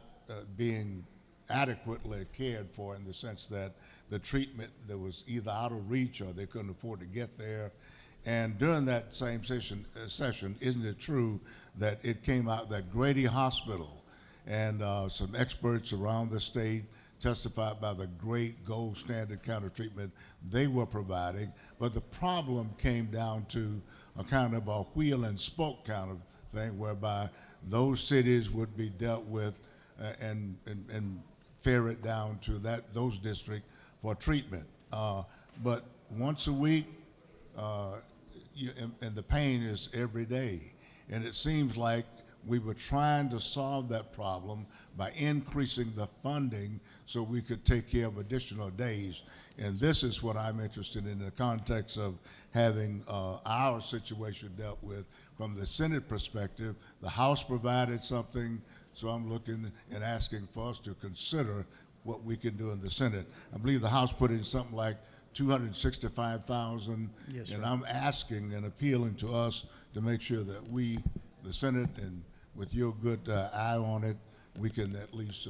being adequately cared for, in the sense that the treatment that was either out of reach or they couldn't afford to get there. And during that same session, isn't it true that it came out that Grady Hospital and some experts around the state testified by the great gold standard kind of treatment they were providing, but the problem came down to a kind of a wheel and spoke kind of thing, whereby those cities would be dealt with and ferret down to those districts for treatment. But once a week, and the pain is every day. And it seems like we were trying to solve that problem by increasing the funding so we could take care of additional days. And this is what I'm interested in the context of having our situation dealt with from the Senate perspective. The House provided something, so I'm looking and asking for us to consider what we can do in the Senate. I believe the House put in something like $265,000,
Yes,
and
sir.
I'm asking and appealing to us to make sure that we, the Senate, and with your good eye on it, we can at least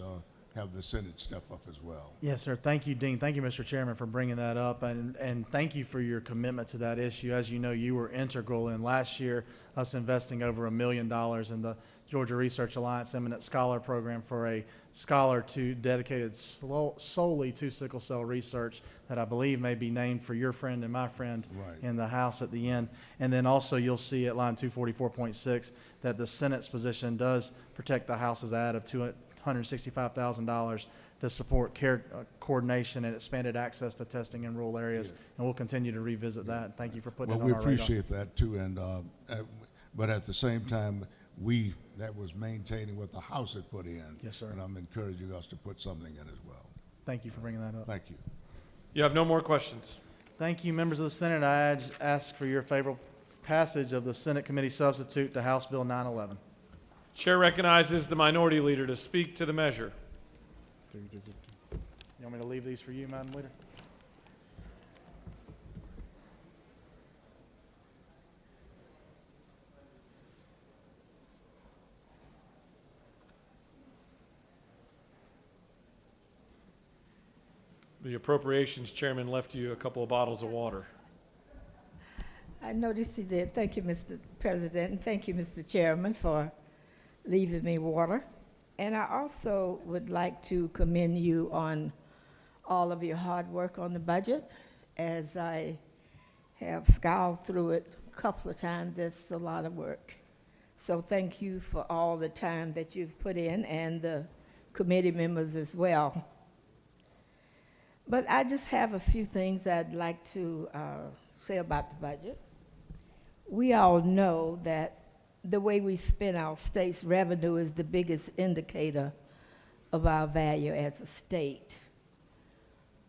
have the Senate step up as well.
Yes, sir. Thank you, Dean. Thank you, Mr. Chairman, for bringing that up, and thank you for your commitment to that issue. As you know, you were integral in last year us investing over $1 million in the Georgia Research Alliance Eminent Scholar Program for a scholar dedicated solely to sickle cell research that I believe may be named for your friend and my friend in the House at the end. And then also you'll see at line 244.6 that the Senate's position does protect the House's add of $265,000 to support care coordination and expanded access to testing in rural areas. And we'll continue to revisit that. Thank you for putting it on our radar.
Well, we appreciate that too. And but at the same time, that was maintaining what the House had put in.
Yes, sir.
And I'm encouraging us to put something in as well.
Thank you for bringing that up.
Thank you.
You have no more questions.
Thank you, members of the Senate. I ask for your favorable passage of the Senate Committee Substitute to House Bill 911.
Chair recognizes the minority leader to speak to the measure.
You want me to leave these for you, Madam Leader?
The Appropriations Chairman left you a couple of bottles of water.
I noticed he did. Thank you, Mr. President, and thank you, Mr. Chairman, for leaving me water. And I also would like to commend you on all of your hard work on the budget. As I have scoured through it a couple of times, it's a lot of work. So thank you for all the time that you've put in, and the committee members as well. But I just have a few things I'd like to say about the budget. We all know that the way we spend our state's revenue is the biggest indicator of our value as a state.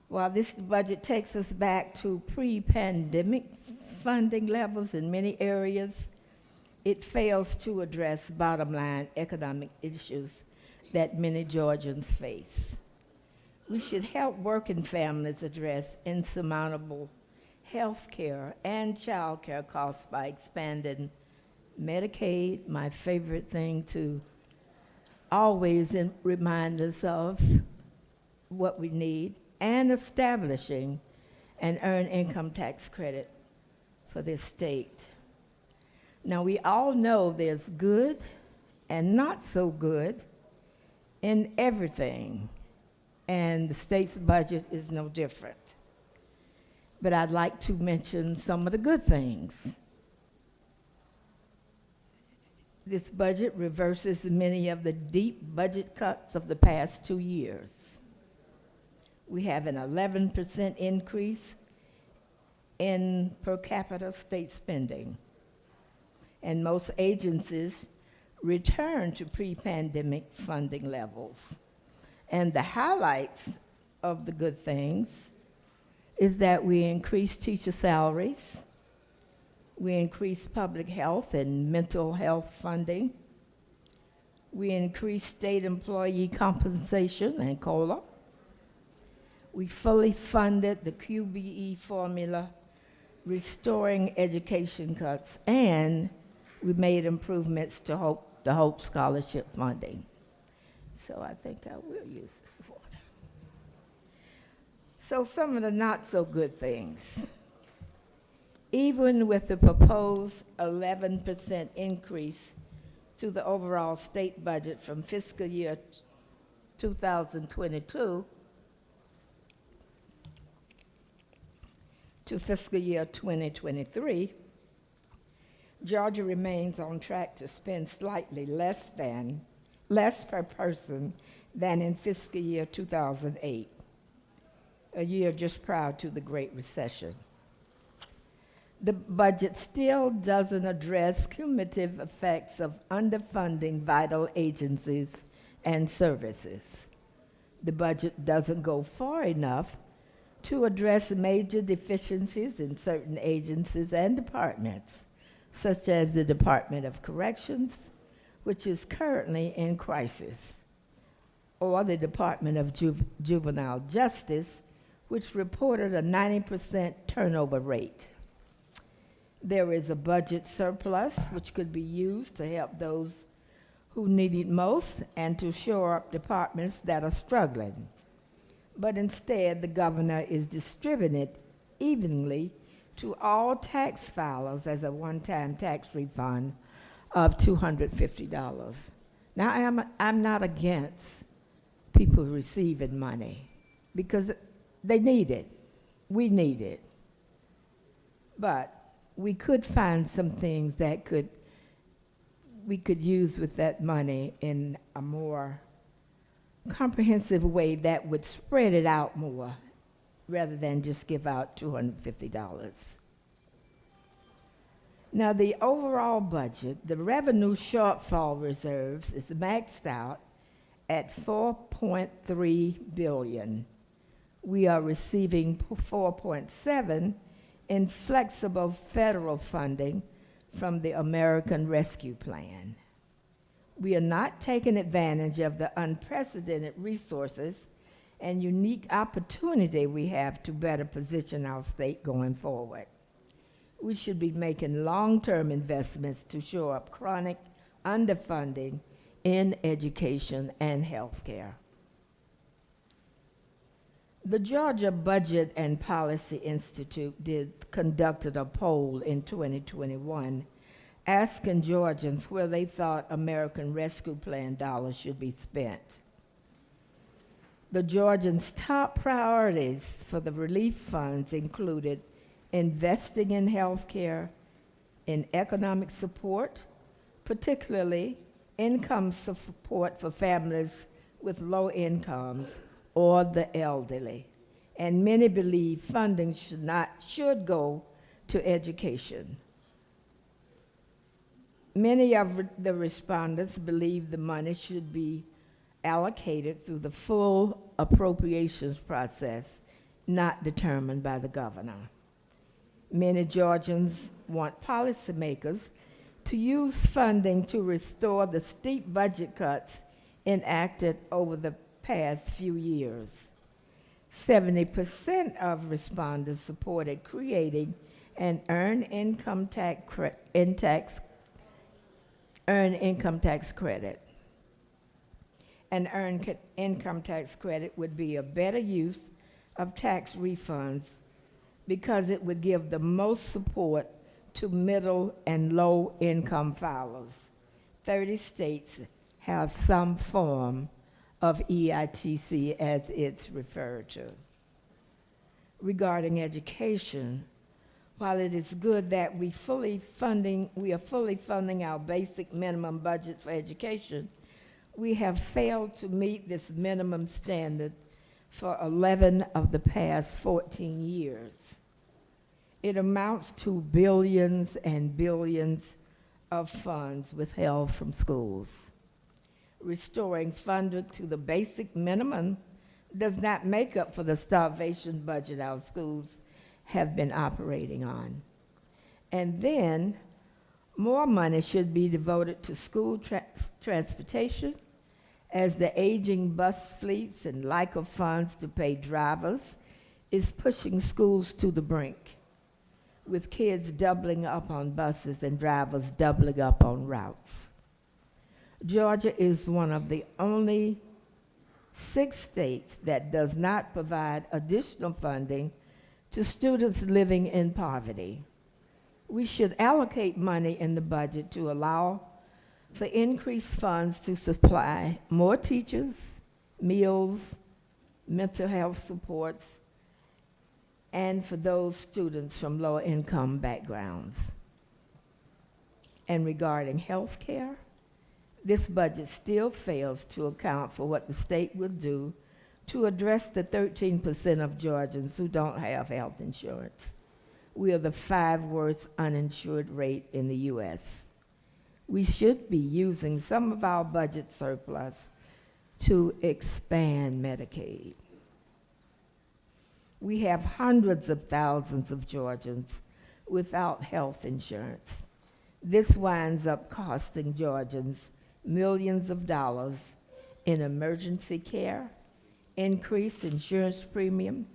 While this budget takes us back to pre-pandemic funding levels in many areas, it fails to address bottom-line economic issues that many Georgians face. We should help working families address insurmountable health care and child care costs by expanding Medicaid, my favorite thing to always remind us of what we need, and establishing an earned income tax credit for this state. Now, we all know there's good and not so good in everything, and the state's budget is no different. But I'd like to mention some of the good things. This budget reverses many of the deep budget cuts of the past 2 years. We have an 11% increase in per capita state spending, and most agencies return to pre-pandemic funding levels. And the highlights of the good things is that we increase teacher salaries, we increase public health and mental health funding, we increase state employee compensation and COLA, we fully funded the QBE formula, restoring education cuts, and we made improvements to the Hope Scholarship funding. So I think I will use this water. So some of the not so good things. Even with the proposed 11% increase to the overall state budget from fiscal year 2022 to fiscal year 2023, Georgia remains on track to spend slightly less per person than in fiscal year 2008, a year just prior to the Great Recession. The budget still doesn't address cumulative effects of underfunding vital agencies and services. The budget doesn't go far enough to address major deficiencies in certain agencies and departments, such as the Department of Corrections, which is currently in crisis, or the Department of Juvenile Justice, which reported a 90% turnover rate. There is a budget surplus which could be used to help those who need it most and to shore up departments that are struggling. But instead, the governor is distributing it evenly to all tax filers as a one-time tax refund of $250. Now, I'm not against people receiving money because they need it. We need it. But we could find some things that we could use with that money in a more comprehensive way that would spread it out more rather than just give out $250. Now, the overall budget, the revenue shortfall reserves is maxed out at $4.3 billion. We are receiving $4.7 in flexible federal funding from the American Rescue Plan. We are not taking advantage of the unprecedented resources and unique opportunity we have to better position our state going forward. We should be making long-term investments to shore up chronic underfunding in education and health care. The Georgia Budget and Policy Institute conducted a poll in 2021 asking Georgians where they thought American Rescue Plan dollars should be spent. The Georgians' top priorities for the relief funds included investing in health care, in economic support, particularly income support for families with low incomes or the elderly. And many believe funding should go to education. Many of the respondents believe the money should be allocated through the full appropriations process, not determined by the governor. Many Georgians want policymakers to use funding to restore the steep budget cuts enacted over the past few years. 70% of respondents supported creating an earned income tax credit. An earned income tax credit would be a better use of tax refunds because it would give the most support to middle and low income filers. 30 states have some form of EITC as it's referred to. Regarding education, while it is good that we are fully funding our basic minimum budget for education, we have failed to meet this minimum standard for 11 of the past 14 years. It amounts to billions and billions of funds withheld from schools. Restoring funding to the basic minimum does not make up for the starvation budget our schools have been operating on. And then more money should be devoted to school transportation, as the aging bus fleets and lack of funds to pay drivers is pushing schools to the brink, with kids doubling up on buses and drivers doubling up on routes. Georgia is one of the only 6 states that does not provide additional funding to students living in poverty. We should allocate money in the budget to allow for increased funds to supply more teachers, meals, mental health supports, and for those students from lower income backgrounds. And regarding health care, this budget still fails to account for what the state will do to address the 13% of Georgians who don't have health insurance. We are the 5th worst uninsured rate in the U.S. We should be using some of our budget surplus to expand Medicaid. We have hundreds of thousands of Georgians without health insurance. This winds up costing Georgians millions of dollars in emergency care, increased insurance premium,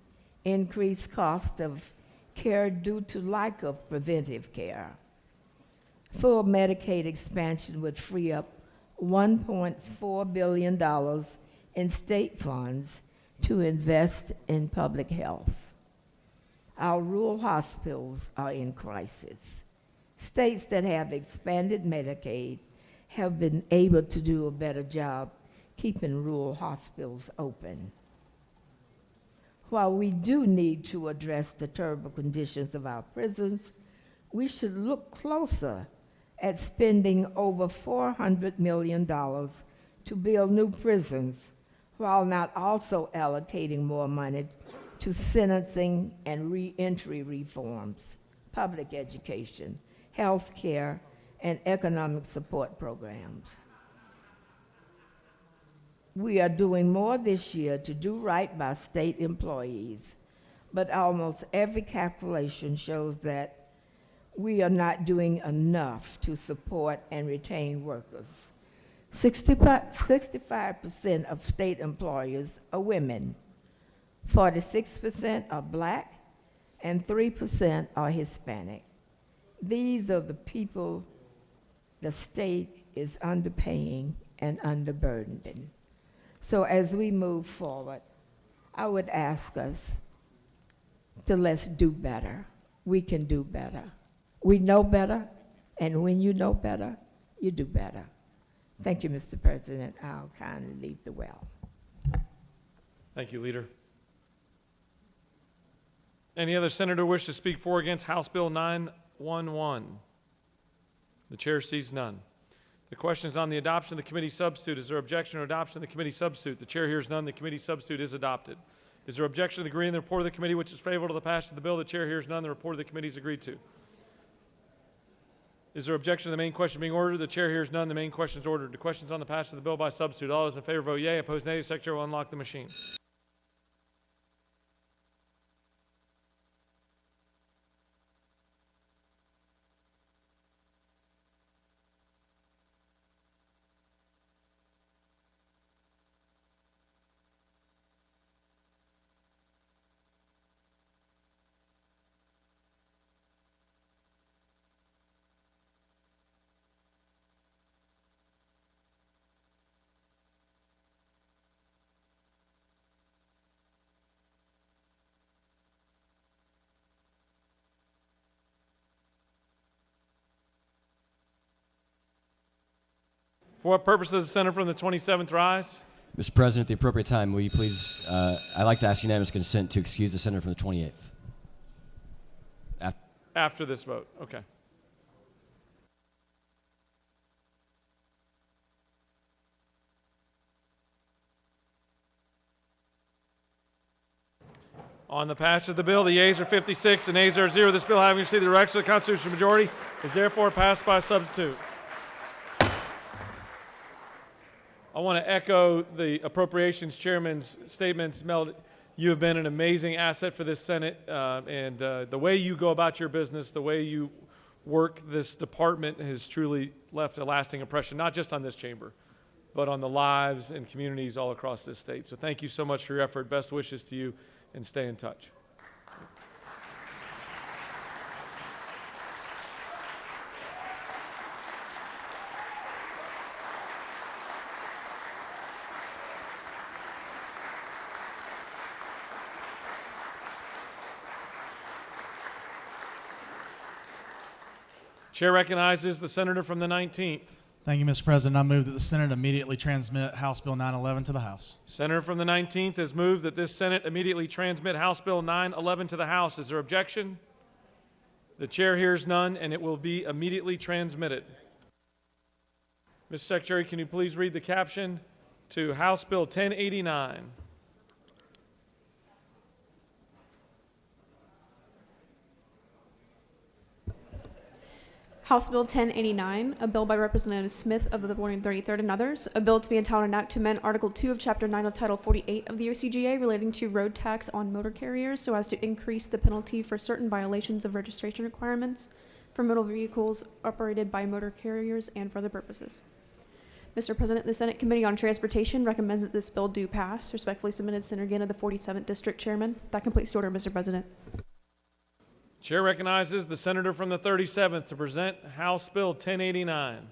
increased cost of care due to lack of preventive care. Full Medicaid expansion would free up $1.4 billion in state funds to invest in public health. Our rural hospitals are in crisis. States that have expanded Medicaid have been able to do a better job keeping rural hospitals open. While we do need to address the terrible conditions of our prisons, we should look closer at spending over $400 million to build new prisons, while not also allocating more money to sentencing and reentry reforms, public education, health care, and economic support programs. We are doing more this year to do right by state employees, but almost every calculation shows that we are not doing enough to support and retain workers. 65% of state employers are women, 46% are Black, and 3% are Hispanic. These are the people the state is underpaying and underburdening. So as we move forward, I would ask us to let's do better. We can do better. We know better, and when you know better, you do better. Thank you, Mr. President. I'll kindly leave the well.
Thank you, Leader. Any other senator wish to speak for or against House Bill 911? The chair sees none. The question is on the adoption of the committee substitute. Is there objection to adoption of the committee substitute? The chair hears none. The committee substitute is adopted. Is there objection to agreeing to the report of the committee which is favorable to the passage of the bill? The chair hears none. The report of the committee is agreed to. Is there objection to the main question being ordered? The chair hears none. The main question is ordered. The question is on the passage of the bill by substitute. All those in favor vote yea. Opposed nay. The secretary will unlock the machine. For what purpose does the senator from the 27th rise?
Mr. President, at the appropriate time, will you please, I'd like to ask unanimous consent to excuse the senator from the 28th.
After this vote. Okay. On the passage of the bill, the yeas are 56 and nays are 0. This bill, having received the direction of the constitutional majority, is therefore passed by substitute. I want to echo the Appropriations Chairman's statements. Mel, you have been an amazing asset for this Senate, and the way you go about your business, the way you work this department has truly left a lasting impression, not just on this chamber, but on the lives and communities all across this state. So thank you so much for your effort. Best wishes to you, and stay in touch. Chair recognizes the senator from the 19th.
Thank you, Mr. President. I move that the Senate immediately transmit House Bill 911 to the House.
Senator from the 19th has moved that this Senate immediately transmit House Bill 911 to the House. Is there objection? The chair hears none, and it will be immediately transmitted. Mr. Secretary, can you please read the caption to House Bill 1089?
House Bill 1089, a bill by Representative Smith of the 133rd and others, a bill to be entitled an act to amend Article 2 of Chapter 9 of Title 48 of the OCGA relating to road tax on motor carriers so as to increase the penalty for certain violations of registration requirements for motor vehicles operated by motor carriers and for other purposes. Mr. President, the Senate Committee on Transportation recommends that this bill do pass. Respectfully submitted, Senator Ganna, the 47th District Chairman. That completes the order, Mr. President.
Chair recognizes the senator from the 37th to present House Bill 1089.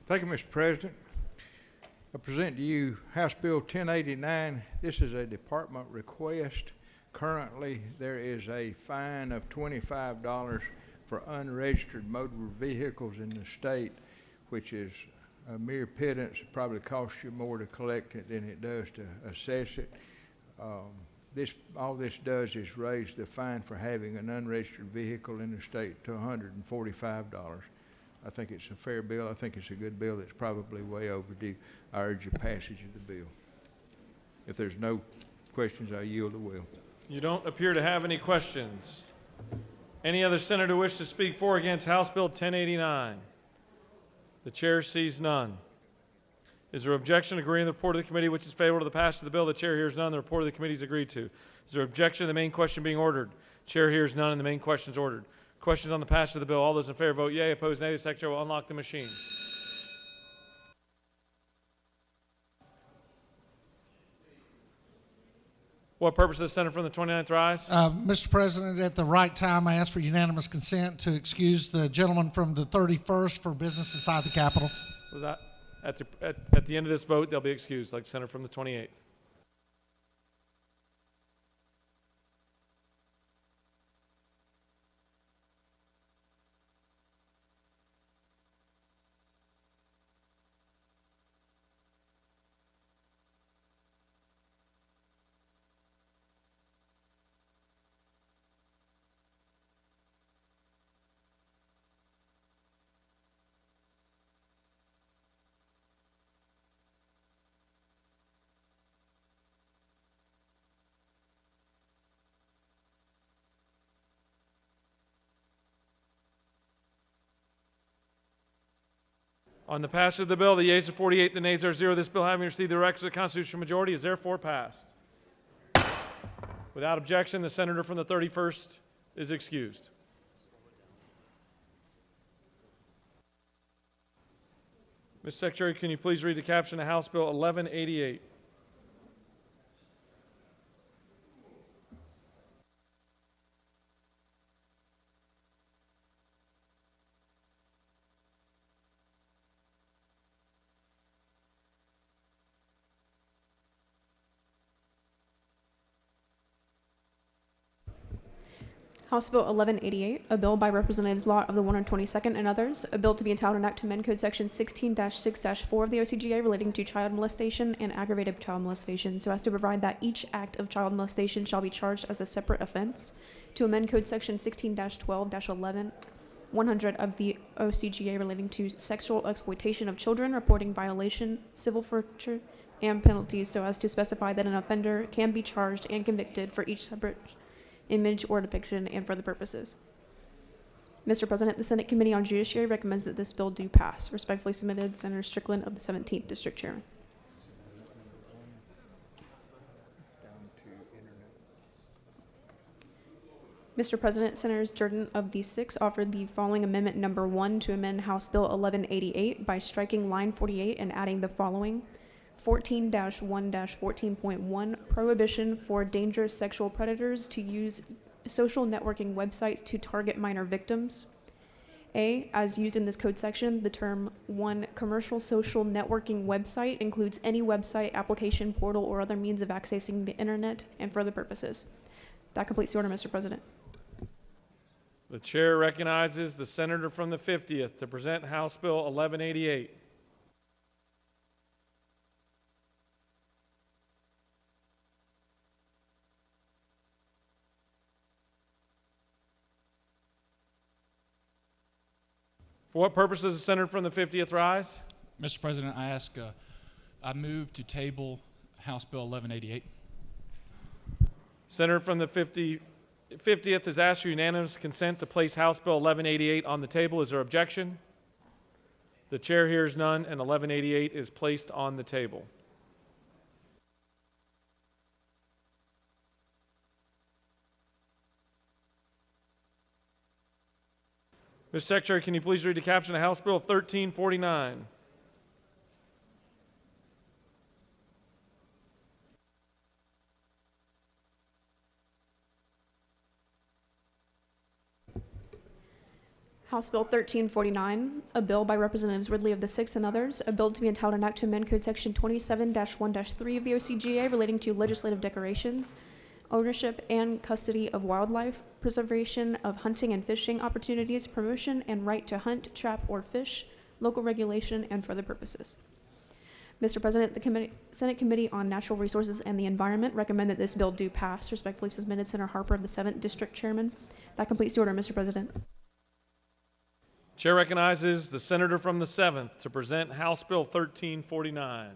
Thank you, Mr. President. I present to you House Bill 1089. This is a department request. Currently, there is a fine of $25 for unregistered motor vehicles in the state, which is a mere pittance. It probably costs you more to collect it than it does to assess it. All this does is raise the fine for having an unregistered vehicle in the state to $145. I think it's a fair bill. I think it's a good bill that's probably way overdue. I urge your passage of the bill. If there's no questions, I yield the will.
You don't appear to have any questions. Any other senator wish to speak for or against House Bill 1089? The chair sees none. Is there objection to agreeing to the report of the committee which is favorable to the passage of the bill? The chair hears none. The report of the committee is agreed to. Is there objection to the main question being ordered? Chair hears none and the main question is ordered. Questions on the passage of the bill? All those in favor vote yea. Opposed, nay. The secretary will unlock the machine. What purpose does the senator from the 29th rise?
Mr. President, at the right time, I ask for unanimous consent to excuse the gentleman from the 31st for business inside the Capitol.
With that, at the end of this vote, they'll be excused, like the senator from the 28th. On the passage of the bill, the yeas are 48, the nays are 0. This bill, having received the requisite constitutional majority, is therefore passed. Without objection, the senator from the 31st is excused. Mr. Secretary, can you please read the caption of House Bill 1188?
House Bill 1188, a bill by Representatives Lott of the 122nd and others, a bill to be entitled an act to amend Code Section 16-6-4 of the OCGA relating to child molestation and aggravated child molestation so as to provide that each act of child molestation shall be charged as a separate offense, to amend Code Section 16-12-11 100 of the OCGA relating to sexual exploitation of children, reporting violation, civil forfeiture, and penalties so as to specify that an offender can be charged and convicted for each separate image or depiction and for the purposes. Mr. President, the Senate Committee on Judiciary recommends that this bill do pass. Respectfully submitted, Senator Strickland of the 17th District Chairman. Mr. President, Senators Jordan of the 6th offered the following amendment number 1 to amend House Bill 1188 by striking line 48 and adding the following: 14-1-14.1, prohibition for dangerous sexual predators to use social networking websites to target minor victims. A, as used in this code section, the term 1 commercial social networking website includes any website, application, portal, or other means of accessing the internet and for other purposes. That completes the order, Mr. President.
The chair recognizes the senator from the 50th to present House Bill 1188. For what purpose does the senator from the 50th rise?
Mr. President, I move to table House Bill 1188.
Senator from the 50th has asked for unanimous consent to place House Bill 1188 on the table. Is there objection? The chair hears none, and 1188 is placed on the table. Mr. Secretary, can you please read the caption of House Bill 1349?
House Bill 1349, a bill by Representatives Ridley of the 6th and others, a bill to be entitled an act to amend Code Section 27-1-3 of the OCGA relating to legislative decorations, ownership and custody of wildlife, preservation of hunting and fishing opportunities, promotion and right to hunt, trap, or fish, local regulation, and for other purposes. Mr. President, the Senate Committee on Natural Resources and the Environment recommend that this bill do pass. Respectfully submitted, Senator Harper of the 7th District Chairman. That completes the order, Mr. President.
Chair recognizes the senator from the 7th to present House Bill 1349.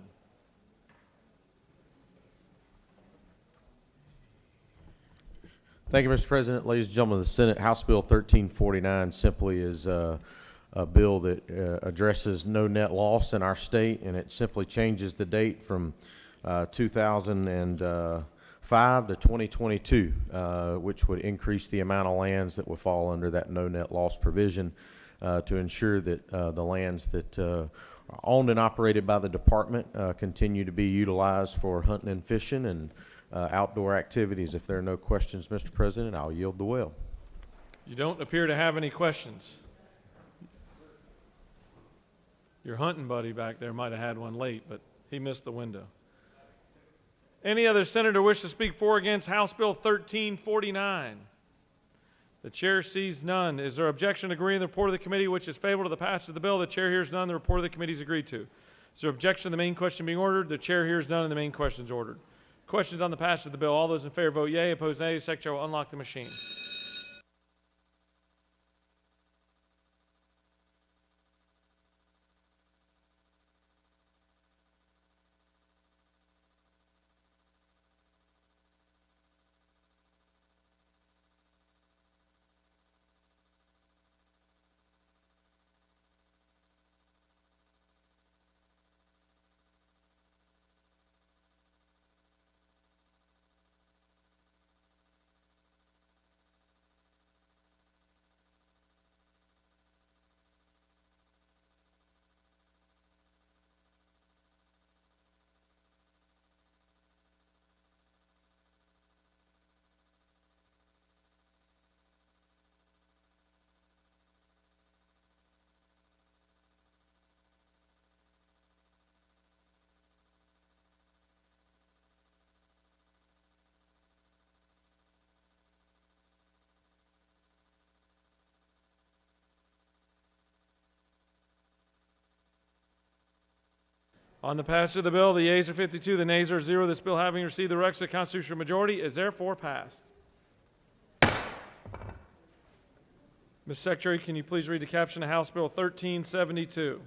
Thank you, Mr. President. Ladies and gentlemen of the Senate, House Bill 1349 simply is a bill that addresses no net loss in our state, and it simply changes the date from 2005 to 2022, which would increase the amount of lands that would fall under that no net loss provision to ensure that the lands that are owned and operated by the department continue to be utilized for hunting and fishing and outdoor activities. If there are no questions, Mr. President, I'll yield the will.
You don't appear to have any questions. Your hunting buddy back there might have had one late, but he missed the window. Any other senator wish to speak for or against House Bill 1349? The chair sees none. Is there objection to agreeing to the report of the committee which is favorable to the passage of the bill? The chair hears none. The report of the committee is agreed to. Is there objection to the main question being ordered? The chair hears none and the main question is ordered. Questions on the passage of the bill? All those in favor vote yea. Opposed nay. The secretary will unlock the machine. On the passage of the bill, the yeas are 52, the nays are 0. This bill, having received the requisite constitutional majority, is therefore passed. Ms. Secretary, can you please read the caption of House Bill 1372?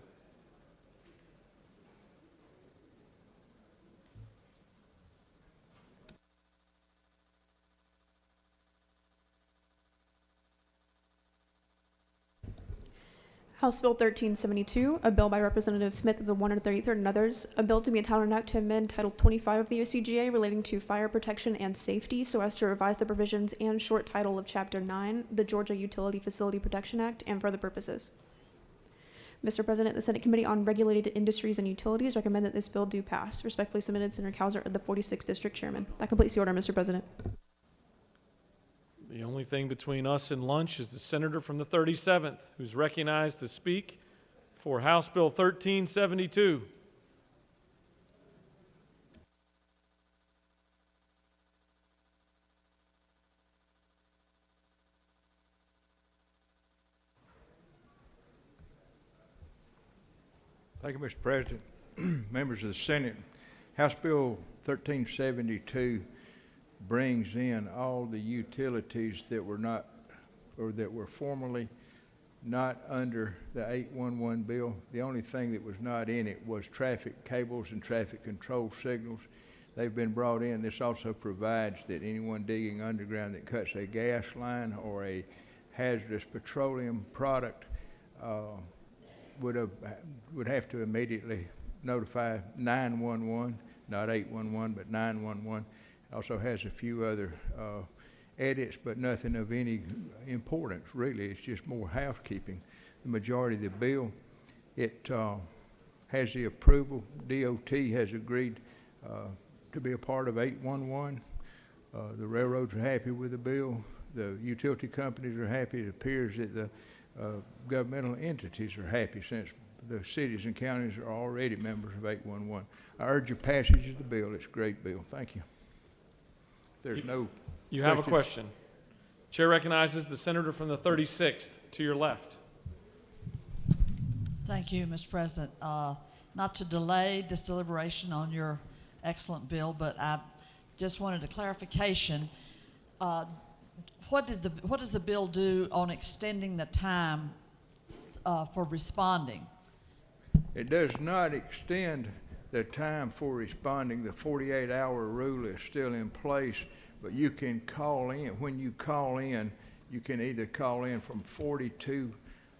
House Bill 1372, a bill by Representative Smith of the 133rd and others, a bill to be entitled an act to amend Title 25 of the OCGA relating to fire protection and safety so as to revise the provisions and short title of Chapter 9, the Georgia Utility Facility Protection Act, and for other purposes. Mr. President, the Senate Committee on Regulated Industries and Utilities recommend that this bill do pass. Respectfully submitted, Senator Kauser of the 46th District Chairman. That completes the order, Mr. President.
The only thing between us and lunch is the senator from the 37th, who's recognized to speak for House Bill 1372.
Thank you, Mr. President. Members of the Senate, House Bill 1372 brings in all the utilities that were not, or that were formerly not under the 811 bill. The only thing that was not in it was traffic cables and traffic control signals. They've been brought in. This also provides that anyone digging underground that cuts a gas line or a hazardous petroleum product would have to immediately notify 911, not 811, but 911. Also has a few other edits, but nothing of any importance, really. It's just more housekeeping. The majority of the bill, it has the approval. DOT has agreed to be a part of 811. The railroads are happy with the bill. The utility companies are happy. It appears that the governmental entities are happy since the cities and counties are already members of 811. I urge your passage of the bill. It's a great bill. Thank you. If there's no
You have a question. Chair recognizes the senator from the 36th to your left.
Thank you, Mr. President. Not to delay this deliberation on your excellent bill, but I just wanted a clarification. What does the bill do on extending the time for responding?
It does not extend the time for responding. The 48-hour rule is still in place, but you can call in. When you call in, you can either call in from 42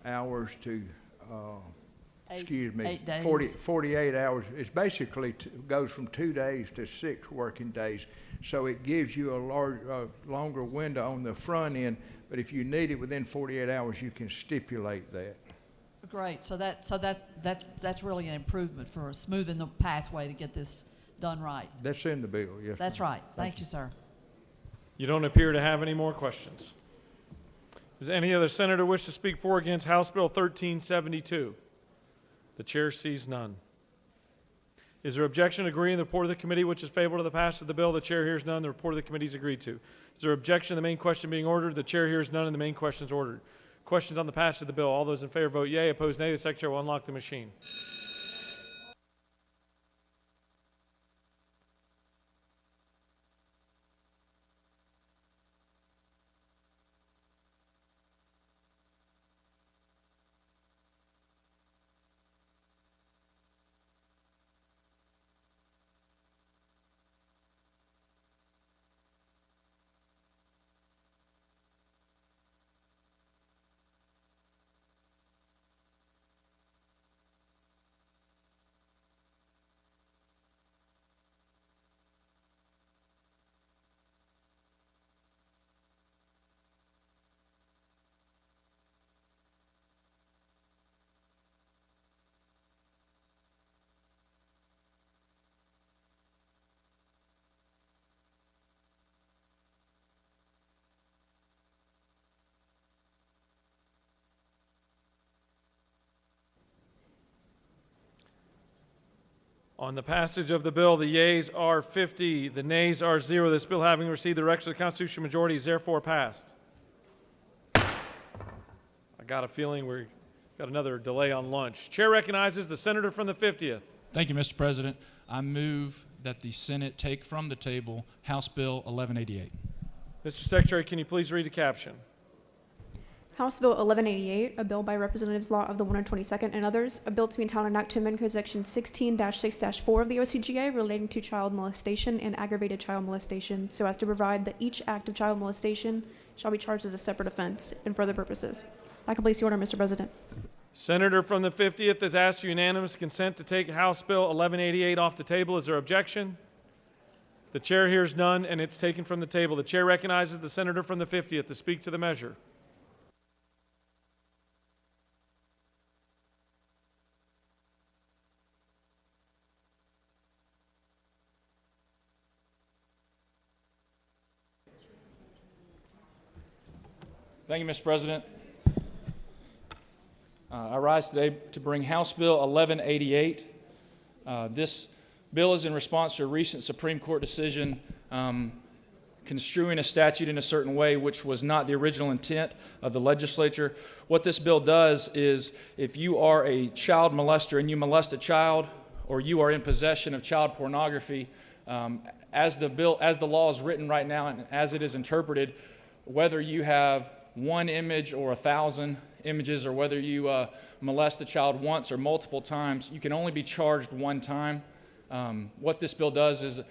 hours to,
8 days.
48 hours. It's basically goes from 2 days to 6 working days. So it gives you a longer window on the front end, but if you need it within 48 hours, you can stipulate that.
Great. So that's really an improvement for smoothing the pathway to get this done right.
That's in the bill, yes.
That's
ma'am.
right. Thank you, sir.
You don't appear to have any more questions. Does any other senator wish to speak for or against House Bill 1372? The chair sees none. Is there objection to agreeing the report of the committee which is favorable to the passage of the bill? The chair hears none. The report of the committee is agreed to. Is there objection to the main question being ordered? The chair hears none and the main question is ordered. Questions on the passage of the bill? All those in favor vote yea. Opposed nay. The secretary will unlock the machine. On the passage of the bill, the yeas are 50, the nays are 0. This bill, having received the requisite of the constitutional majority, is therefore passed. I got a feeling we've got another delay on lunch. Chair recognizes the senator from the 50th.
Thank you, Mr. President. I move that the Senate take from the table House Bill 1188.
Mr. Secretary, can you please read the caption?
House Bill 1188, a bill by Representatives Law of the 122nd and others, a bill to be entitled an act to amend Code Section 16-6-4 of the OCGA relating to child molestation and aggravated child molestation so as to provide that each act of child molestation shall be charged as a separate offense and for other purposes. That completes the order, Mr. President.
Senator from the 50th has asked for unanimous consent to take House Bill 1188 off the table. Is there objection? The chair hears none, and it's taken from the table. The chair recognizes the senator from the 50th to speak to the measure.
Thank you, Mr. President. I rise today to bring House Bill 1188. This bill is in response to a recent Supreme Court decision construing a statute in a certain way which was not the original intent of the legislature. What this bill does is if you are a child molester and you molest a child or you are in possession of child pornography, as the law is written right now and as it is interpreted, whether you have one image or 1,000 images, or whether you molest a child once or multiple times, you can only be charged one time. What this bill does is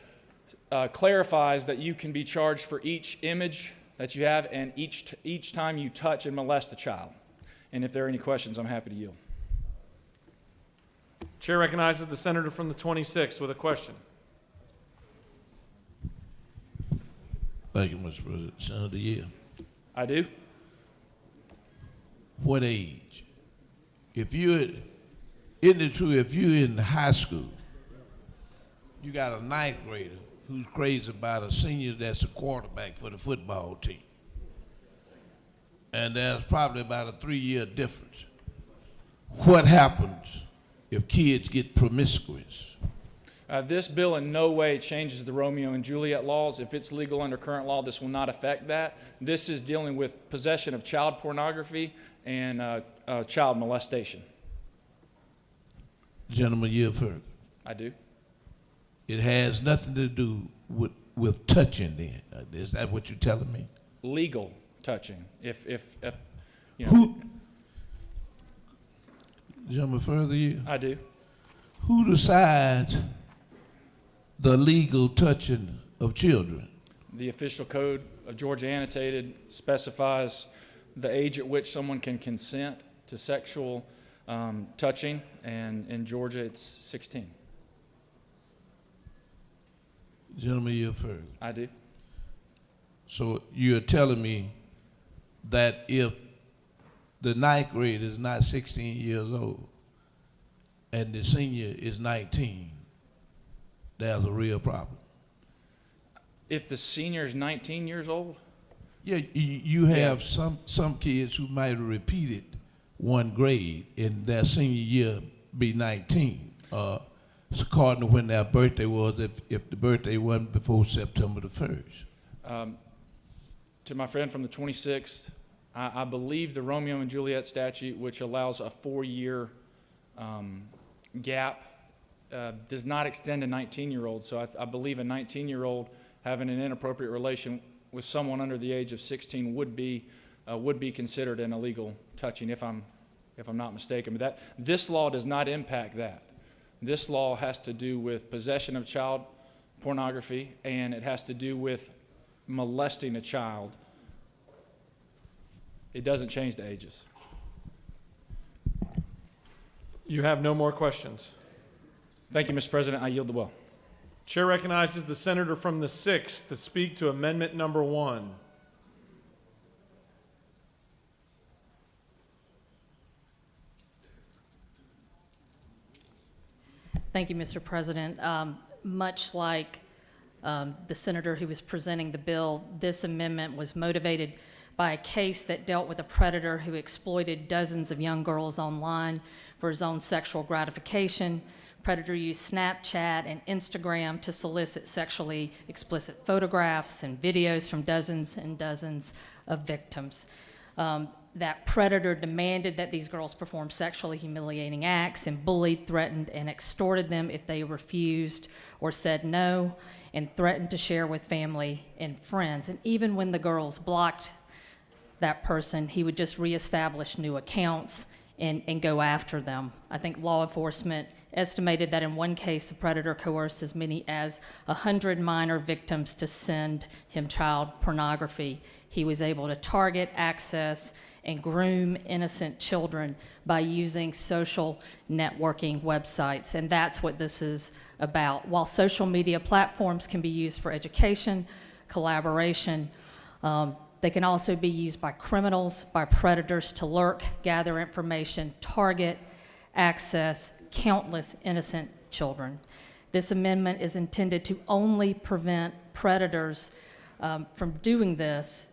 clarifies that you can be charged for each image that you have and each time you touch and molest a child. And if there are any questions, I'm happy to yield.
Chair recognizes the senator from the 26th with a question.
Thank you, Mr. President. Senator Yale.
I do.
What age? Isn't it true if you're in high school, you got a ninth grader who's crazy about a senior that's a quarterback for the football team, and there's probably about a 3-year difference. What happens if kids get promiscuous?
This bill in no way changes the Romeo and Juliet laws. If it's legal under current law, this will not affect that. This is dealing with possession of child pornography and child molestation.
Gentleman, you have heard.
I do.
It has nothing to do with touching then. Is that what you're telling me?
Legal touching. If you know.
Who? Gentleman, further you?
I do.
Who decides the legal touching of children?
The official code of Georgia annotated specifies the age at which someone can consent to sexual touching, and in Georgia it's 16.
Gentlemen, you've heard.
I do.
So you're telling me that if the 9th grade is not 16 years old and the senior is 19, there's a real problem.
If the senior is 19 years old?
Yeah, you have some kids who might have repeated 1 grade in their senior year be 19. It's according to when their birthday was, if the birthday wasn't before September the 1st.
To my friend from the 26th, I believe the Romeo and Juliet statute, which allows a 4-year gap, does not extend to 19-year-olds. So I believe a 19-year-old having an inappropriate relation with someone under the age of 16 would be considered an illegal touching, if I'm not mistaken. But this law does not impact that. This law has to do with possession of child pornography, and it has to do with molesting a child. It doesn't change the ages.
You have no more questions.
Thank you, Mr. President. I yield the well.
Chair recognizes the senator from the 6th to speak to amendment number 1.
Thank you, Mr. President. Much like the senator who was presenting the bill, this amendment was motivated by a case that dealt with a predator who exploited dozens of young girls online for his own sexual gratification. Predator used Snapchat and Instagram to solicit sexually explicit photographs and videos from dozens and dozens of victims. That predator demanded that these girls perform sexually humiliating acts and bullied, threatened, and extorted them if they refused or said no, and threatened to share with family and friends. And even when the girls blocked that person, he would just reestablish new accounts and go after them. I think law enforcement estimated that in one case, the predator coerced as many as 100 minor victims to send him child pornography. He was able to target, access, and groom innocent children by using social networking websites, and that's what this is about. While social media platforms can be used for education, collaboration, they can also be used by criminals, by predators to lurk, gather information, target, access countless innocent children. This amendment is intended to only prevent predators from doing this,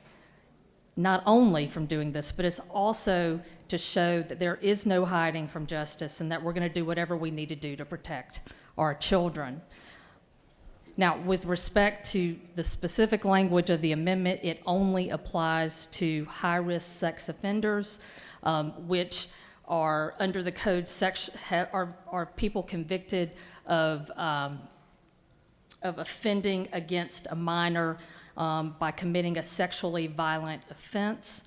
not only from doing this, but it's also to show that there is no hiding from justice and that we're going to do whatever we need to do to protect our children. Now, with respect to the specific language of the amendment, it only applies to high-risk sex offenders, which are under the code are people convicted of offending against a minor by committing a sexually violent offense.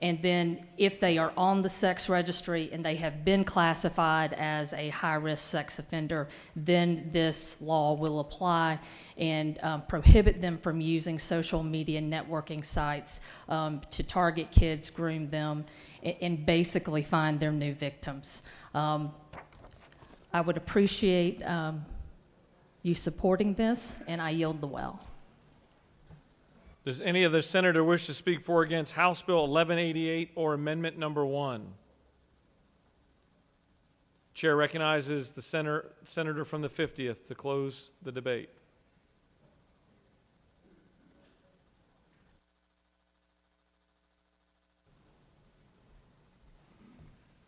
And then if they are on the sex registry and they have been classified as a high-risk sex offender, then this law will apply and prohibit them from using social media networking sites to target kids, groom them, and basically find their new victims. I would appreciate you supporting this, and I yield the well.
Does any other senator wish to speak for or against House Bill 1188 or amendment number 1? Chair recognizes the senator from the 50th to close the debate.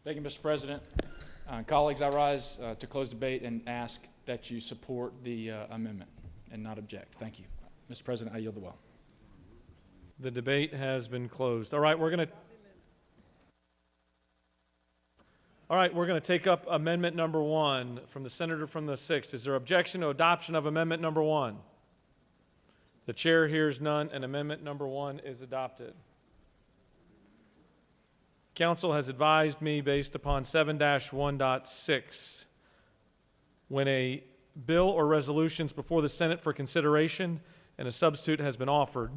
Thank you, Mr. President. Colleagues, I rise to close debate and ask that you support the amendment and not object. Thank you. Mr. President, I yield the well.
The debate has been closed. All right, we're going to take up amendment number 1 from the senator from the 6th. Is there objection to adoption of amendment number 1? The chair hears none, and amendment number 1 is adopted. Council has advised me, based upon 7-1.6, when a bill or resolution is before the Senate for consideration and a substitute has been offered,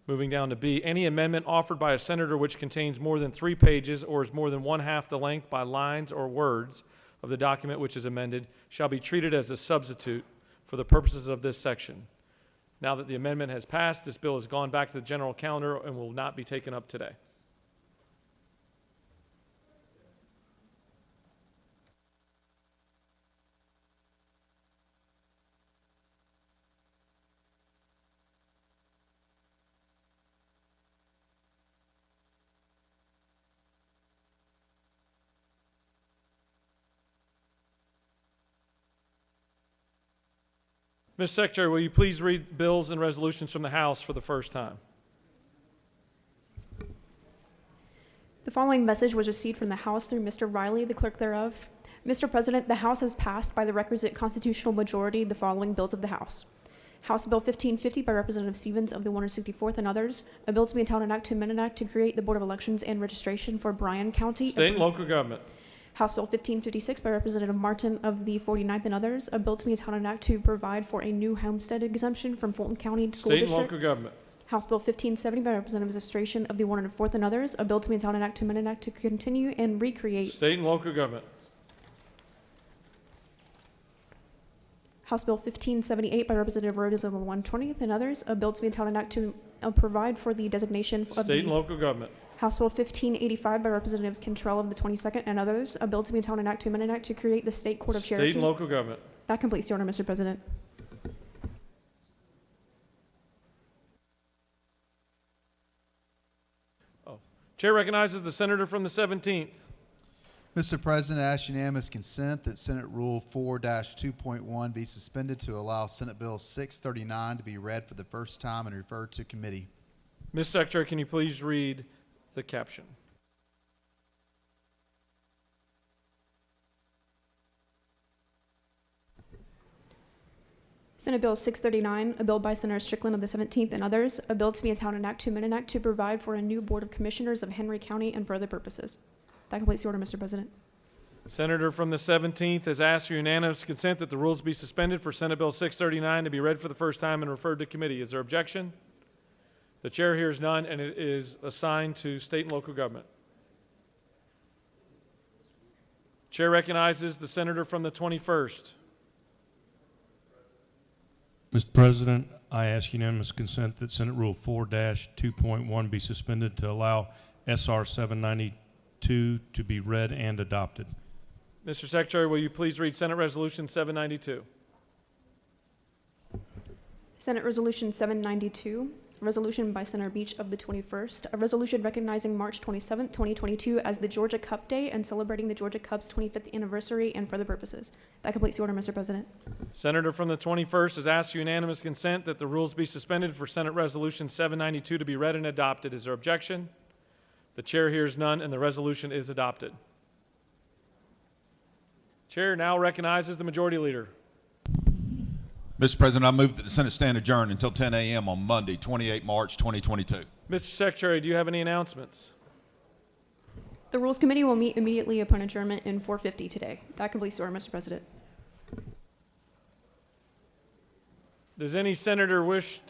moving down to B, any amendment offered by a senator which contains more than 3 pages or is more than 1/2 the length by lines or words of the document which is amended shall be treated as a substitute for the purposes of this section. Now that the amendment has passed, this bill has gone back to the general calendar and will not be taken up today. Ms. Secretary, will you please read bills and resolutions from the House for the first time?
The following message was received from the House through Mr. Riley, the clerk thereof. Mr. President, the House has passed by the requisite constitutional majority the following bills of the House. House Bill 1550 by Representative Stevens of the 164th and others, a bill to be entitled an act to amend an act to create the Board of Elections and Registration for Bryan County.
State and local government.
House Bill 1556 by Representative Martin of the 49th and others, a bill to be entitled an act to provide for a new homestead exemption from Fulton County School
State
District.
and local government.
House Bill 1570 by Representative Administration of the 104th and others, a bill to be entitled an act to amend an act to continue and recreate.
State and local government.
House Bill 1578 by Representative Rhodes of the 120th and others, a bill to be entitled an act to provide for the designation of
State and local government.
House Bill 1585 by Representatives Cantrell of the 22nd and others, a bill to be entitled an act to amend an act to create the State Court of Cherokee.
State and local government.
That completes the order, Mr. President.
Chair recognizes the senator from the 17th.
Mr. President, I ask unanimous consent that Senate Rule 4-2.1 be suspended to allow Senate Bill 639 to be read for the first time and referred to committee.
Ms. Secretary, can you please read the caption?
Senate Bill 639, a bill by Senator Strickland of the 17th and others, a bill to be entitled an act to amend an act to provide for a new Board of Commissioners of Henry County and for other purposes. That completes the order, Mr. President.
Senator from the 17th has asked for unanimous consent that the rules be suspended for Senate Bill 639 to be read for the first time and referred to committee. Is there objection? The chair hears none, and it is assigned to state and local government. Chair recognizes the senator from the 21st.
Mr. President, I ask unanimous consent that Senate Rule 4-2.1 be suspended to allow SR 792 to be read and adopted.
Mr. Secretary, will you please read Senate Resolution 792?
Senate Resolution 792, a resolution by Senator Beach of the 21st, a resolution recognizing March 27, 2022 as the Georgia Cup Day and celebrating the Georgia Cup's 25th anniversary and for other purposes. That completes the order, Mr. President.
Senator from the 21st has asked for unanimous consent that the rules be suspended for Senate Resolution 792 to be read and adopted. Is there objection? The chair hears none, and the resolution is adopted. Chair now recognizes the Majority Leader.
Mr. President, I move that the Senate stand adjourned until 10 a.m. on Monday, 28 March 2022.
Mr. Secretary, do you have any announcements?
The Rules Committee will meet immediately upon adjournment in 4:50 today. That completes the order, Mr. President.
Does any senator wish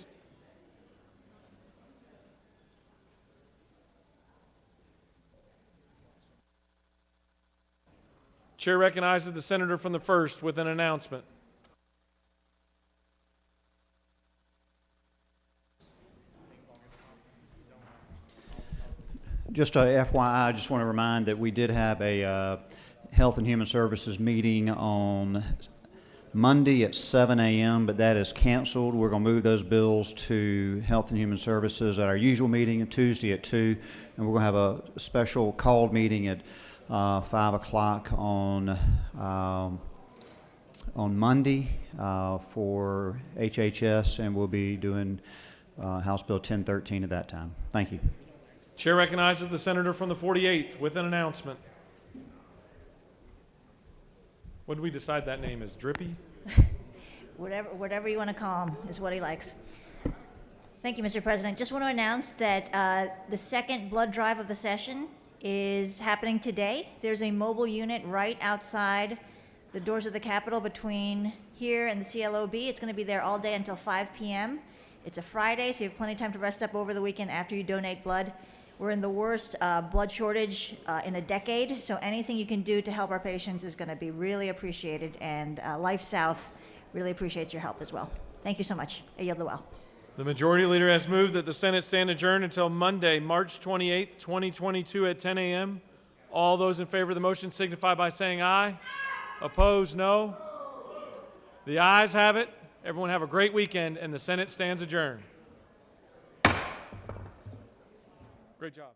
Chair recognizes the senator from the 1st with an announcement.
Just a FYI, I just want to remind that we did have a Health and Human Services meeting on Monday at 7 a.m., but that is canceled. We're going to move those bills to Health and Human Services at our usual meeting Tuesday at 2, and we're going to have a special called meeting at 5 o'clock on Monday for HHS, and we'll be doing House Bill 1013 at that time. Thank you.
Chair recognizes the senator from the 48th with an announcement. What did we decide that name is? Drippy?
Whatever you want to call him is what he likes. Thank you, Mr. President. Just want to announce that the second blood drive of the session is happening today. There's a mobile unit right outside the doors of the Capitol between here and the CLOB. It's going to be there all day until 5 p.m. It's a Friday, so you have plenty of time to rest up over the weekend after you donate blood. We're in the worst blood shortage in a decade, so anything you can do to help our patients is going to be really appreciated, and Life South really appreciates your help as well. Thank you so much. I yield the well.
The Majority Leader has moved that the Senate stand adjourned until Monday, March 28th, 2022 at 10 a.m. All those in favor of the motion signify by saying aye. Opposed, no. The ayes have it. Everyone have a great weekend, and the Senate stands adjourned. Great job.